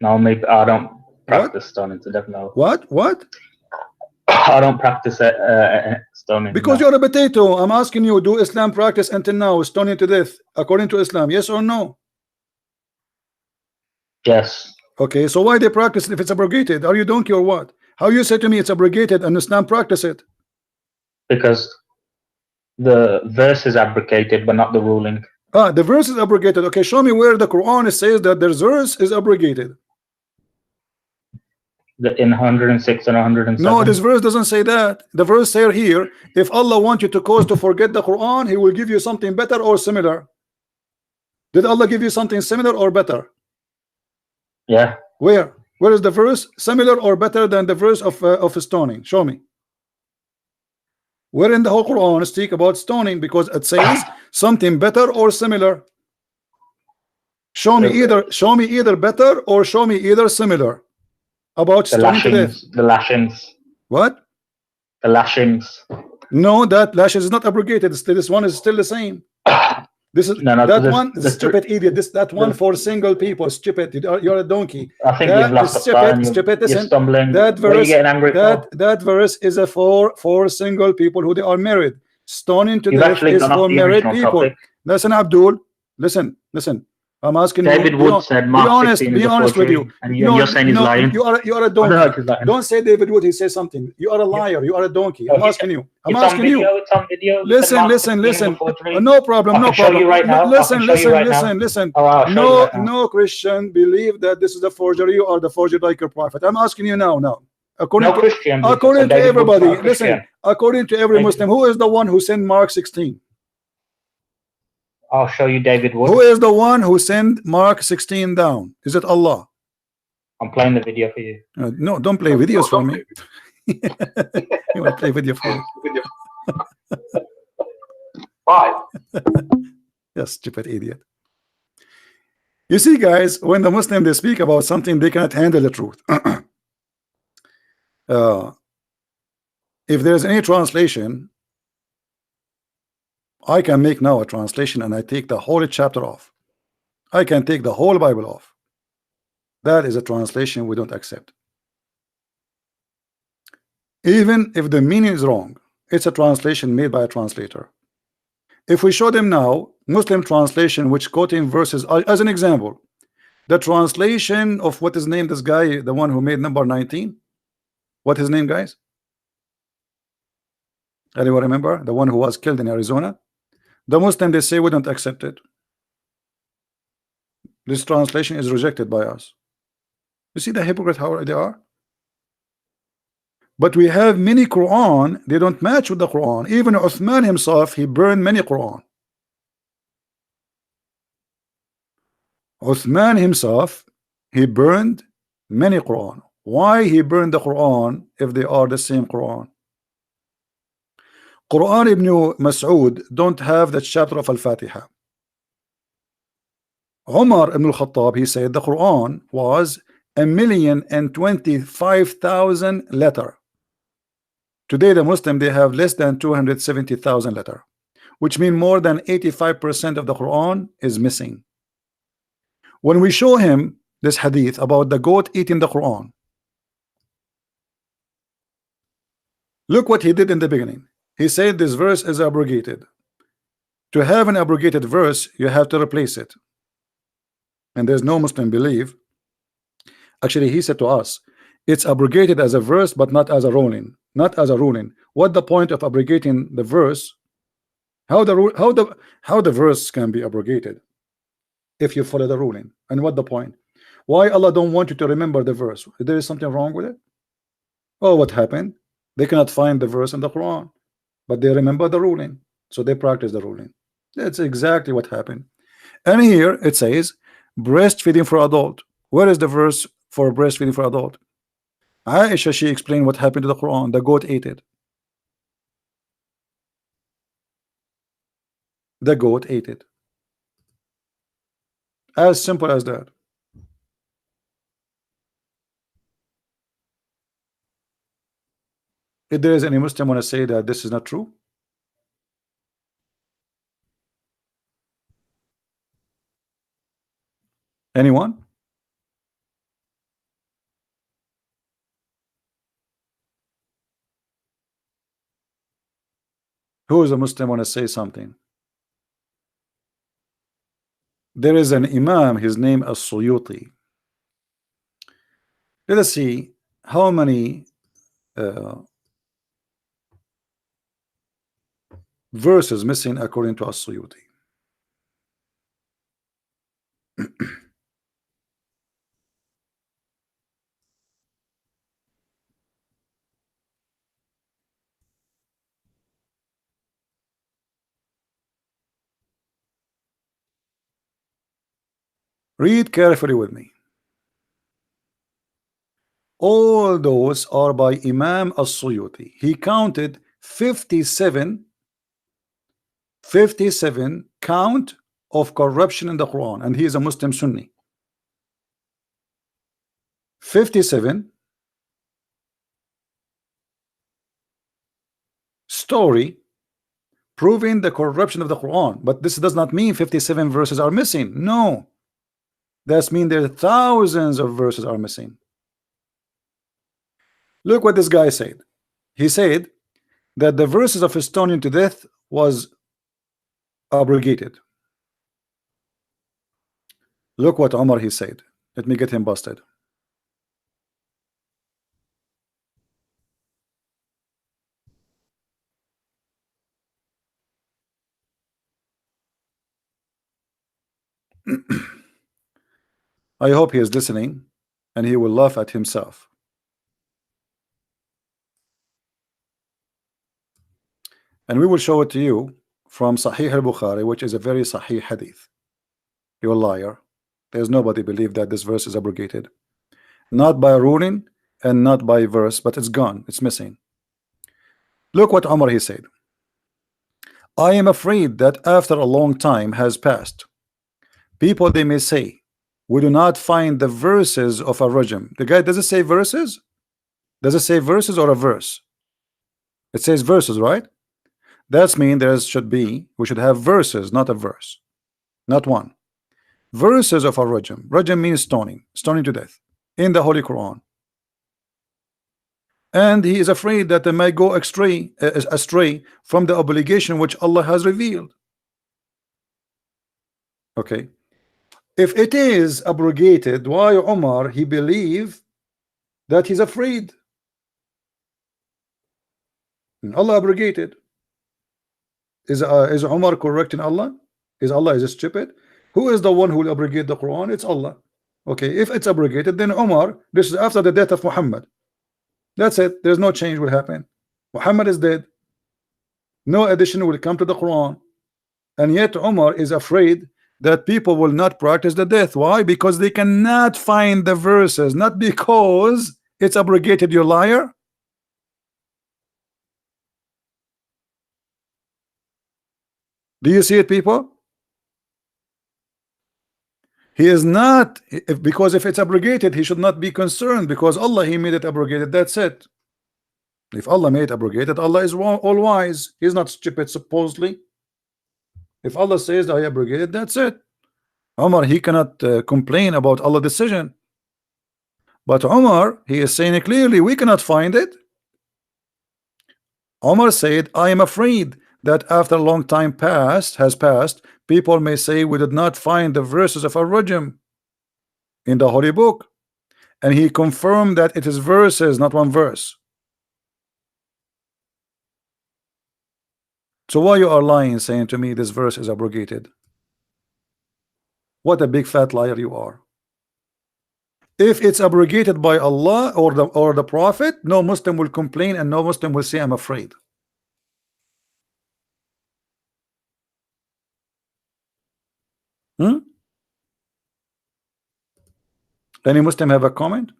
No, maybe I don't practice stoning to death. No. What? I don't practice stoning. Because no. you're a potato. I'm asking you, do Islam practice until now stoning to death according to Islam? Yes or no? Yes. Okay, so why they practice it if it's abrogated? Are you donkey or what? How you say to me it's abrogated and Islam practice it? Because the verse is abrogated, but not the ruling. The verse is abrogated. Okay, show me where the Quran says that the verse is abrogated. In 106 and 107. No, this verse doesn't say that. The verse say here, if Allah wants you to cause to forget the Quran, He will give you something better or similar. Did Allah give you something similar or better? Yeah. Where is the verse similar or better than the verse of stoning? Show me. Where in the whole Quran speak about stoning? Because it says something better or similar. Show me either better or show me either similar about stoning to death. The lashings. What? The lashings. No, that lashes is not abrogated. This one is still the same. This is stupid idiot. That one for single people. Stupid. You're a donkey. I think you've lost the plot. Stupid. You're stumbling. That verse. What are you getting angry for? That verse is a for single people who they are married. Stoning to death is for married people. Topic. Listen, Abdul. Listen. I'm asking David you. Wood said Mark 16 be honest with you. And you're saying he's lying. You are a donkey. Don't say David Wood. He says something. You are a liar. You are a donkey. I'm asking you. It's on video. Listen. No problem. No problem. Show you right now. Listen. No Christian believe that this is a forgery. You are the forger like your prophet. I'm asking you now. According to everybody, listen. According to every Muslim, who is the one who sent Mark 16? I'll show you David Wood. Who is the one who sent Mark 16 down? Is it Allah? I'm playing the video for you. No, don't play videos for me. You want to play video for me? Why? Yes, stupid idiot. You see, guys, when the Muslim they speak about something, they cannot handle the truth. If there's any translation, I can make now a translation and I take the whole chapter off. I can take the whole Bible off. That is a translation we don't accept. Even if the meaning is wrong, it's a translation made by a translator. If we show them now Muslim translation which quoting verses as an example, the translation of what is named this guy, the one who made number 19, what his name, guys? Anyone remember? The one who was killed in Arizona? The Muslim, they say we don't accept it. This translation is rejected by us. You see the hypocrite how they are? But we have many Quran, they don't match with the Quran. Even Uthman himself, he burned many Quran. Uthman himself, he burned many Quran. Why he burned the Quran if they are the same Quran? Quran Ibn Mas'ud don't have the chapter of Al-Fatiha. Umar ibn al-Khattab, he said the Quran was 1,025,000 letter. Today the Muslim, they have less than 270,000 letter, which means more than 85% of the Quran is missing. When we show him this hadith about the goat eating the Quran, look what he did in the beginning. He said this verse is abrogated. To have an abrogated verse, you have to replace it. And there's no Muslim belief. Actually, he said to us, it's abrogated as a verse, but not as a ruling. Not as a ruling. What the point of abrogating the verse? How the verse can be abrogated if you follow the ruling? And what the point? Why Allah don't want you to remember the verse? There is something wrong with it? Oh, what happened? They cannot find the verse in the Quran. but they remember the ruling, so they practice the ruling. That's exactly what happened. And here it says breastfeeding for adult. Where is the verse for breastfeeding for adult? Aisha, she explained what happened to the Quran. The goat ate it. The goat ate it. As simple as that. If there is any Muslim want to say that this is not true, anyone? Who is a Muslim want to say something? There is an Imam, his name is Suyuti. Let us see how many verses missing according to As-Suyuti. Read carefully with me. All those are by Imam As-Suyuti. He counted 57 count of corruption in the Quran, and he is a Muslim Sunni. 57 story proving the corruption of the Quran, but this does not mean 57 verses are missing. No, that means there are thousands of verses are missing. Look what this guy said. He said that the verses of stoning to death was abrogated. Look what Umar he said. Let me get him busted. I hope he is listening and he will laugh at himself. And we will show it to you from Sahih al-Bukhari, which is a very Sahih hadith. You're a liar. There's nobody believe that this verse is abrogated. Not by ruling and not by verse, but it's gone. It's missing. Look what Umar he said. I am afraid that after a long time has passed, people they may say, we do not find the verses of a rajam. The guy, does it say verses? Does it say verses or a verse? It says verses, right? That's mean there should be, we should have verses, not a verse. Not one. Verses of a rajam. Rajam means stoning to death in the Holy Quran. And he is afraid that they may go astray from the obligation which Allah has revealed. Okay. If it is abrogated, why Umar he believe that he's afraid? Allah abrogated. Is Umar correcting Allah? Is Allah stupid? Who is the one who will abrogate the Quran? It's Allah. Okay, if it's abrogated, then Umar, this is after the death of Muhammad. That's it. There's no change will happen. Muhammad is dead. No addition will come to the Quran. And yet Umar is afraid that people will not practice the death. Why? Because they cannot find the verses, not because it's abrogated, you liar. Do you see it, people? He is not, because if it's abrogated, he should not be concerned, because Allah he made it abrogated. That's it. If Allah made it abrogated, Allah is all wise. He's not stupid, supposedly. If Allah says I abrogated, that's it. Umar he cannot complain about Allah's decision. But Umar he is saying clearly we cannot find it. Umar said, I am afraid that after a long time has passed, people may say we did not find the verses of our rajam in the holy book. And he confirmed that it is verses, not one verse. So why you are lying, saying to me this verse is abrogated? What a big fat liar you are. If it's abrogated by Allah or the Prophet, no Muslim will complain and no Muslim will say I'm afraid. Hmm? Any Muslim have a comment?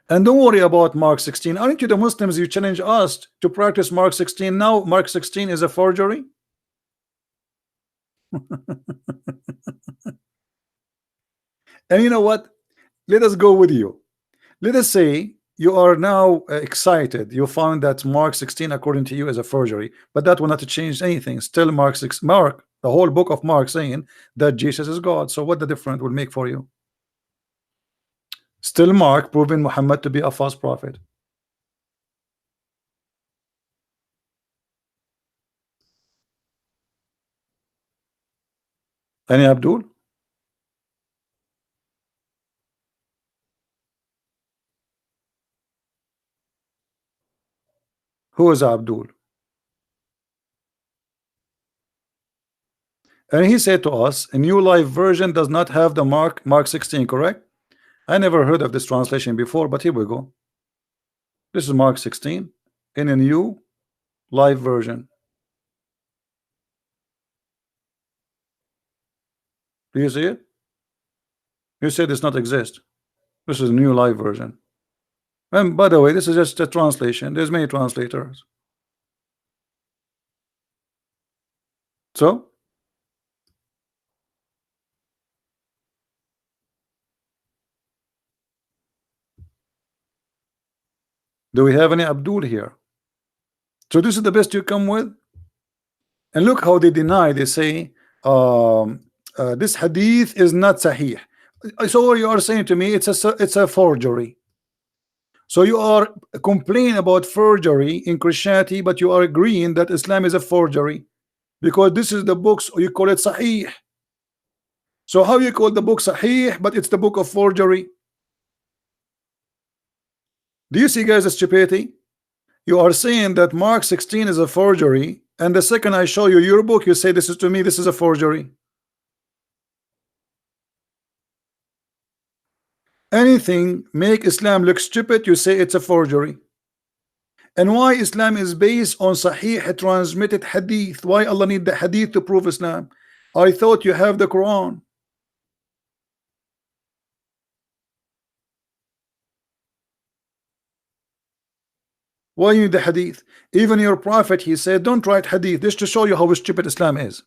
And don't worry about Mark 16. Aren't you the Muslims? You challenge us to practice Mark 16. Now Mark 16 is a forgery. And you know what? Let us go with you. Let us say you are now excited. You found that Mark 16, according to you, is a forgery, but that will not change anything. Still, Mark, the whole book of Mark, saying that Jesus is God. So, what the difference will make for you? Still, Mark proving Muhammad to be a false prophet. Any Abdul? Who is Abdul? And he said to us, a new live version does not have the Mark 16, correct? I never heard of this translation before, but here we go. This is Mark 16 in a new live version. Do you see it? You said it's not exist. This is a new live version. And by the way, this is just a translation. There's many translators. So, do we have any Abdul here? So this is the best you come with? And look how they deny. They say this hadith is not sahih. So you are saying to me it's a forgery. So you are complaining about forgery in Christianity, but you are agreeing that Islam is a forgery because this is the books you call it sahih. So how you call the book sahih, but it's the book of forgery? Do you see, guys, the stupidity? You are saying that Mark 16 is a forgery, and the second I show you your book, you say this is to me, this is a forgery. Anything make Islam look stupid, you say it's a forgery. And why Islam is based on Sahih transmitted hadith? Why Allah need the hadith to prove Islam? I thought you have the Quran. Why you need the hadith? Even your prophet, he said, don't write hadith. This to show you how stupid Islam is.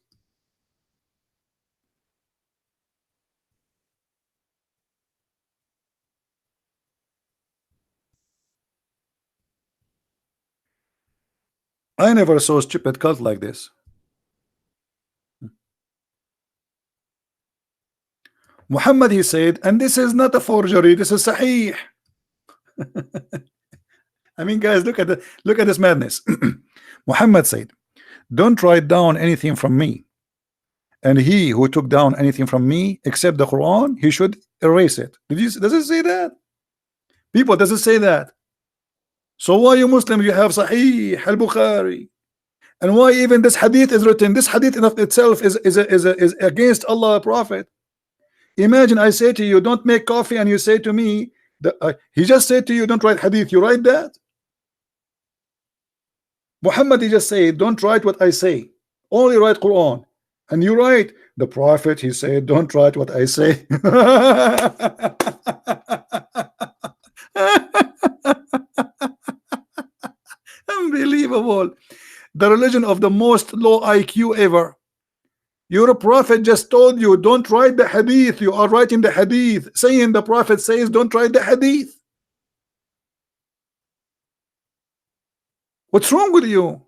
I never saw a stupid cult like this. Muhammad, he said, and this is not a forgery, this is sahih. I mean, guys, look at this madness. Muhammad said, don't write down anything from me, and he who took down anything from me except the Quran, he should erase it. Does it say that? People, does it say that? So why you Muslim you have Sahih al-Bukhari? And why even this hadith is written? This hadith in of itself is against Allah Prophet. Imagine I say to you, don't make coffee, and you say to me, he just said to you, don't write hadith. You write that? Muhammad, he just said, don't write what I say, only write Quran. And you write, the Prophet, he said, don't write what I say. Unbelievable. The religion of the most low IQ ever. Your prophet just told you don't write the hadith. You are writing the hadith, saying the prophet says don't write the hadith. What's wrong with you?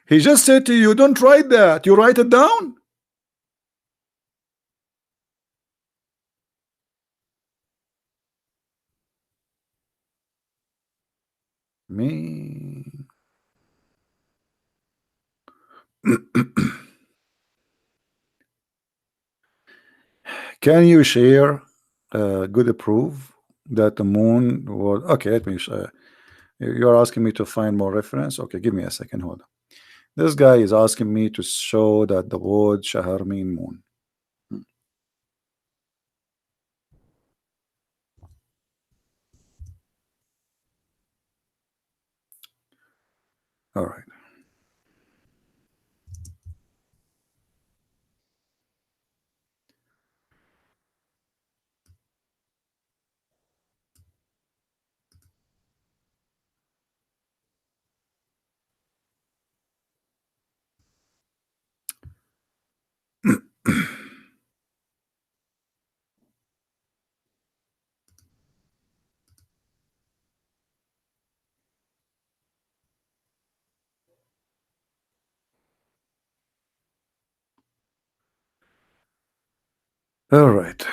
He just said to you don't write that. You write it down. Me. Can you share good proof that the moon was okay? Let me you're asking me to find more reference. Okay, give me a second. Hold on. This guy is asking me to show that the word shahar mean moon. All right. All right.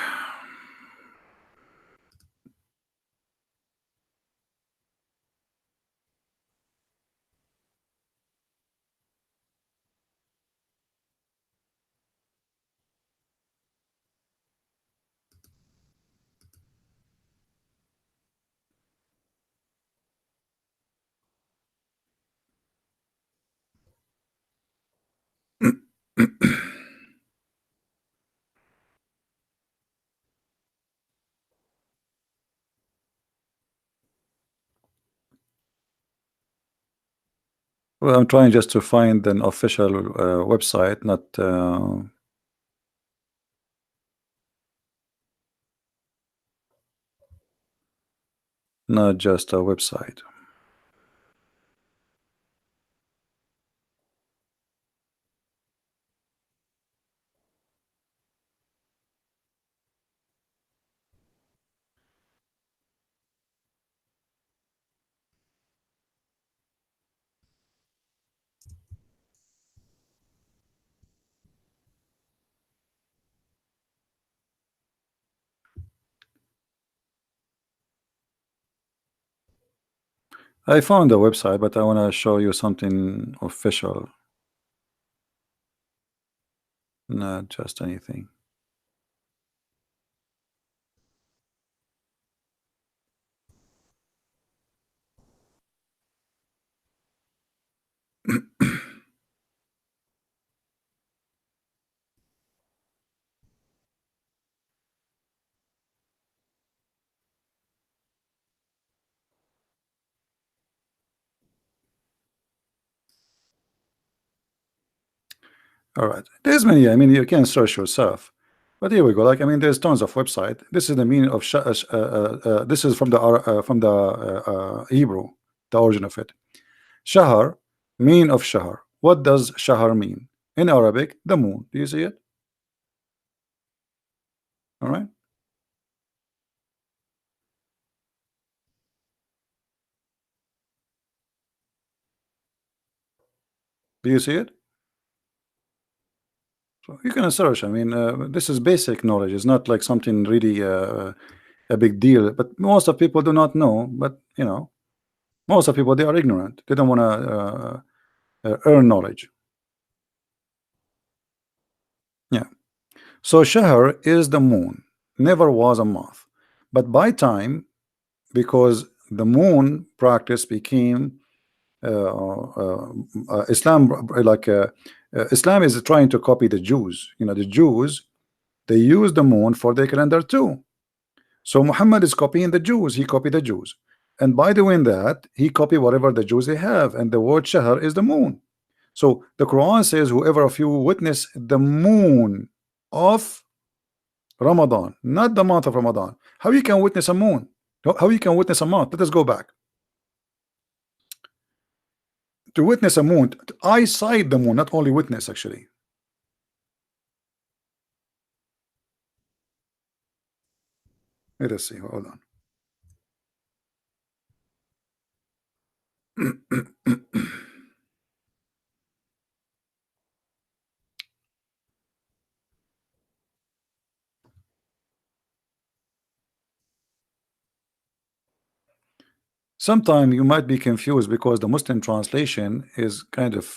Well, I'm trying just to find an official website, not just a website. I found a website, but I want to show you something official, not just anything. All right, there's many. I mean, you can search yourself, but here we go. Like, I mean, there's tons of website. This is the meaning of this is from the Hebrew, the origin of it. Shahar, mean of Shahar. What does Shahar mean in Arabic? The moon. Do you see it? All right. Do you see it? So you can search. I mean, this is basic knowledge. It's not like something really a big deal. But most of people do not know. But you know, most of people, they are ignorant. They don't want to earn knowledge. Yeah. So Shahr is the moon. Never was a month. But by time, because the moon practice became Islam, Islam is trying to copy the Jews. You know, the Jews, they use the moon for their calendar too. So Muhammad is copying the Jews. He copied the Jews, and by doing that, he copied whatever the Jews they have. And the word Shahr is the moon. So the Quran says, "Whoever of you witness the moon of Ramadan, not the month of Ramadan." How you can witness a moon? How you can witness a month? Let us go back. To witness a moon, eyesight the moon, not only witness. Actually, let us see. Hold on. Sometimes you might be confused because the Muslim translation is kind of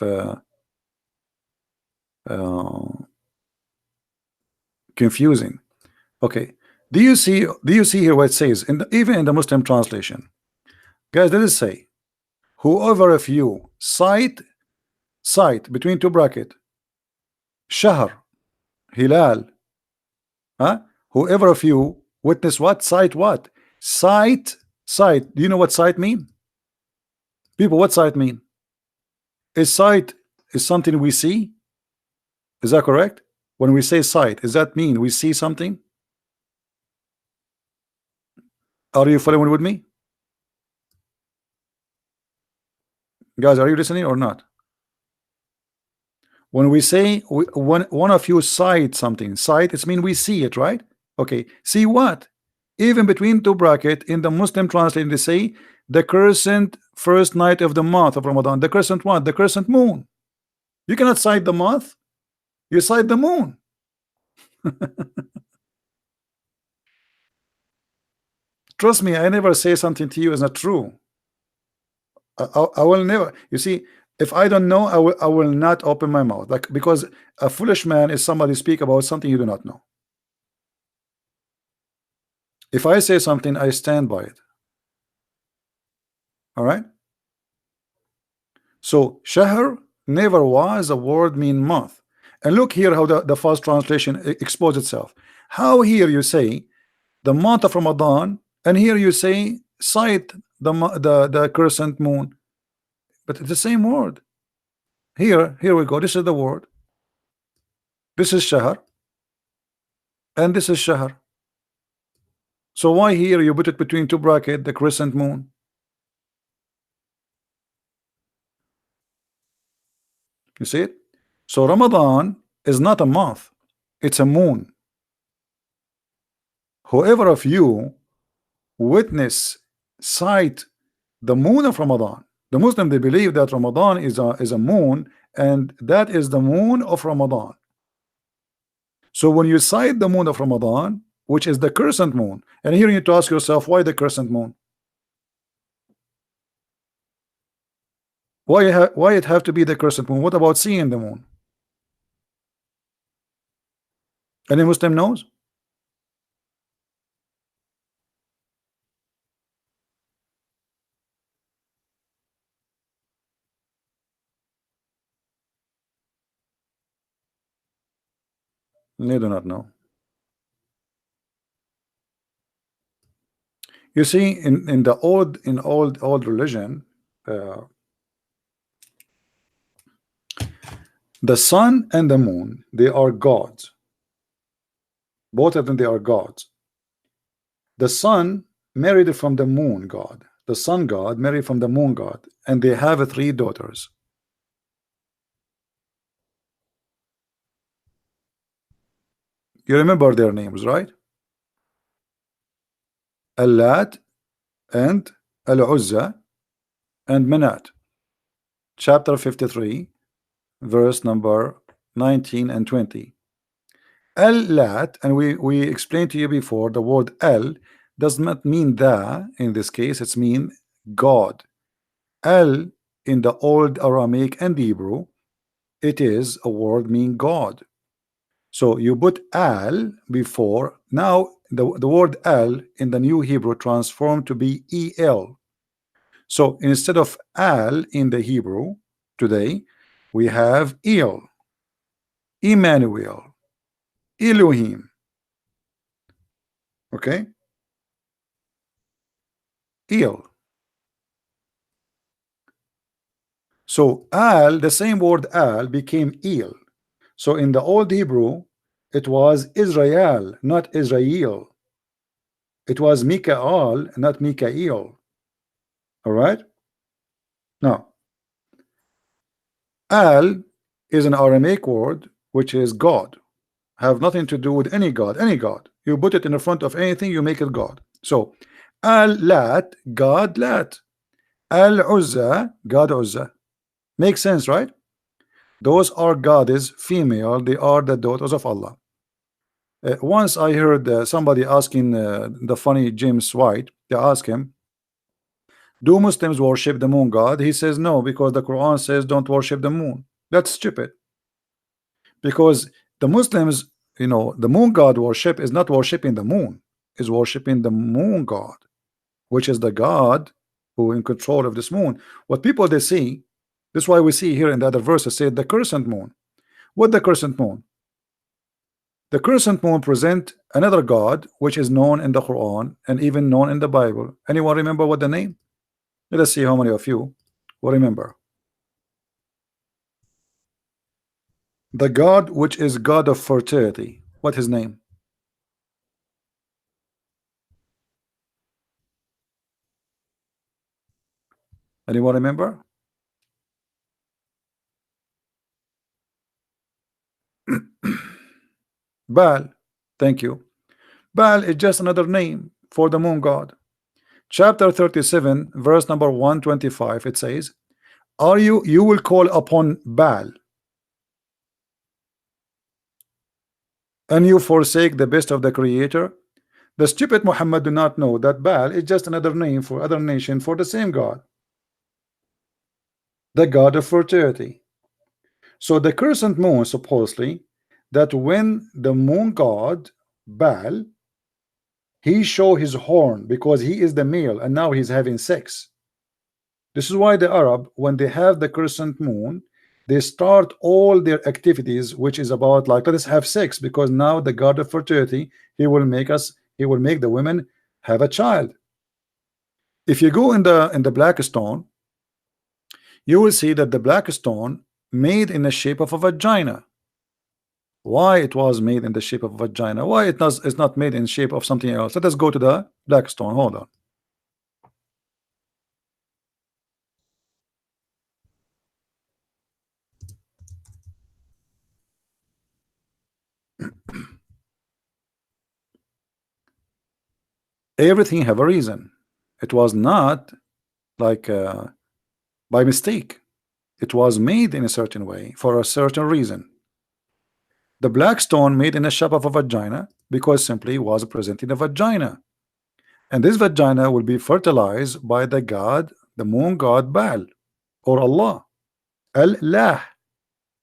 confusing. Okay, do you see here what it says even in the Muslim translation? Guys, let us say, whoever of you sight between two bracket, shahr, hilal, huh? Whoever of you witness what? Sight what? Sight. Do you know what sight mean? People, what sight mean? Is sight is something we see? Is that correct? When we say sight, does that mean we see something? Are you following with me? Guys, are you listening or not? When we say one of you sight something, sight, it's mean we see it, right? Okay, see what? Even between two bracket in the Muslim translation, they say the crescent first night of the month of Ramadan. The crescent what? The crescent moon. You cannot sight the month. You sight the moon. Trust me, I never say something to you is not true. I will never. You see, if I don't know, I will not open my mouth. Like, because a foolish man is somebody speak about something you do not know. If I say something, I stand by it. All right. So shahr never was a word mean month. And look here how the false translation exposes itself. How here you say the month of Ramadan, and here you say cite the crescent moon, but it's the same word. Here we go. This is the word. This is shahr, and this is shahr. So why here you put it between two brackets, the crescent moon? You see it? So Ramadan is not a month, it's a moon. Whoever of you witness sight the moon of Ramadan, the Muslim, they believe that Ramadan is a moon, and that is the moon of Ramadan. So when you sight the moon of Ramadan, which is the crescent moon, and here you need to ask yourself, why the crescent moon? Why it have to be the crescent moon? What about seeing the moon? Any Muslim knows? They do not know. You see, in the old religion, the sun and the moon, they are gods. Both of them, they are gods. The sun married from the moon god. The sun god married from the moon god, and they have 3 daughters. You remember their names, right? Allat and Al-Uzza and Manat. Chapter 53, verse number 19 and 20. Al-Lat, and we explained to you before, the word Al does not mean the, in this case, it's mean God. Al in the old Aramaic and Hebrew, it is a word mean God. So you put al before. Now the word al in the new Hebrew transformed to be el. So instead of al in the Hebrew today, we have el, Emmanuel, Elohim. Okay, el. So al, the same word al became el. So in the old Hebrew, it was Israel, not Israel. It was Mikael, not Mikael. All right. Now, al is an Aramaic word which is God. Have nothing to do with any God. Any God. You put it in the front of anything, you make it God. So, al-Lat, God Lat. Al-Uzza, God Uzza. Makes sense, right? Those are goddess female. They are the daughters of Allah. Once I heard somebody asking the funny James White. They ask him, do Muslims worship the moon god? He says no, because the Quran says don't worship the moon. That's stupid. Because the Muslims, you know, the moon god worship is not worshiping the moon, is worshiping the moon god, which is the God who in control of this moon. What people they see, this is why we see here in the other verses say the crescent moon. What the crescent moon? The crescent moon present another God which is known in the Quran and even known in the Bible. Anyone remember what the name? Let us see how many of you will remember. The God which is God of fertility. What his name? Anyone remember? Baal. Thank you. Baal is just another name for the moon god. Chapter 37, verse number 125, it says, are you will call upon Baal, and you forsake the best of the Creator. The stupid Muhammad do not know that Baal is just another name for other nation for the same God, the god of fertility. So the crescent moon, supposedly, that when the moon god Baal, he show his horn because he is the male and now he's having sex. This is why the Arab, when they have the crescent moon, they start all their activities, which is about like, let us have sex, because now the god of fertility, he will make the women have a child. If you go in the black stone, you will see that the black stone made in the shape of a vagina. Why it was made in the shape of a vagina? Why it's not made in shape of something else? Let us go to the black stone. Hold on. Everything have a reason. It was not like by mistake. It was made in a certain way for a certain reason. The black stone made in the shape of a vagina because simply was present in a vagina, and this vagina will be fertilized by the god, the moon god Baal or Allah. Allah.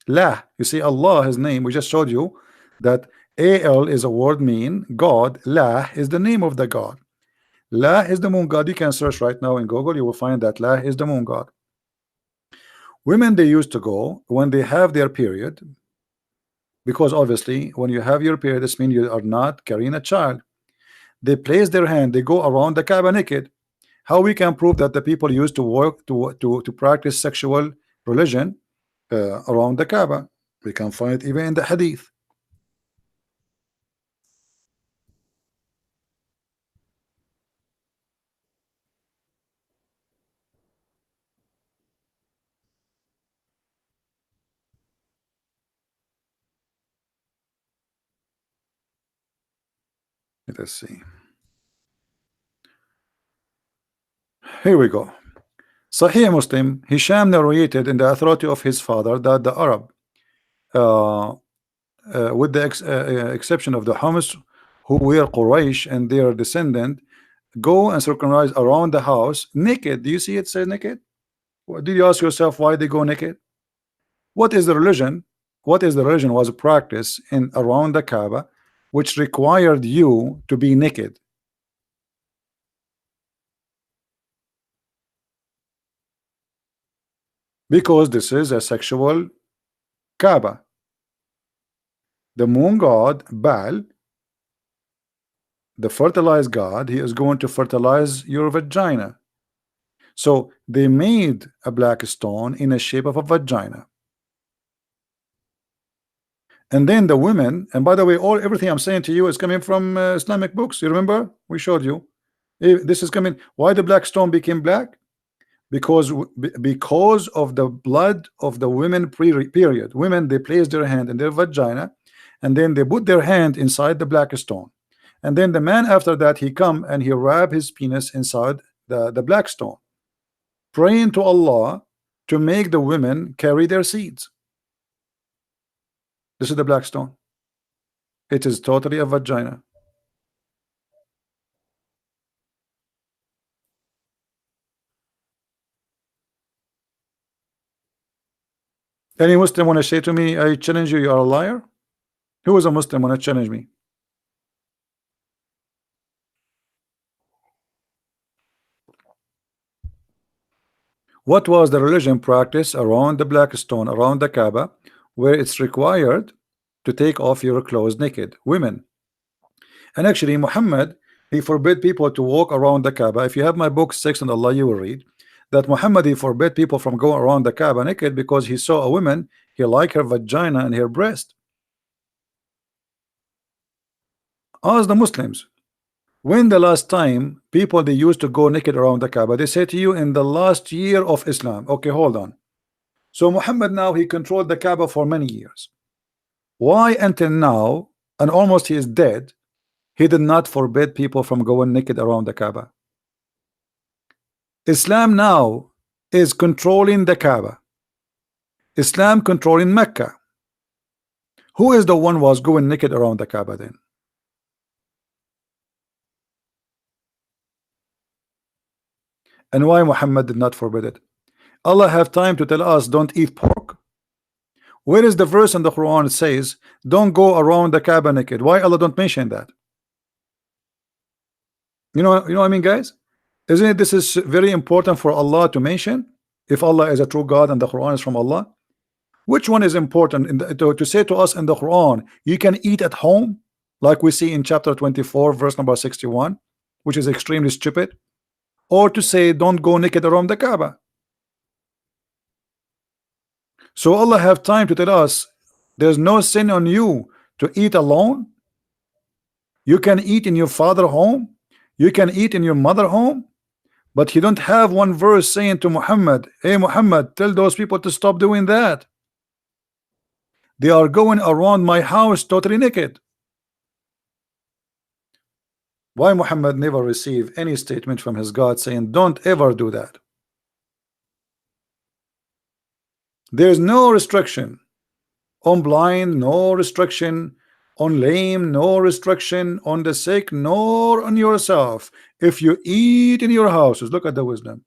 Lah. You see, Allah, his name, we just showed you that Al is a word mean God. Lah is the name of the God. Lah is the moon god. You can search right now in Google, you will find that Lah is the moon god. Women, they used to go when they have their period, because obviously when you have your period, this means you are not carrying a child. They place their hand, they go around the Kaaba naked. How we can prove that the people used to work to practice sexual religion around the Kaaba? We can find it even in the hadith. Let us see. Here we go. Sahih Muslim, Hisham narrated in the authority of his father that the Arab, with the exception of the Hamas, who were Quraysh and their descendant, go and circumcise around the house naked. Do you see it say naked? Did you ask yourself why they go naked? What is the religion? What is the religion was a practice in around the Kaaba which required you to be naked? Because this is a sexual Kaaba. The moon god Baal, the fertilized god, he is going to fertilize your vagina. So they made a black stone in the shape of a vagina. And then the women, and by the way, everything I'm saying to you is coming from Islamic books. You remember? We showed you. This is coming. Why the black stone became black? Because of the blood of the women period. Women, they place their hand in their vagina, and then they put their hand inside the black stone. And then the man after that, he come and he wrap his penis inside the black stone, praying to Allah to make the women carry their seeds. This is the black stone. It is totally a vagina. Any Muslim want to say to me, I challenge you, you are a liar? Who is a Muslim want to challenge me? What was the religion practice around the black stone, around the Kaaba, where it's required to take off your clothes naked? Women. And actually, Muhammad, he forbid people to walk around the Kaaba. If you have my book, Sex and Allah, you will read that Muhammad, he forbid people from going around the Kaaba naked because he saw a woman, he liked her vagina and her breast. Ask the Muslims, when the last time people they used to go naked around the Kaaba? They say to you, in the last year of Islam. Okay, hold on. So Muhammad now, he controlled the Kaaba for many years. Why until now, and almost he is dead, he did not forbid people from going naked around the Kaaba? Islam now is controlling the Kaaba. Islam controlling Mecca. Who is the one was going naked around the Kaaba then? And why Muhammad did not forbid it? Allah have time to tell us don't eat pork? Where is the verse in the Quran that says don't go around the Kaaba naked? Why Allah don't mention that? You know what I mean, guys? Isn't it this is very important for Allah to mention if Allah is a true God and the Quran is from Allah? Which one is important to say to us in the Quran you can eat at home like we see in chapter 24 verse number 61, which is extremely stupid, or to say don't go naked around the Kaaba? So Allah have time to tell us there's no sin on you to eat alone. You can eat in your father home, you can eat in your mother home, but he don't have one verse saying to Muhammad, hey Muhammad, tell those people to stop doing that. They are going around my house totally naked. Why Muhammad never received any statement from his God saying don't ever do that? There's no restriction on blind, no restriction on lame, no restriction on the sick, nor on yourself. If you eat in your houses, look at the wisdom.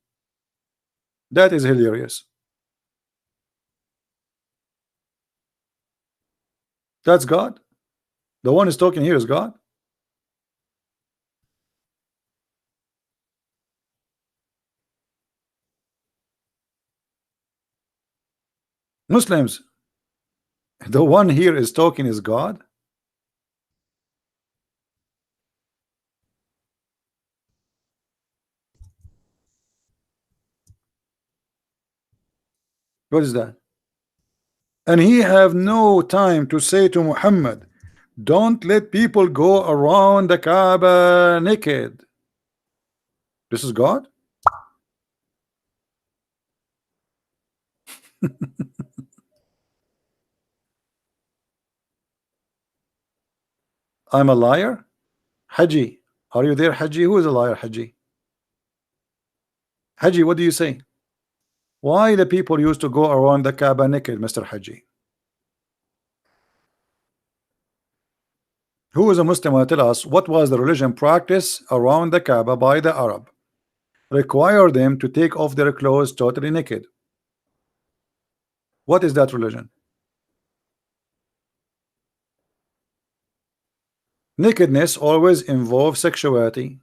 That is hilarious. That's God. The one who's talking here is God. Muslims, the one here is talking is God. What is that? And he have no time to say to Muhammad, don't let people go around the Kaaba naked. This is God. I'm a liar. Haji, are you there? Haji, who is a liar? Haji, Haji, what do you say? Why the people used to go around the Kaaba naked, Mr. Haji? Who is a Muslim will tell us what was the religion practice around the Kaaba by the Arab? Require them to take off their clothes totally naked. What is that religion? Nakedness always involves sexuality.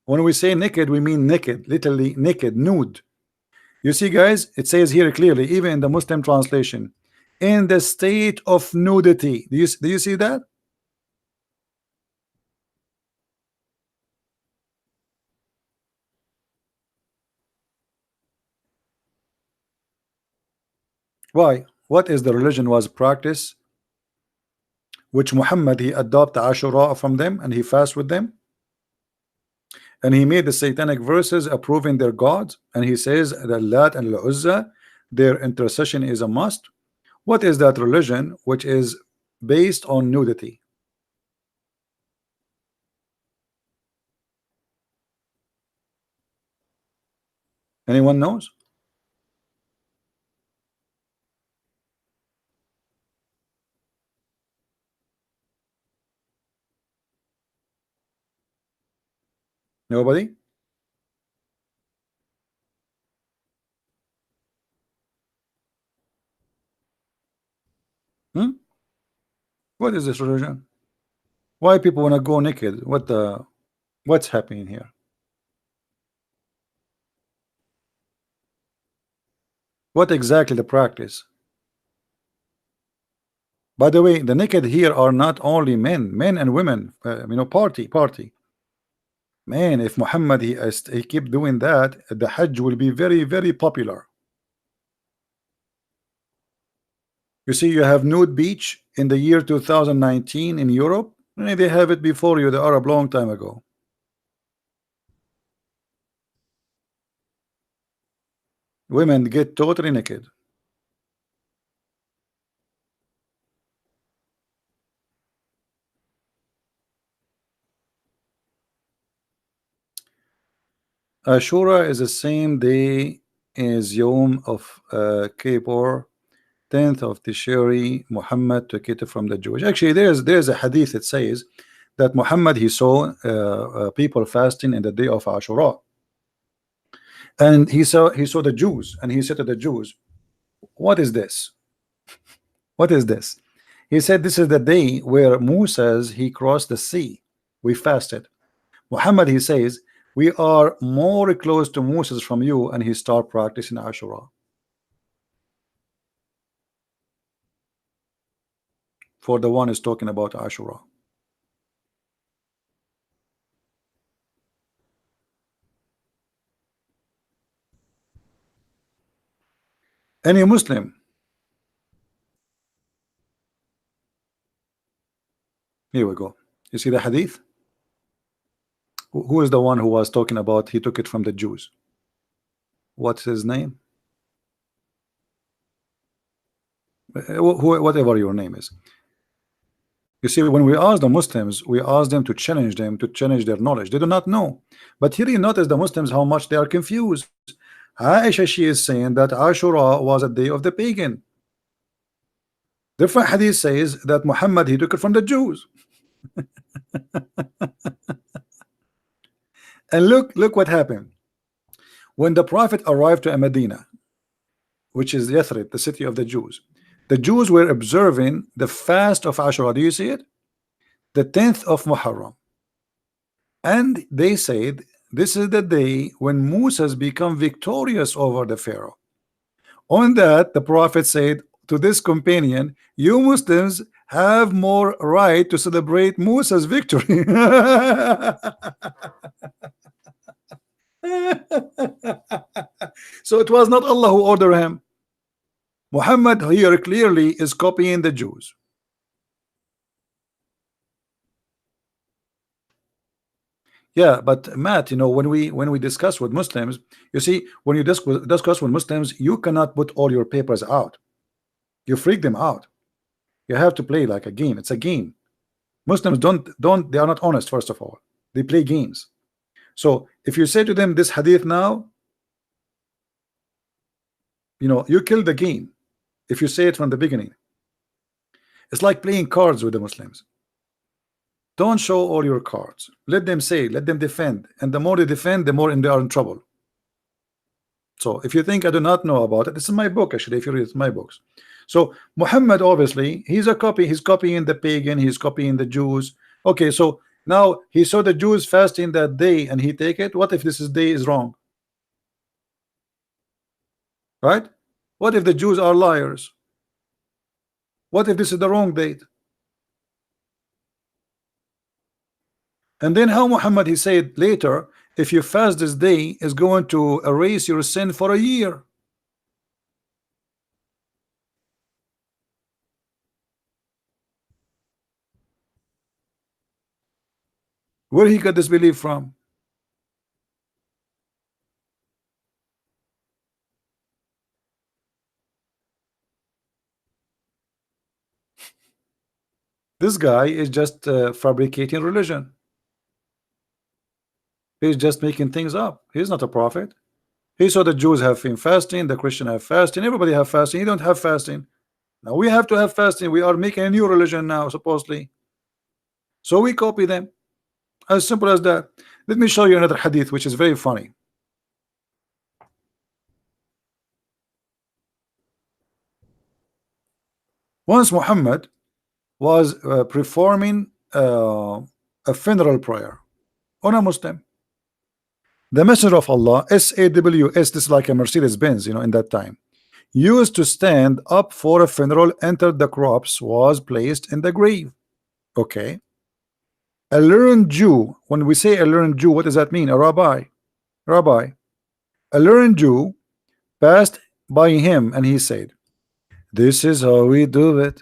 When we say naked, we mean naked, literally naked, nude. You see, guys, it says here clearly, even in the Muslim translation, in the state of nudity. Do you see that? Why? What is the religion was practice which Muhammad he adopted Ashura from them and he fast with them, and he made the satanic verses approving their gods, and he says that Lat and Uzza, their intercession is a must. What is that religion which is based on nudity? Anyone knows? Nobody? Hmm? What is this religion? Why people want to go naked? What's happening here? What exactly the practice? By the way, the naked here are not only men and women. Party. Man, if Muhammad he keep doing that, the Hajj will be very, very popular. You see, you have nude beach in the year 2019 in Europe. They have it before you, the Arab, long time ago. Women get totally naked. Ashura is the same day as Yom of Kippur, 10th of Tishri. Muhammad took it from the Jewish. Actually, there's a hadith that says that Muhammad he saw people fasting in the day of Ashura. And he saw the Jews, and he said to the Jews, what is this? What is this? He said, this is the day where Moses he crossed the sea. We fasted. Muhammad, he says, we are more close to Moses from you, and he start practicing Ashura. For the one is talking about Ashura. Any Muslim? Here we go. You see the hadith? Who is the one who was talking about he took it from the Jews? What's his name? Whatever your name is. You see, when we ask the Muslims, we ask them to challenge their knowledge. They do not know. But here you notice the Muslims how much they are confused. Aisha, she is saying that Ashura was a day of the pagan. Different hadith says that Muhammad he took it from the Jews. And look what happened. When the Prophet arrived to Medina, which is Yathrib, the city of the Jews were observing the fast of Ashura. Do you see it? The 10th of Muharram. And they said, this is the day when Moses become victorious over the Pharaoh. On that, the Prophet said to this companion, you Muslims have more right to celebrate Moses' victory. So it was not Allah who ordered him. Muhammad here clearly is copying the Jews. Yeah, but Matt, you know, when we discuss with Muslims, you see, when you discuss with Muslims, you cannot put all your papers out. You freak them out. You have to play like a game. It's a game. Muslims they are not honest. First of all, they play games. So if you say to them this hadith now, you know, you kill the game. If you say it from the beginning, it's like playing cards with the Muslims. Don't show all your cards. Let them say, let them defend, and the more they defend, the more they are in trouble. So if you think I do not know about it, this is my book actually. If you read my books, so Muhammad obviously he's a copy. He's copying the pagan. He's copying the Jews. Okay, so now he saw the Jews fasting that day, and he take it. What if this day is wrong? Right? What if the Jews are liars? What if this is the wrong date? And then how Muhammad he said later, if you fast this day, is going to erase your sin for a year. Where he got this belief from? This guy is just fabricating religion. He's just making things up. He's not a prophet. He saw the Jews have been fasting, the Christian have fasting, everybody have fasting. He don't have fasting. Now we have to have fasting. We are making a new religion now, supposedly. So we copy them. As simple as that. Let me show you another hadith which is very funny. Once Muhammad was performing a funeral prayer on a Muslim. The Messenger of Allah, SAWS, this is like a Mercedes-Benz, you know, in that time, used to stand up for a funeral, entered the corpse, was placed in the grave. Okay. A learned Jew, when we say a learned Jew, what does that mean? A rabbi. Rabbi. A learned Jew passed by him and he said, this is how we do it.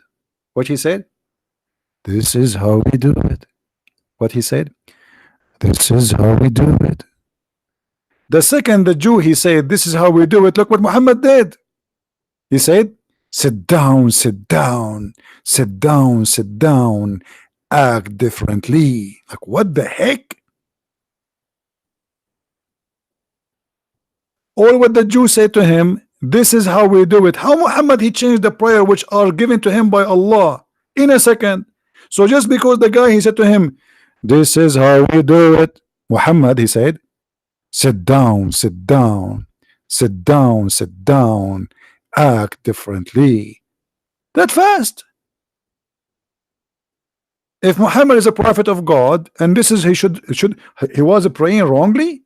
What he said? This is how we do it. What he said? This is how we do it. The second the Jew, he said, this is how we do it. Look what Muhammad did. He said, sit down, sit down, sit down, sit down, act differently. Like, what the heck? All what the Jew said to him, this is how we do it. How Muhammad he changed the prayer which are given to him by Allah in a second. So just because the guy he said to him, this is how we do it, Muhammad he said, Sit down, sit down, sit down, sit down, act differently. That fast. If Muhammad is a prophet of God, and this is he was praying wrongly.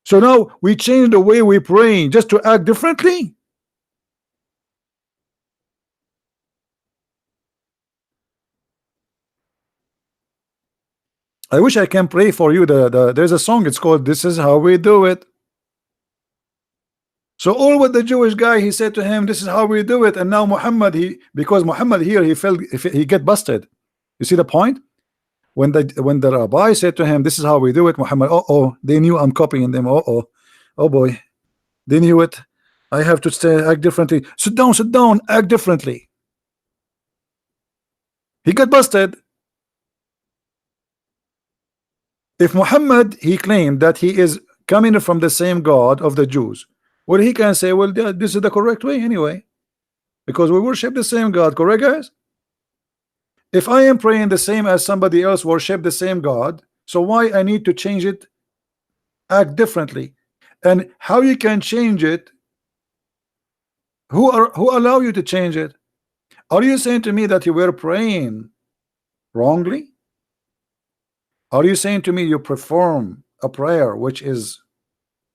So now we change the way we pray just to act differently. I wish I can pray for you. There's a song, it's called "This Is How We Do It." So all what the Jewish guy, he said to him, "This is how we do it," and now Muhammad, because Muhammad here, he felt if he get busted. You see the point? When the rabbi said to him, "This is how we do it," Muhammad, oh, they knew I'm copying them. Oh boy, they knew it. I have to act differently. Sit down, act differently. He got busted. If Muhammad, he claimed that he is coming from the same God of the Jews, well, he can say, well, this is the correct way anyway, because we worship the same God, correct, guys? If I am praying the same as somebody else worship the same God, so why I need to change it, act differently? And how you can change it? Who allow you to change it? Are you saying to me that you were praying wrongly? Are you saying to me you perform a prayer which is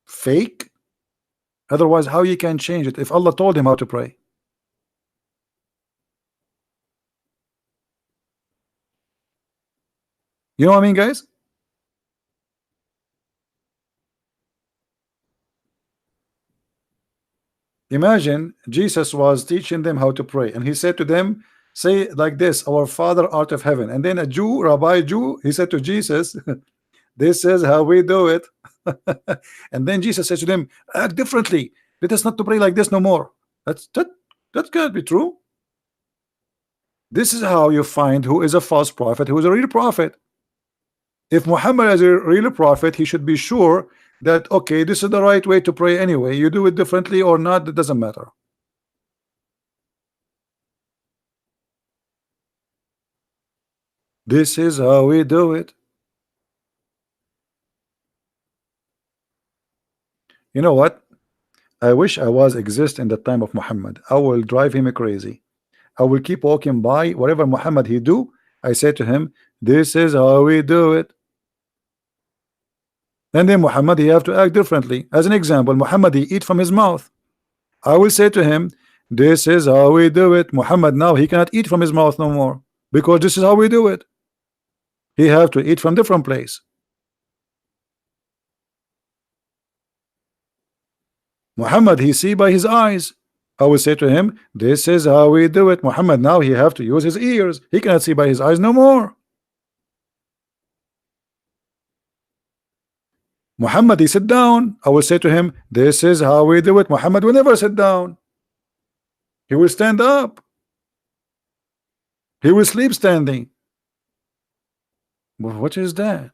fake? Otherwise, how you can change it if Allah told him how to pray? You know what I mean, guys? Imagine Jesus was teaching them how to pray, and he said to them, say like this, "Our Father art of heaven." And then a Jew, rabbi Jew, he said to Jesus, "This is how we do it." And then Jesus says to them, act differently. Let us not to pray like this no more. That can't be true. This is how you find who is a false prophet, who is a real prophet. If Muhammad is a real prophet, he should be sure that, okay, this is the right way to pray anyway. You do it differently or not, it doesn't matter. This is how we do it. You know what? I wish I was exist in the time of Muhammad. I will drive him crazy. I will keep walking by whatever Muhammad he do. I say to him, this is how we do it. And then Muhammad, he have to act differently. As an example, Muhammad, he eat from his mouth. I will say to him, this is how we do it. Muhammad, now he cannot eat from his mouth no more, because this is how we do it. He have to eat from different place. Muhammad, he see by his eyes. I will say to him, this is how we do it. Muhammad, now he have to use his ears. He cannot see by his eyes no more. Muhammad, he sit down. I will say to him, this is how we do it. Muhammad will never sit down. He will stand up. He will sleep standing. What is that?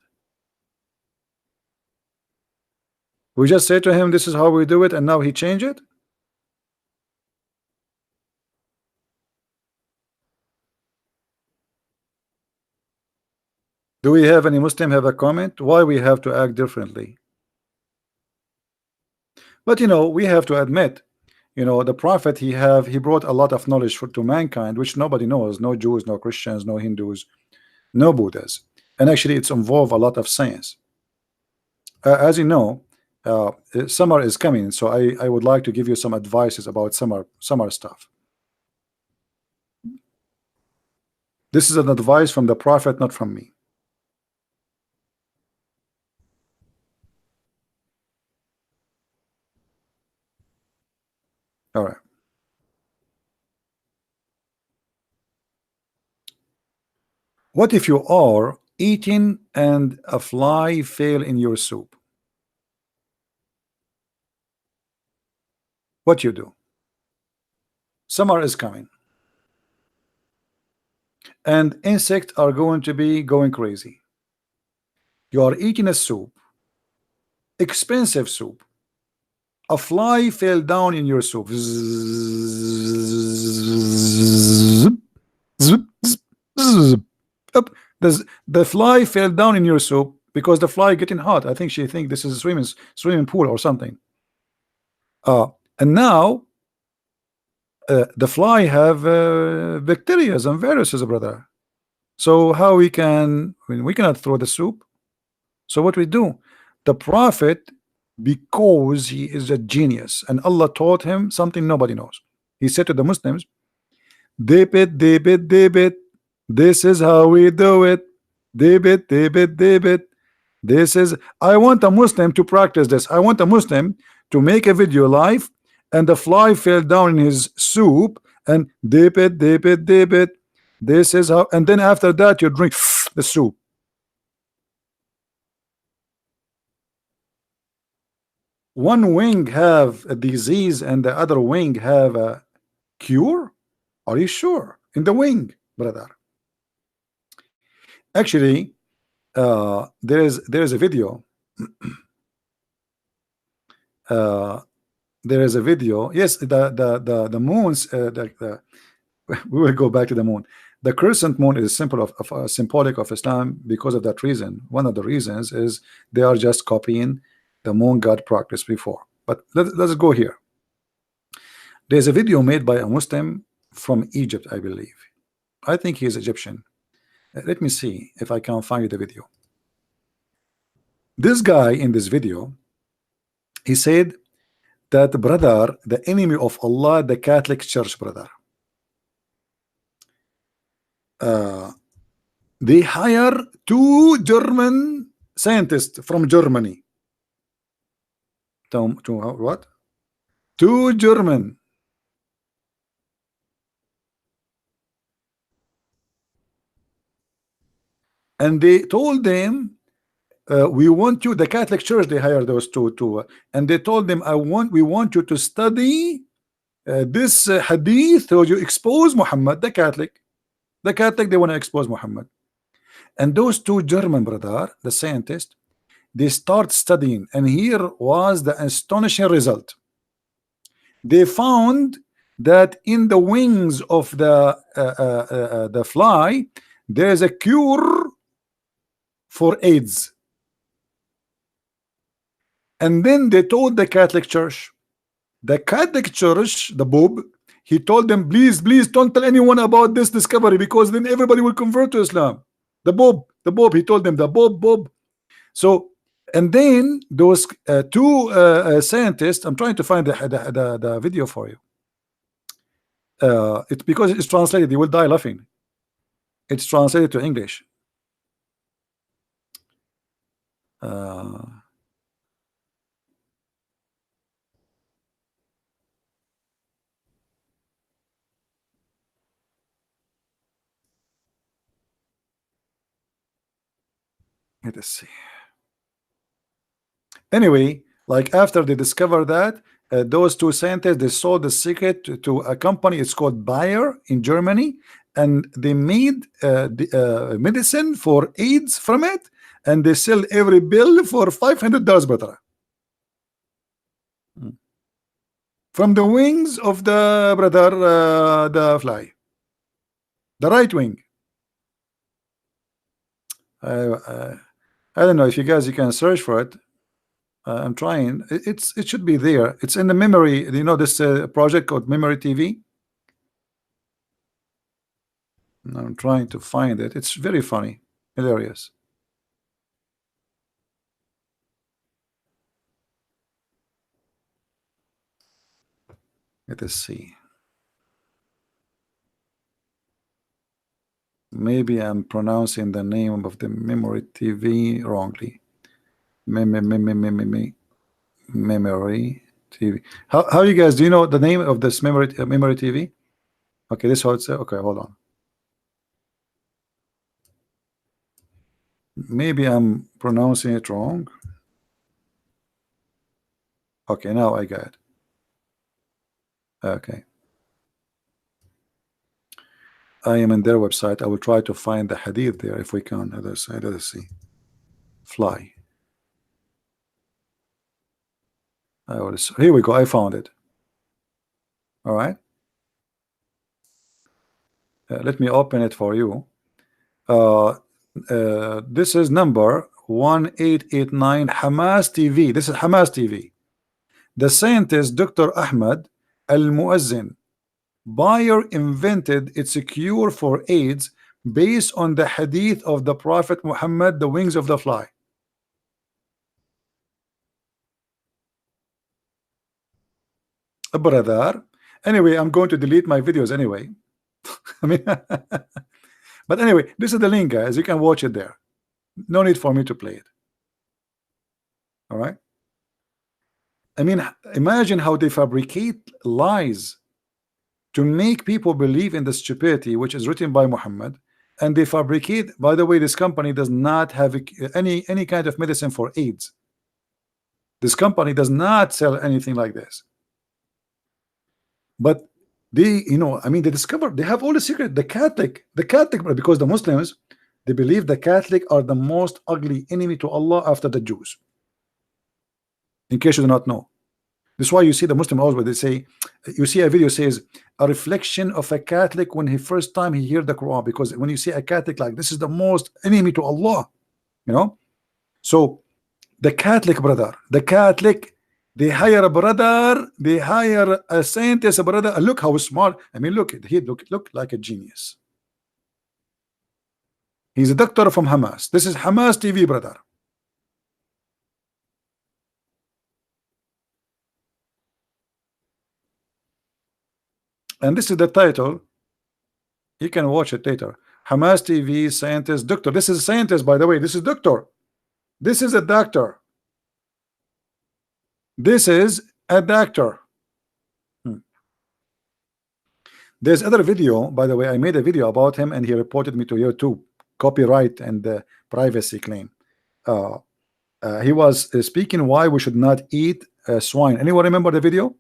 We just say to him, this is how we do it, and now he change it? Do we have any Muslim have a comment? Why we have to act differently? But you know, we have to admit, you know, the prophet, he brought a lot of knowledge to mankind, which nobody knows. No Jews, no Christians, no Hindus, no Buddhas. And actually it's involved a lot of science. As you know, summer is coming, so I would like to give you some advices about summer stuff. This is an advice from the prophet, not from me. All right. What if you are eating and a fly fell in your soup? What you do? Summer is coming, and insects are going to be going crazy. You are eating a soup, expensive soup. A fly fell down in your soup. Zip, zip, zip, zip. Up. The fly fell down in your soup. because the fly getting hot. I think she think this is a swimming pool or something. And now the fly have bacteria and viruses, brother. So how we can, I mean, we cannot throw the soup. So what we do, the prophet, because he is a genius and Allah taught him something nobody knows, he said to the Muslims, dip it, dip it, dip it, this is how we do it, dip it, dip it, dip it. This is, I want a Muslim to practice this. I want a Muslim to make a video live and the fly fell down in his soup and dip it, dip it, dip it. This is how, and then after that you drink the soup. One wing have a disease and the other wing have a cure? Are you sure? In the wing, brother. Actually, there is a video. There is a video. Yes, the moons. We will go back to the moon. The crescent moon is a symbol of symbolic of Islam because of that reason. One of the reasons is they are just copying the moon god practice before. But let's go here. There's a video made by a Muslim from Egypt, I believe. I think he is Egyptian. Let me see if I can find the video. This guy in this video, he said that, brother, the enemy of Allah, the Catholic Church, brother, they hire 2 German scientists from Germany. To what? 2 German. And they told them, we want you, the Catholic Church, they hired those two, and they told them, we want you to study this hadith, so you expose Muhammad, the Catholic, they want to expose Muhammad. And those 2 German, brother, the scientists, they start studying, and here was the astonishing result. They found that in the wings of the fly, there is a cure for AIDS. And then they told the Catholic Church, the Pope, he told them, please don't tell anyone about this discovery, because then everybody will convert to Islam. The Pope, he told them, the Pope. So, and then those 2 scientists, I'm trying to find the video for you. It's because it's translated, you will die laughing. It's translated to English. Let us see. Anyway, like after they discovered that, those 2 scientists, they sold the secret to a company. It's called Bayer in Germany, and they made the medicine for AIDS from it, and they sell every bill for $500, brother. From the wings of the brother, the fly, the right wing. I don't know if you guys, you can search for it. I'm trying. It should be there. It's in the memory. You know this project called Memory TV. I'm trying to find it. It's very funny, hilarious. Let us see. Maybe I'm pronouncing the name of the Memory TV wrongly. Memory TV. How you guys, do you know the name of this Memory TV? Okay, this is how it's okay, hold on. Maybe I'm pronouncing it wrong. Okay, now I got it. Okay. I am in their website. I will try to find the hadith there if we can. Let us see. Fly. Here we go. I found it. All right. Let me open it for you. This is number 1889 Hamas TV. This is Hamas TV. The scientist Dr. Ahmad Al-Muazzin Bayer invented its cure for AIDS based on the hadith of the Prophet Muhammad, the wings of the fly. Brother. Anyway, I'm going to delete my videos anyway. I mean, but anyway, this is the link, guys. You can watch it there. No need for me to play it. All right. I mean, imagine how they fabricate lies to make people believe in the stupidity which is written by Muhammad, and they fabricate. By the way, this company does not have any kind of medicine for AIDS. This company does not sell anything like this. But they, I mean, they discovered, they have all the secret. The Catholic, because the Muslims, they believe the Catholic are the most ugly enemy to Allah after the Jews. In case you do not know, this is why you see the Muslim always, they say, you see a video says a reflection of a Catholic when he first time he hear the Quran, because when you see a Catholic like this is the most enemy to Allah, So the Catholic brother, they hire a brother, they hire a scientist, a brother. Look how smart. I mean, look, he look like a genius. He's a doctor from Hamas. This is Hamas TV, brother. And this is the title. You can watch it later. Hamas TV, scientist, doctor. This is a scientist, by the way. This is doctor. This is a doctor. This is a doctor. There's other video, by the way. I made a video about him, and he reported me to YouTube. Copyright and privacy claim. He was speaking why we should not eat swine. Anyone remember the video?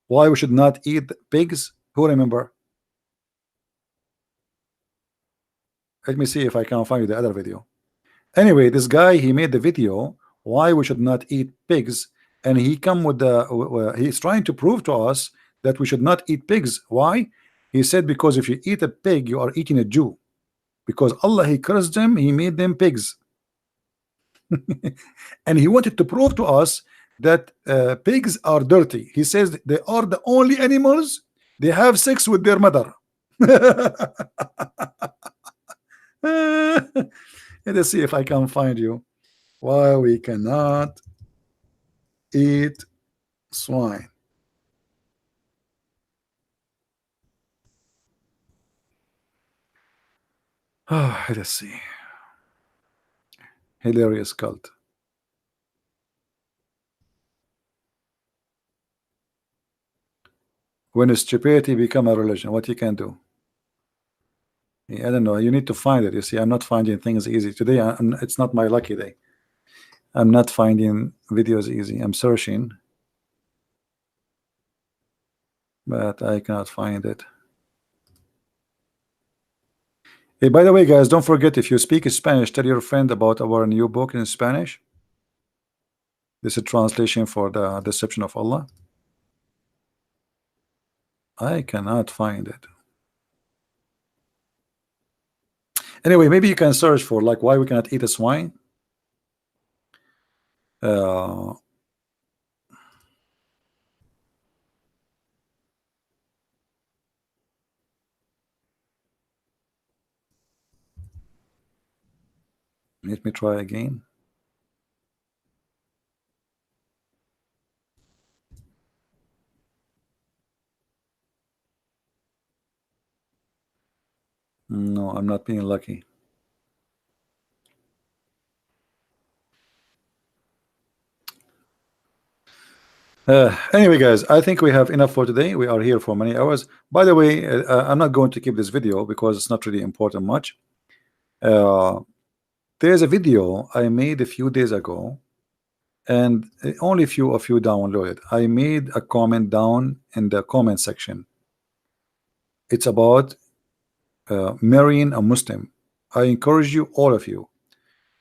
Why we should not eat pigs? Who remember? Let me see if I can find you the other video. Anyway, this guy, he made the video why we should not eat pigs, and he come with the he's trying to prove to us that we should not eat pigs. Why? He said because if you eat a pig, you are eating a Jew, because Allah, he cursed them, he made them pigs. And he wanted to prove to us that pigs are dirty. He says they are the only animals, they have sex with their mother. Let's see if I can find you why we cannot eat swine. Let's see. Hilarious cult. When stupidity become a religion, what you can do? I don't know. You need to find it. You see, I'm not finding things easy today. It's not my lucky day. I'm not finding videos easy. I'm searching, but I cannot find it. Hey, by the way, guys, don't forget, if you speak Spanish, tell your friend about our new book in Spanish. This is a translation for the deception of Allah. I cannot find it. Anyway, maybe you can search for like why we cannot eat a swine. Let me try again. No, I'm not being lucky. Anyway, guys, I think we have enough for today. We are here for many hours. By the way, I'm not going to keep this video because it's not really important much. There's a video I made a few days ago, and only a few of you downloaded. I made a comment down in the comment section. It's about marrying a Muslim. I encourage you, all of you,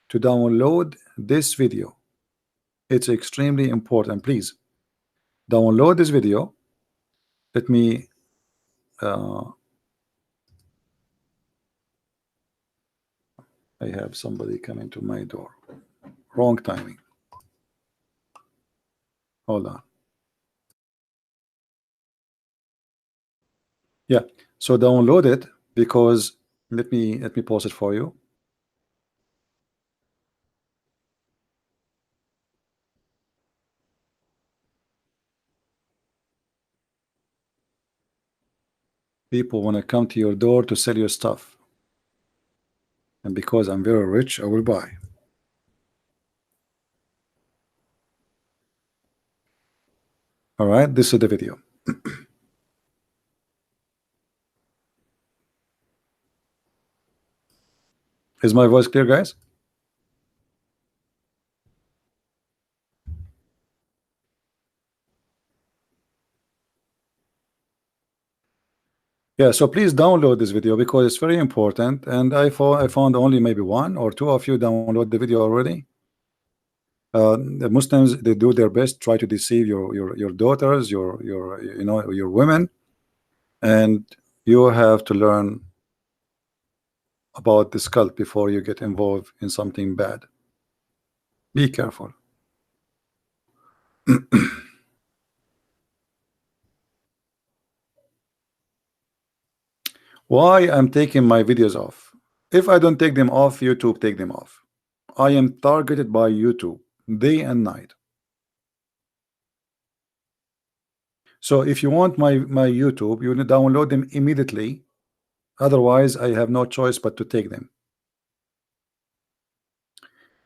to download this video. It's extremely important. Please download this video. Let me I have somebody coming to my door. Wrong timing. Hold on. Yeah. So download it because let me pause it for you. People want to come to your door to sell your stuff. And because I'm very rich, I will buy. All right, this is the video. Is my voice clear, guys? Yeah, so please download this video because it's very important. And I found only maybe one or two of you download the video already. The Muslims, they do their best, try to deceive your daughters, your your women, and you have to learn about this cult before you get involved in something bad. Be careful. Why I'm taking my videos off? If I don't take them off, YouTube take them off. I am targeted by YouTube day and night. So if you want my YouTube, you need to download them immediately. Otherwise, I have no choice but to take them.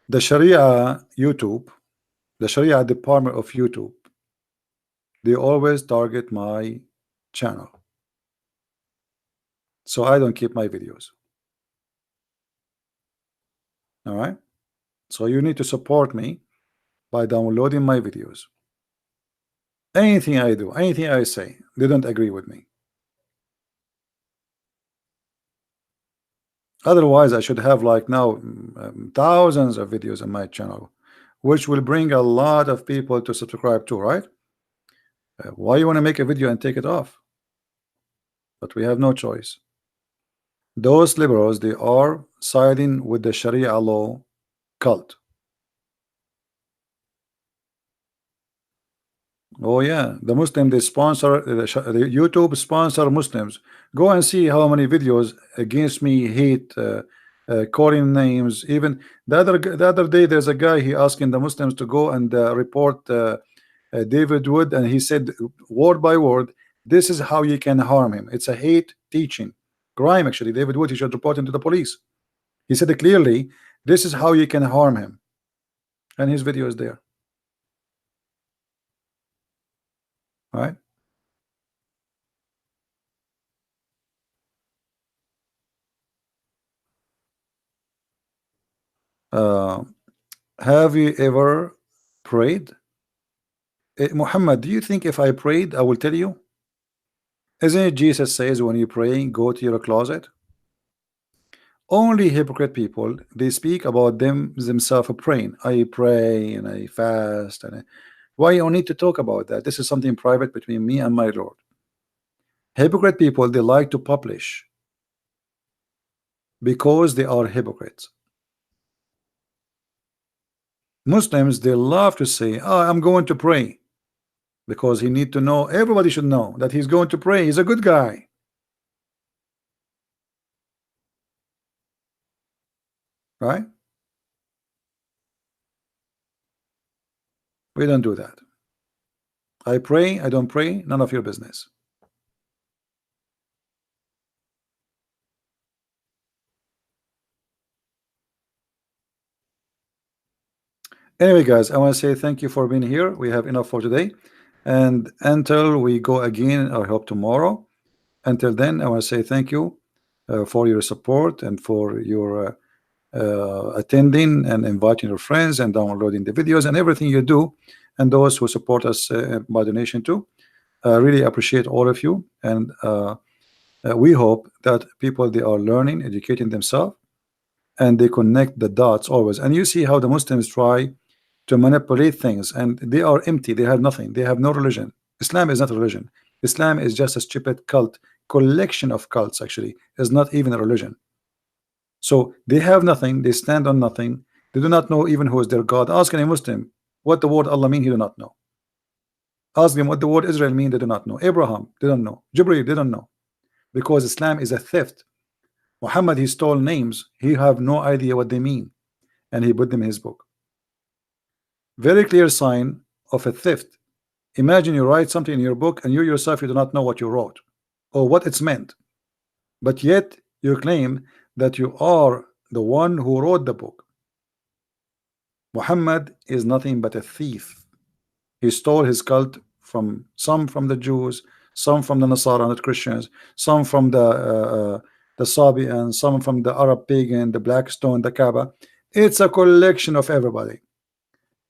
The Sharia YouTube, the Sharia department of YouTube, they always target my channel. So I don't keep my videos. All right. So you need to support me by downloading my videos. Anything I do, anything I say, they don't agree with me. Otherwise, I should have like now thousands of videos on my channel, which will bring a lot of people to subscribe to, right? Why you want to make a video and take it off? But we have no choice. Those liberals, they are siding with the Sharia law cult. Oh yeah, the Muslim, they sponsor the YouTube sponsor Muslims. Go and see how many videos against me, hate, calling names. Even the other day, there's a guy, he asking the Muslims to go and report David Wood, and he said word by word, this is how you can harm him. It's a hate teaching crime. Actually, David Wood, he should report him to the police. He said it clearly, this is how you can harm him, and his video is there. All right. Have you ever prayed? Muhammad, do you think if I prayed, I will tell you? Isn't it Jesus says when you pray, go to your closet? Only hypocrite people, they speak about themselves praying. I pray and I fast. And why you need to talk about that? This is something private between me and my Lord. Hypocrite people, they like to publish because they are hypocrites. Muslims, they love to say, oh, I'm going to pray, because he need to know, everybody should know that he's going to pray. He's a good guy. Right? We don't do that. I pray, I don't pray, none of your business. Anyway, guys, I want to say thank you for being here. We have enough for today. And until we go again, I hope tomorrow. Until then, I want to say thank you for your support and for your attending and inviting your friends and downloading the videos and everything you do, and those who support us by donation too. I really appreciate all of you, and we hope that people, they are learning, educating themselves, and they connect the dots always. And you see how the Muslims try to manipulate things, and they are empty. They have nothing. They have no religion. Islam is not a religion. Islam is just a stupid cult, collection of cults. Actually, is not even a religion. So they have nothing, they stand on nothing, they do not know even who is their God. Ask any Muslim what the word Allah mean, he do not know. Ask them what the word Israel mean, they do not know. Abraham, they don't know. Jibreel, they don't know. Because Islam is a theft. Muhammad, he stole names, he have no idea what they mean, and he put them in his book. Very clear sign of a theft. Imagine you write something in your book and you yourself, you do not know what you wrote or what it's meant, but yet you claim that you are the one who wrote the book. Muhammad is nothing but a thief. He stole his cult from some from the Jews, some from the Nasara, not Christians, some from the Sabians, some from the Arab pagan, the Black Stone, the Kaaba. It's a collection of everybody.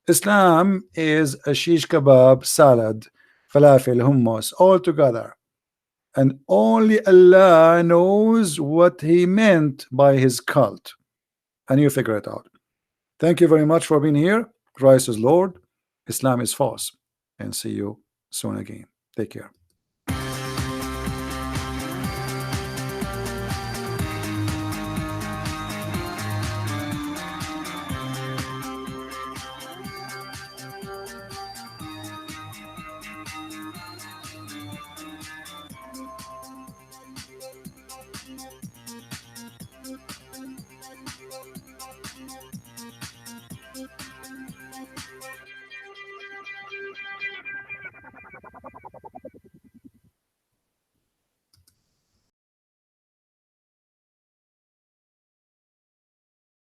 Islam is a shish kebab, salad, falafel, hummus, all together. And only Allah knows what he meant by his cult. And you figure it out. Thank you very much for being here. Christ is Lord. Islam is false. And see you soon again. Take care.